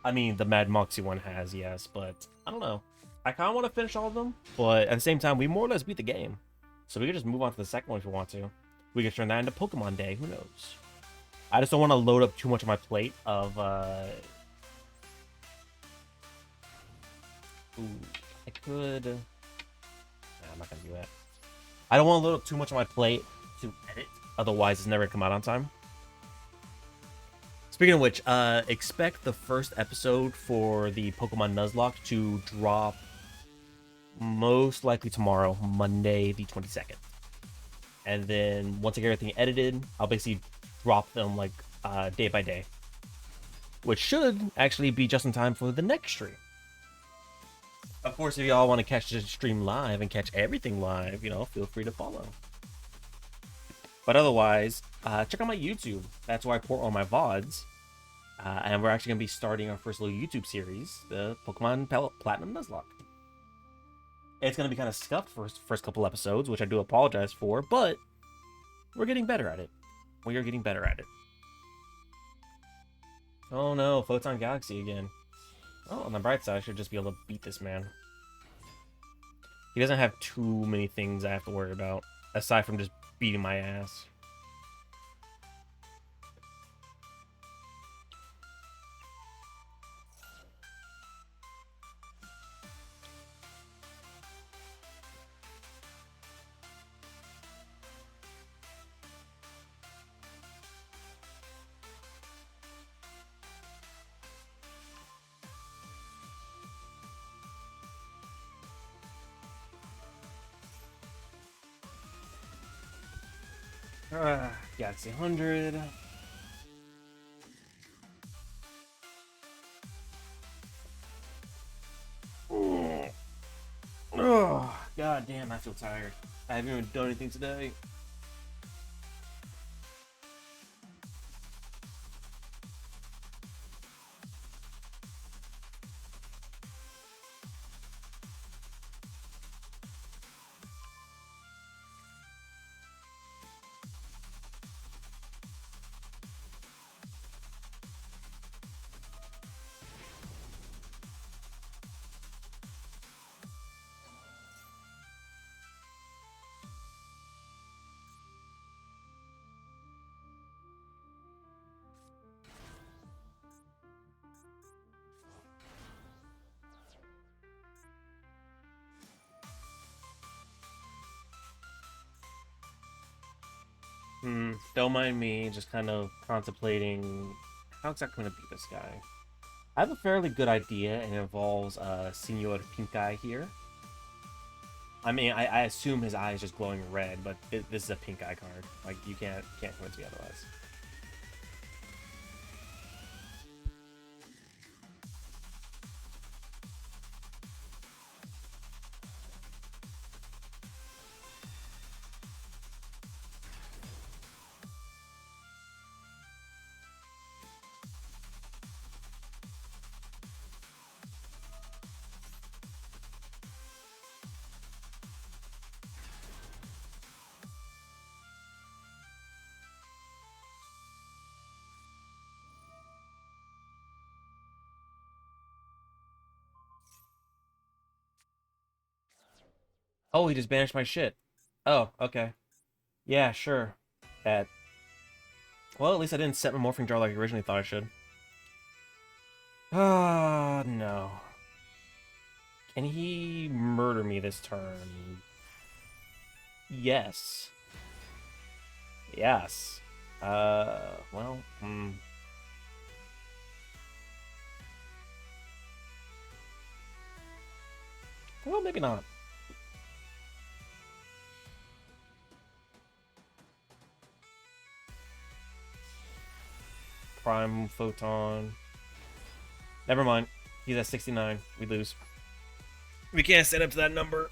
I mean, the Mad Moxie one has, yes, but I don't know. I kind of want to finish all of them, but at the same time, we more or less beat the game. So we could just move on to the second one if we want to. We could turn that into Pokemon Day, who knows? I just don't want to load up too much on my plate of, Ooh, I could... Nah, I'm not gonna do that. I don't want to load up too much on my plate to edit, otherwise it's never gonna come out on time. Speaking of which, expect the first episode for the Pokemon Nuzlocke to drop most likely tomorrow, Monday the 22nd. And then once I get everything edited, I'll basically drop them like day by day, which should actually be just in time for the next stream. Of course, if y'all want to catch the stream live and catch everything live, you know, feel free to follow. But otherwise, check out my YouTube. That's where I port all my VODs. And we're actually going to be starting our first little YouTube series, the Pokemon Platinum Nuzlocke. It's going to be kind of scuffed for first couple episodes, which I do apologize for, but we're getting better at it. We are getting better at it. Oh no, Photon Galaxy again. Oh, on the bright side, I should just be able to beat this man. He doesn't have too many things I have to worry about, aside from just beating my ass. Galaxy 100. Oh, god damn, I feel tired. I haven't even done anything today. Don't mind me, just kind of contemplating how exactly I'm gonna beat this guy. I have a fairly good idea, and it involves Senor Pink Eye here. I mean, I assume his eye is just glowing red, but this is a pink eye card. Like, you can't convince me otherwise. Oh, he just banished my shit. Oh, okay. Yeah, sure. That. Well, at least I didn't set my morphing jar like I originally thought I should. Ah, no. Can he murder me this turn? Yes. Yes. Well, Well, maybe not. Prime Photon. Never mind. He's at 69. We lose. We can't set up to that number.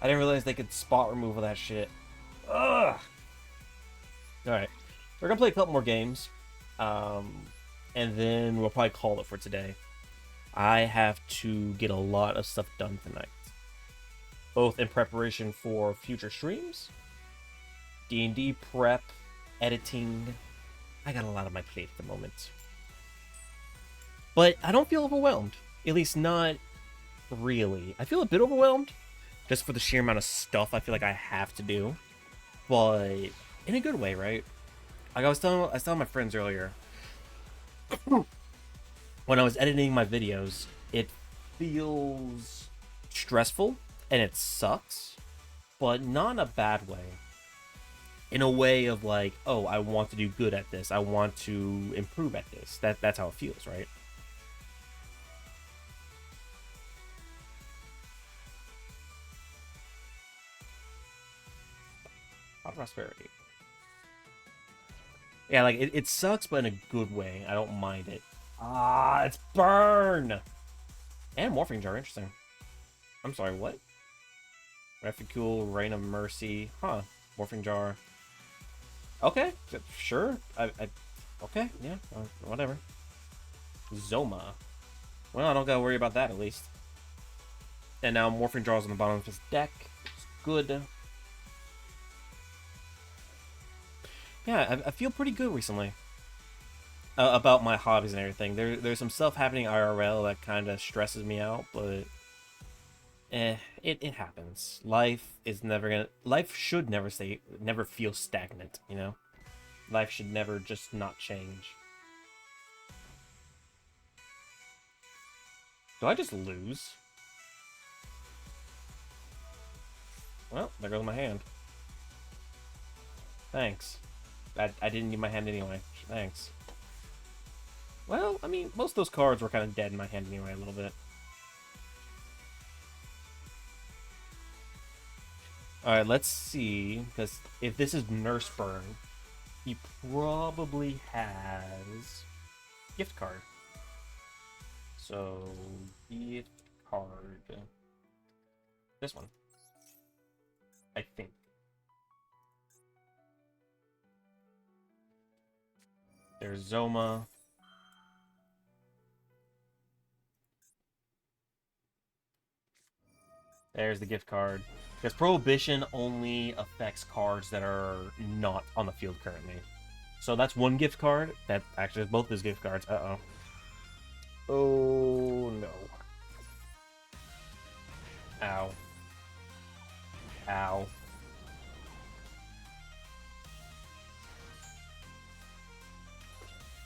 I didn't realize they could spot removal that shit. Ugh. Alright. We're gonna play a couple more games. And then we'll probably call it for today. I have to get a lot of stuff done tonight. Both in preparation for future streams, D&D prep, editing. I got a lot on my plate at the moment. But I don't feel overwhelmed. At least not really. I feel a bit overwhelmed just for the sheer amount of stuff I feel like I have to do. But in a good way, right? Like I was telling my friends earlier, when I was editing my videos, it feels stressful and it sucks, but not in a bad way. In a way of like, oh, I want to do good at this. I want to improve at this. That's how it feels, right? Hot prosperity. Yeah, like it sucks, but in a good way. I don't mind it. Ah, it's burn and morphing jar. Interesting. I'm sorry, what? Reficule, Rain of Mercy. Huh. Morphing jar. Okay, sure. Okay, yeah, whatever. Zoma. Well, I don't gotta worry about that at least. And now morphing jars on the bottom of his deck. It's good. Yeah, I feel pretty good recently about my hobbies and everything. There's some stuff happening IRL that kind of stresses me out, but it happens. Life should never feel stagnant, you know? Life should never just not change. Do I just lose? Well, there goes my hand. Thanks. I didn't need my hand anyway. Thanks. Well, I mean, most of those cards were kind of dead in my hand anyway, a little bit. Alright, let's see. Because if this is Nurse Burn, he probably has gift card. So, gift card. This one. I think. There's Zoma. There's the gift card. Because Prohibition only affects cards that are not on the field currently. So that's one gift card. That actually is both those gift cards. Uh-oh. Oh, no. Ow. Ow.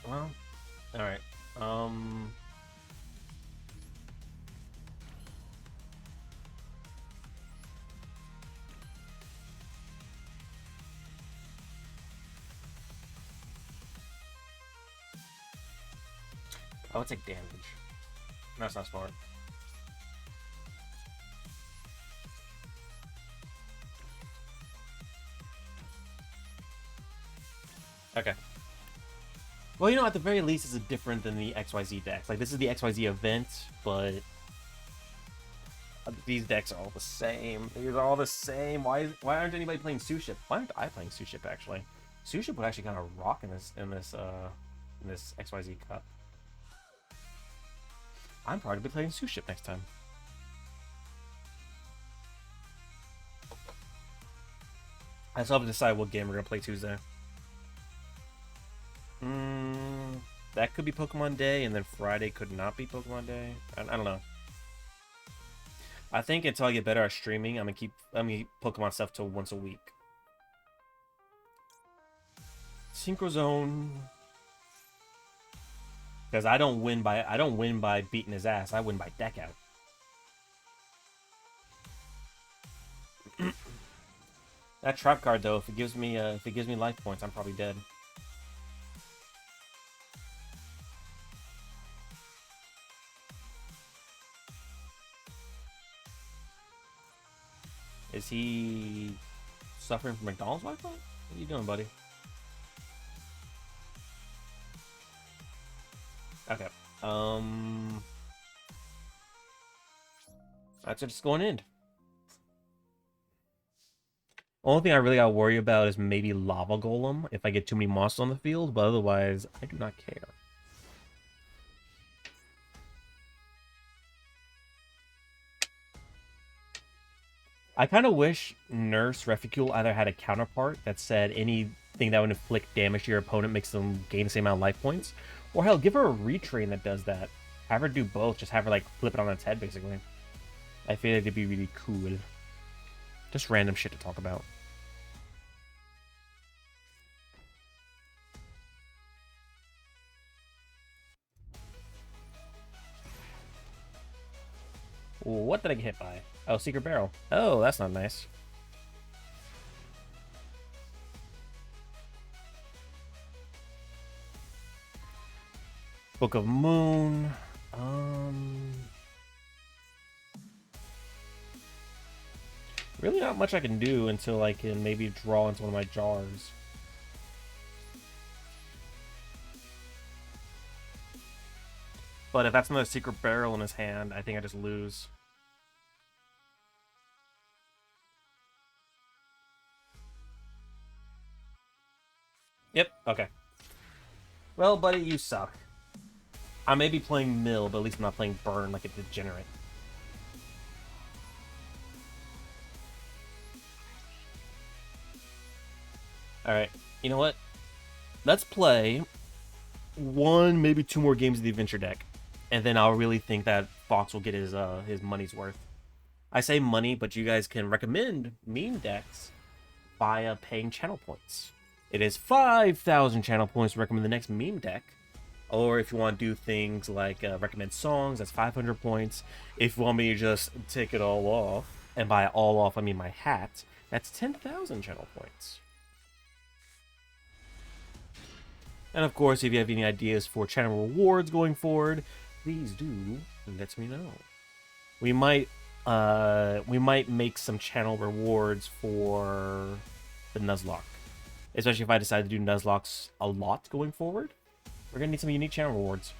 Well, alright. I would take damage. That's not smart. Okay. Well, you know, at the very least, it's different than the XYZ decks. Like, this is the XYZ event, but these decks are all the same. These are all the same. Why aren't anybody playing Suship? Why aren't I playing Suship, actually? Suship would actually kind of rock in this XYZ Cup. I'm probably be playing Suship next time. I still have to decide what game we're gonna play Tuesday. That could be Pokemon Day, and then Friday could not be Pokemon Day. I don't know. I think until I get better at streaming, I'm gonna keep Pokemon stuff till once a week. Synchrozone, because I don't win by beating his ass. I win by deck out. That trap card though, if it gives me life points, I'm probably dead. Is he suffering from McDonald's Wi-Fi? What are you doing, buddy? Okay. That's just going in. Only thing I really gotta worry about is maybe Lava Golem if I get too many monsters on the field, but otherwise, I do not care. I kind of wish Nurse Reficule either had a counterpart that said anything that would inflict damage to your opponent makes them gain the same amount of life points. Or hell, give her a retrain that does that. Have her do both. Just have her like flip it on its head, basically. I feel like it'd be really cool. Just random shit to talk about. What did I get hit by? Oh, Secret Barrel. Oh, that's not nice. Book of Moon. Really not much I can do until I can maybe draw into one of my jars. But if that's another Secret Barrel in his hand, I think I just lose. Yep, okay. Well, buddy, you suck. I may be playing Mill, but at least I'm not playing Burn like a degenerate. Alright, you know what? Let's play one, maybe two more games of the Adventure deck. And then I'll really think that Fox will get his money's worth. I say money, but you guys can recommend meme decks via paying channel points. It is 5,000 channel points to recommend the next meme deck. Or if you want to do things like recommend songs, that's 500 points. If you want me to just take it all off, and by all off I mean my hat, that's 10,000 channel points. And of course, if you have any ideas for channel rewards going forward, please do let me know. We might make some channel rewards for the Nuzlocke. Especially if I decide to do Nuzlocks a lot going forward. We're gonna need some unique channel rewards.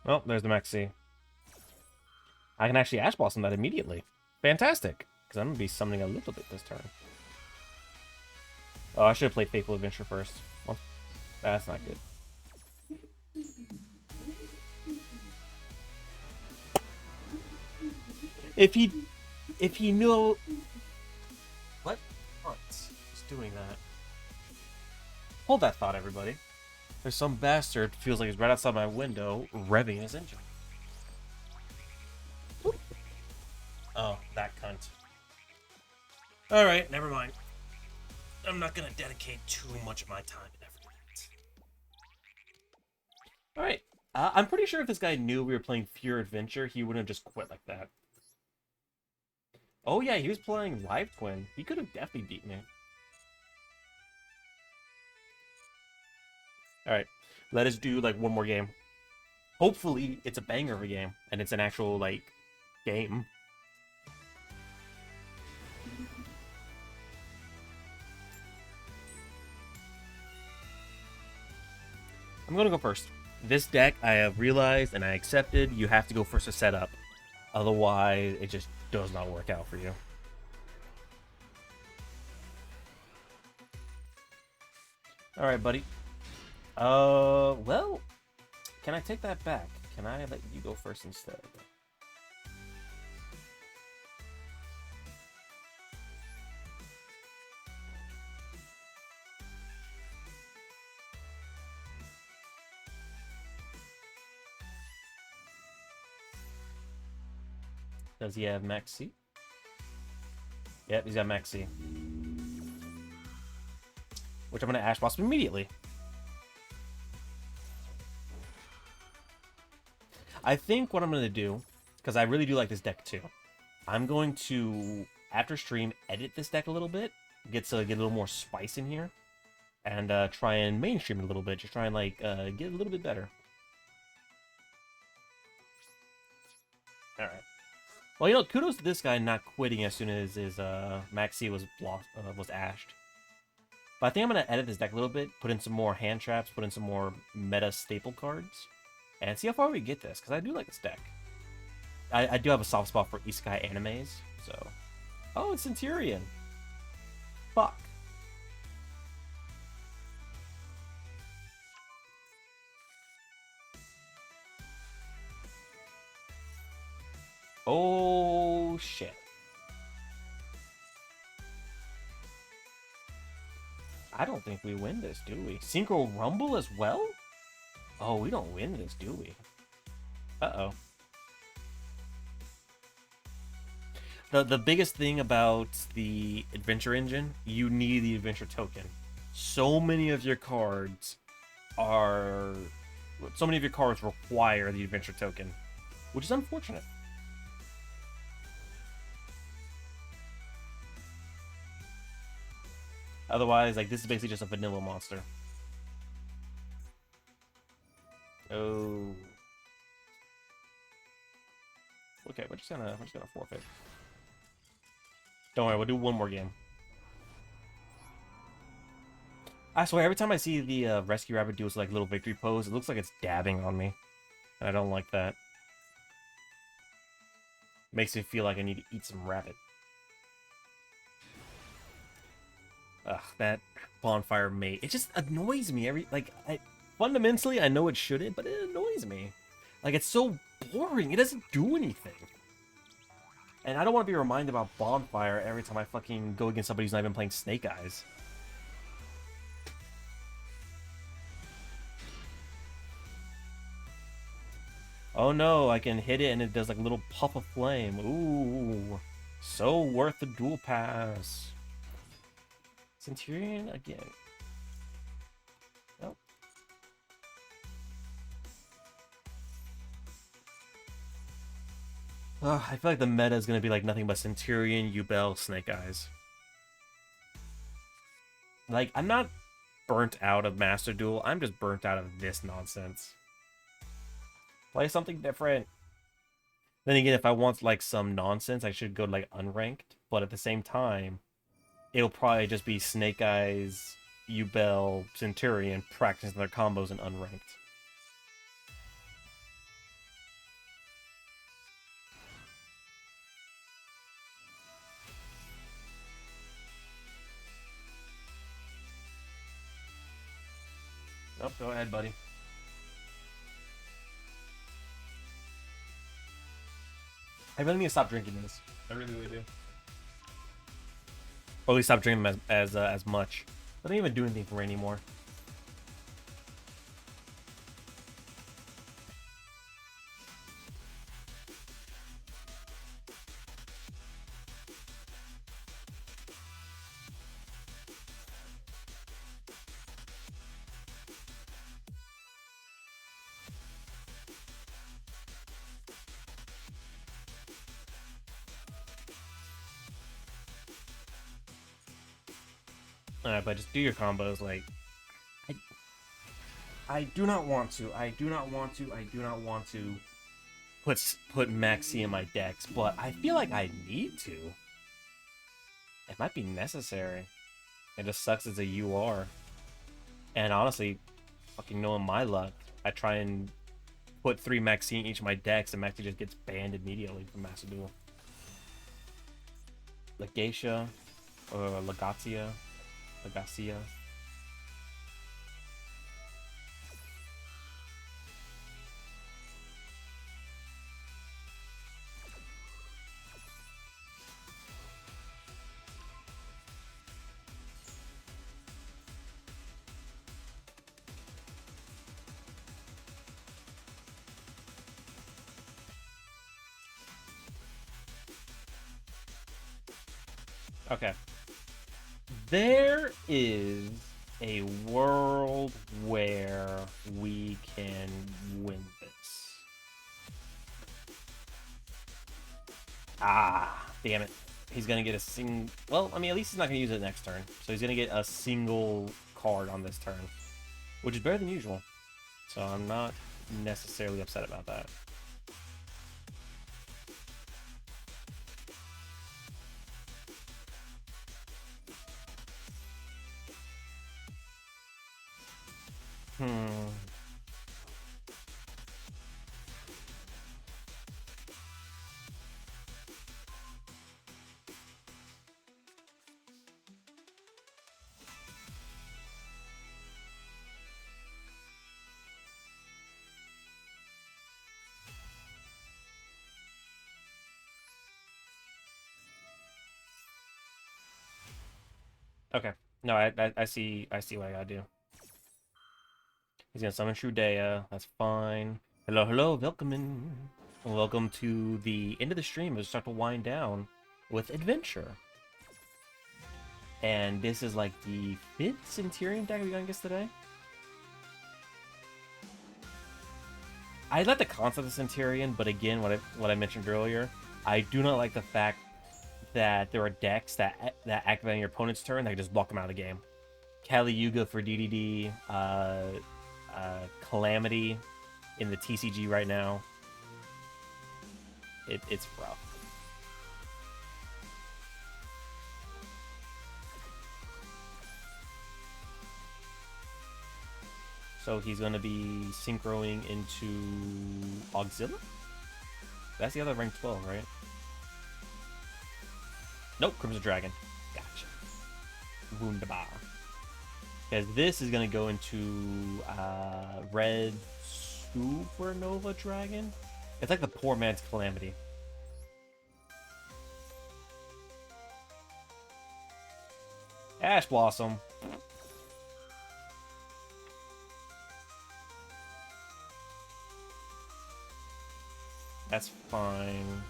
Oh, there's the Maxi. I can actually Ash Blossom that immediately. Fantastic. Because I'm going to be summoning a little bit this turn. Oh, I should have played Faithful Adventure first. Well, that's not good. If he knew... What? What's doing that? Hold that thought, everybody. There's some bastard feels like he's right outside my window, revving his engine. Whoop. Oh, that cunt. Alright, never mind. I'm not gonna dedicate too much of my time and effort to that. Alright, I'm pretty sure if this guy knew we were playing Pure Adventure, he wouldn't have just quit like that. Oh yeah, he was playing Live Twin. He could have definitely beat me. All right, let us do like one more game. Hopefully, it's a banger of a game and it's an actual like game. I'm gonna go first. This deck, I have realized and I accepted, you have to go first to set up. Otherwise, it just does not work out for you. All right, buddy. Well, can I take that back? Can I let you go first instead? Does he have Maxi? Yep, he's got Maxi. Which I'm going to Ash Blossom immediately. I think what I'm going to do, because I really do like this deck too, I'm going to, after stream, edit this deck a little bit, get a little more spice in here, and try and mainstream it a little bit, just try and like get a little bit better. All right. Well, you know, kudos to this guy not quitting as soon as his Maxi was ashed. But I think I'm going to edit this deck a little bit, put in some more hand traps, put in some more meta staple cards, and see how far we get this, because I do like this deck. I do have a soft spot for isekai animes, so... Oh, it's Centurion! Fuck. Oh, shit. I don't think we win this, do we? Synchro Rumble as well? Oh, we don't win this, do we? Uh-oh. The biggest thing about the Adventure Engine, you need the Adventure Token. So many of your cards require the Adventure Token, which is unfortunate. Otherwise, like, this is basically just a vanilla monster. Oh. Okay, we're just gonna forfeit. Don't worry, we'll do one more game. I swear, every time I see the Rescue Rabbit do its like little victory pose, it looks like it's dabbing on me. And I don't like that. Makes me feel like I need to eat some rabbit. Ugh, that bonfire mate. It just annoys me fundamentally, I know it shouldn't, but it annoys me. Like, it's so boring. It doesn't do anything. And I don't want to be reminded about Bonfire every time I fucking go against somebody who's not even playing Snake Eyes. Oh no, I can hit it and it does like a little puff of flame. Ooh, so worth the dual pass. Centurion again. Nope. I feel like the meta is going to be like nothing but Centurion, Yubel, Snake Eyes. Like, I'm not burnt out of Master Duel. I'm just burnt out of this nonsense. Play something different. Then again, if I want like some nonsense, I should go to like unranked. But at the same time, it'll probably just be Snake Eyes, Yubel, Centurion practicing their combos in unranked. Oh, go ahead, buddy. I really need to stop drinking this. I really, really do. Or at least stop drinking them as much. I don't even do anything for me anymore. But just do your combos. Like, I, I do not want to. I do not want to. I do not want to put Maxi in my decks, but I feel like I need to. It might be necessary. It just sucks as a UR. And honestly, fucking knowing my luck, I try and put 3 Maxi in each of my decks, and Maxi just gets banned immediately from Master Duel. Legacia, or Legacia. Okay. There is a world where we can win this. Ah, damn it. He's gonna get a sing. Well, I mean, at least he's not gonna use it next turn. So he's gonna get a single card on this turn, which is better than usual. So I'm not necessarily upset about that. Hmm. Okay. No, I see what I gotta do. He's gonna summon Shrudea. That's fine. Hello, hello, welcome in. Welcome to the end of the stream as we start to wind down with adventure. And this is like the 5th Centurion deck we got against today. I like the concept of Centurion, but again, what I mentioned earlier, I do not like the fact that there are decks that activate on your opponent's turn that can just block them out of the game. Kali Yuga for DDD, Calamity in the TCG right now. It's rough. So he's going to be synchroing into Auxilla? That's the other rank 12, right? Nope, Crimson Dragon. Gotcha. Wunderbar. Because this is going to go into Red Supernova Dragon. It's like the poor man's Calamity. Ash Blossom. That's fine.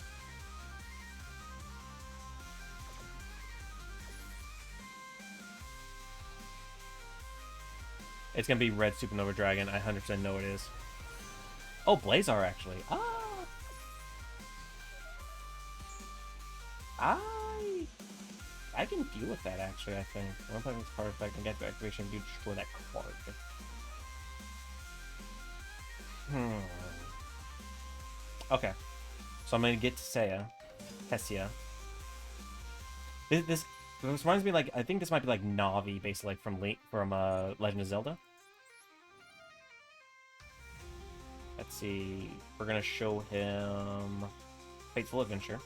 It's gonna be Red Supernova Dragon. I 100% know it is. Oh, Blazar actually. I can deal with that actually. I think one time this card effect and get the activation, you destroy that card. Okay, so I'm gonna get to Tessia. This reminds me, like, I think this might be like Navi, basically, like from Legend of Zelda. Let's see. We're gonna show him Fateful Adventure.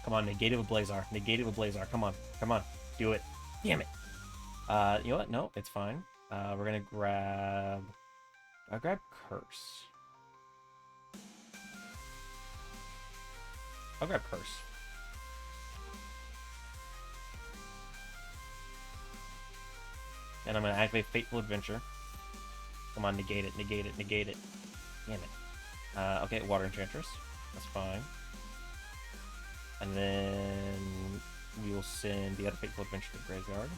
Come on, Negative of Blazar. Negative of Blazar. Come on. Come on. Do it. Damn it. You know what? No, it's fine. We're gonna grab... I'll grab Curse. I'll grab Curse. And I'm gonna activate Fateful Adventure. Come on, negate it, negate it, negate it. Damn it. Okay, Water Enchantress. That's fine. And then we will send the other Fateful Adventure to the graveyard.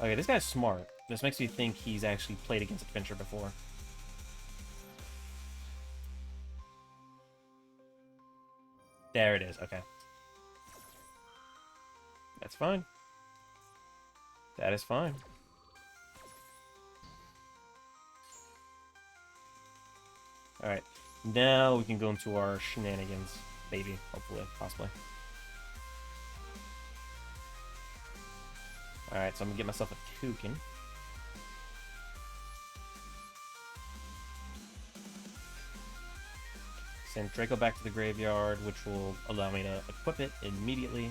Okay, this guy's smart. This makes me think he's actually played against Adventure before. There it is, okay. That's fine. That is fine. Alright. Now we can go into our shenanigans. Maybe. Hopefully. Possibly. Alright, so I'm gonna get myself a toucan. Send Draco back to the graveyard, which will allow me to equip it immediately.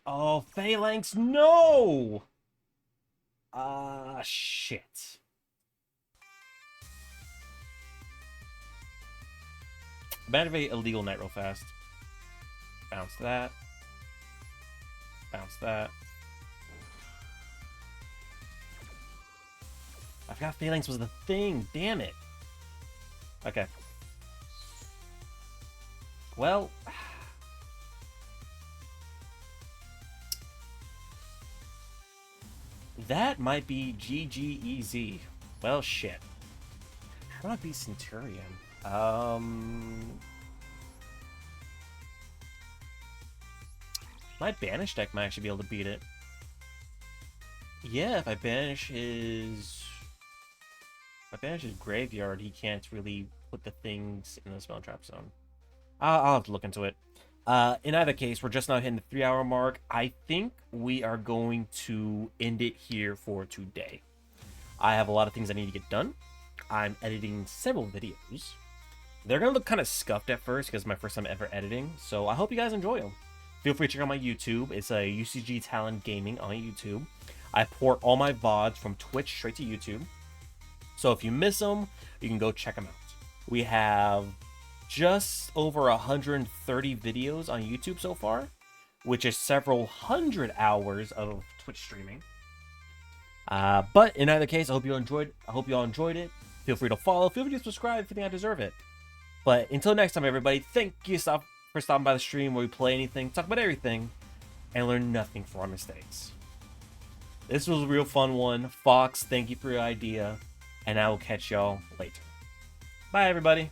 Oh, Phalanx, no! Shit. I'm gonna activate illegal knight real fast. Bounce that. Bounce that. I forgot Phalanx was the thing. Damn it. Okay. Well. That might be GGEZ. Well, shit. How do I beat Centurion? My Banish deck might actually be able to beat it. Yeah, if I banish his... If I banish his graveyard, he can't really put the things in the spell trap zone. I'll have to look into it. In either case, we're just now hitting the 3-hour mark. I think we are going to end it here for today. I have a lot of things I need to get done. I'm editing several videos. They're going to look kind of scuffed at first because it's my first time ever editing. So I hope you guys enjoy them. Feel free to check out my YouTube. It's a UCG Talent Gaming on YouTube. I port all my VODs from Twitch straight to YouTube. So if you miss them, you can go check them out. We have just over 130 videos on YouTube so far, which is several hundred hours of Twitch streaming. But in either case, I hope you all enjoyed it. Feel free to follow. Feel free to subscribe if you think I deserve it. But until next time, everybody, thank you for stopping by the stream where we play anything, talk about everything, and learn nothing from our mistakes. This was a real fun one. Fox, thank you for your idea, and I will catch y'all later. Bye, everybody.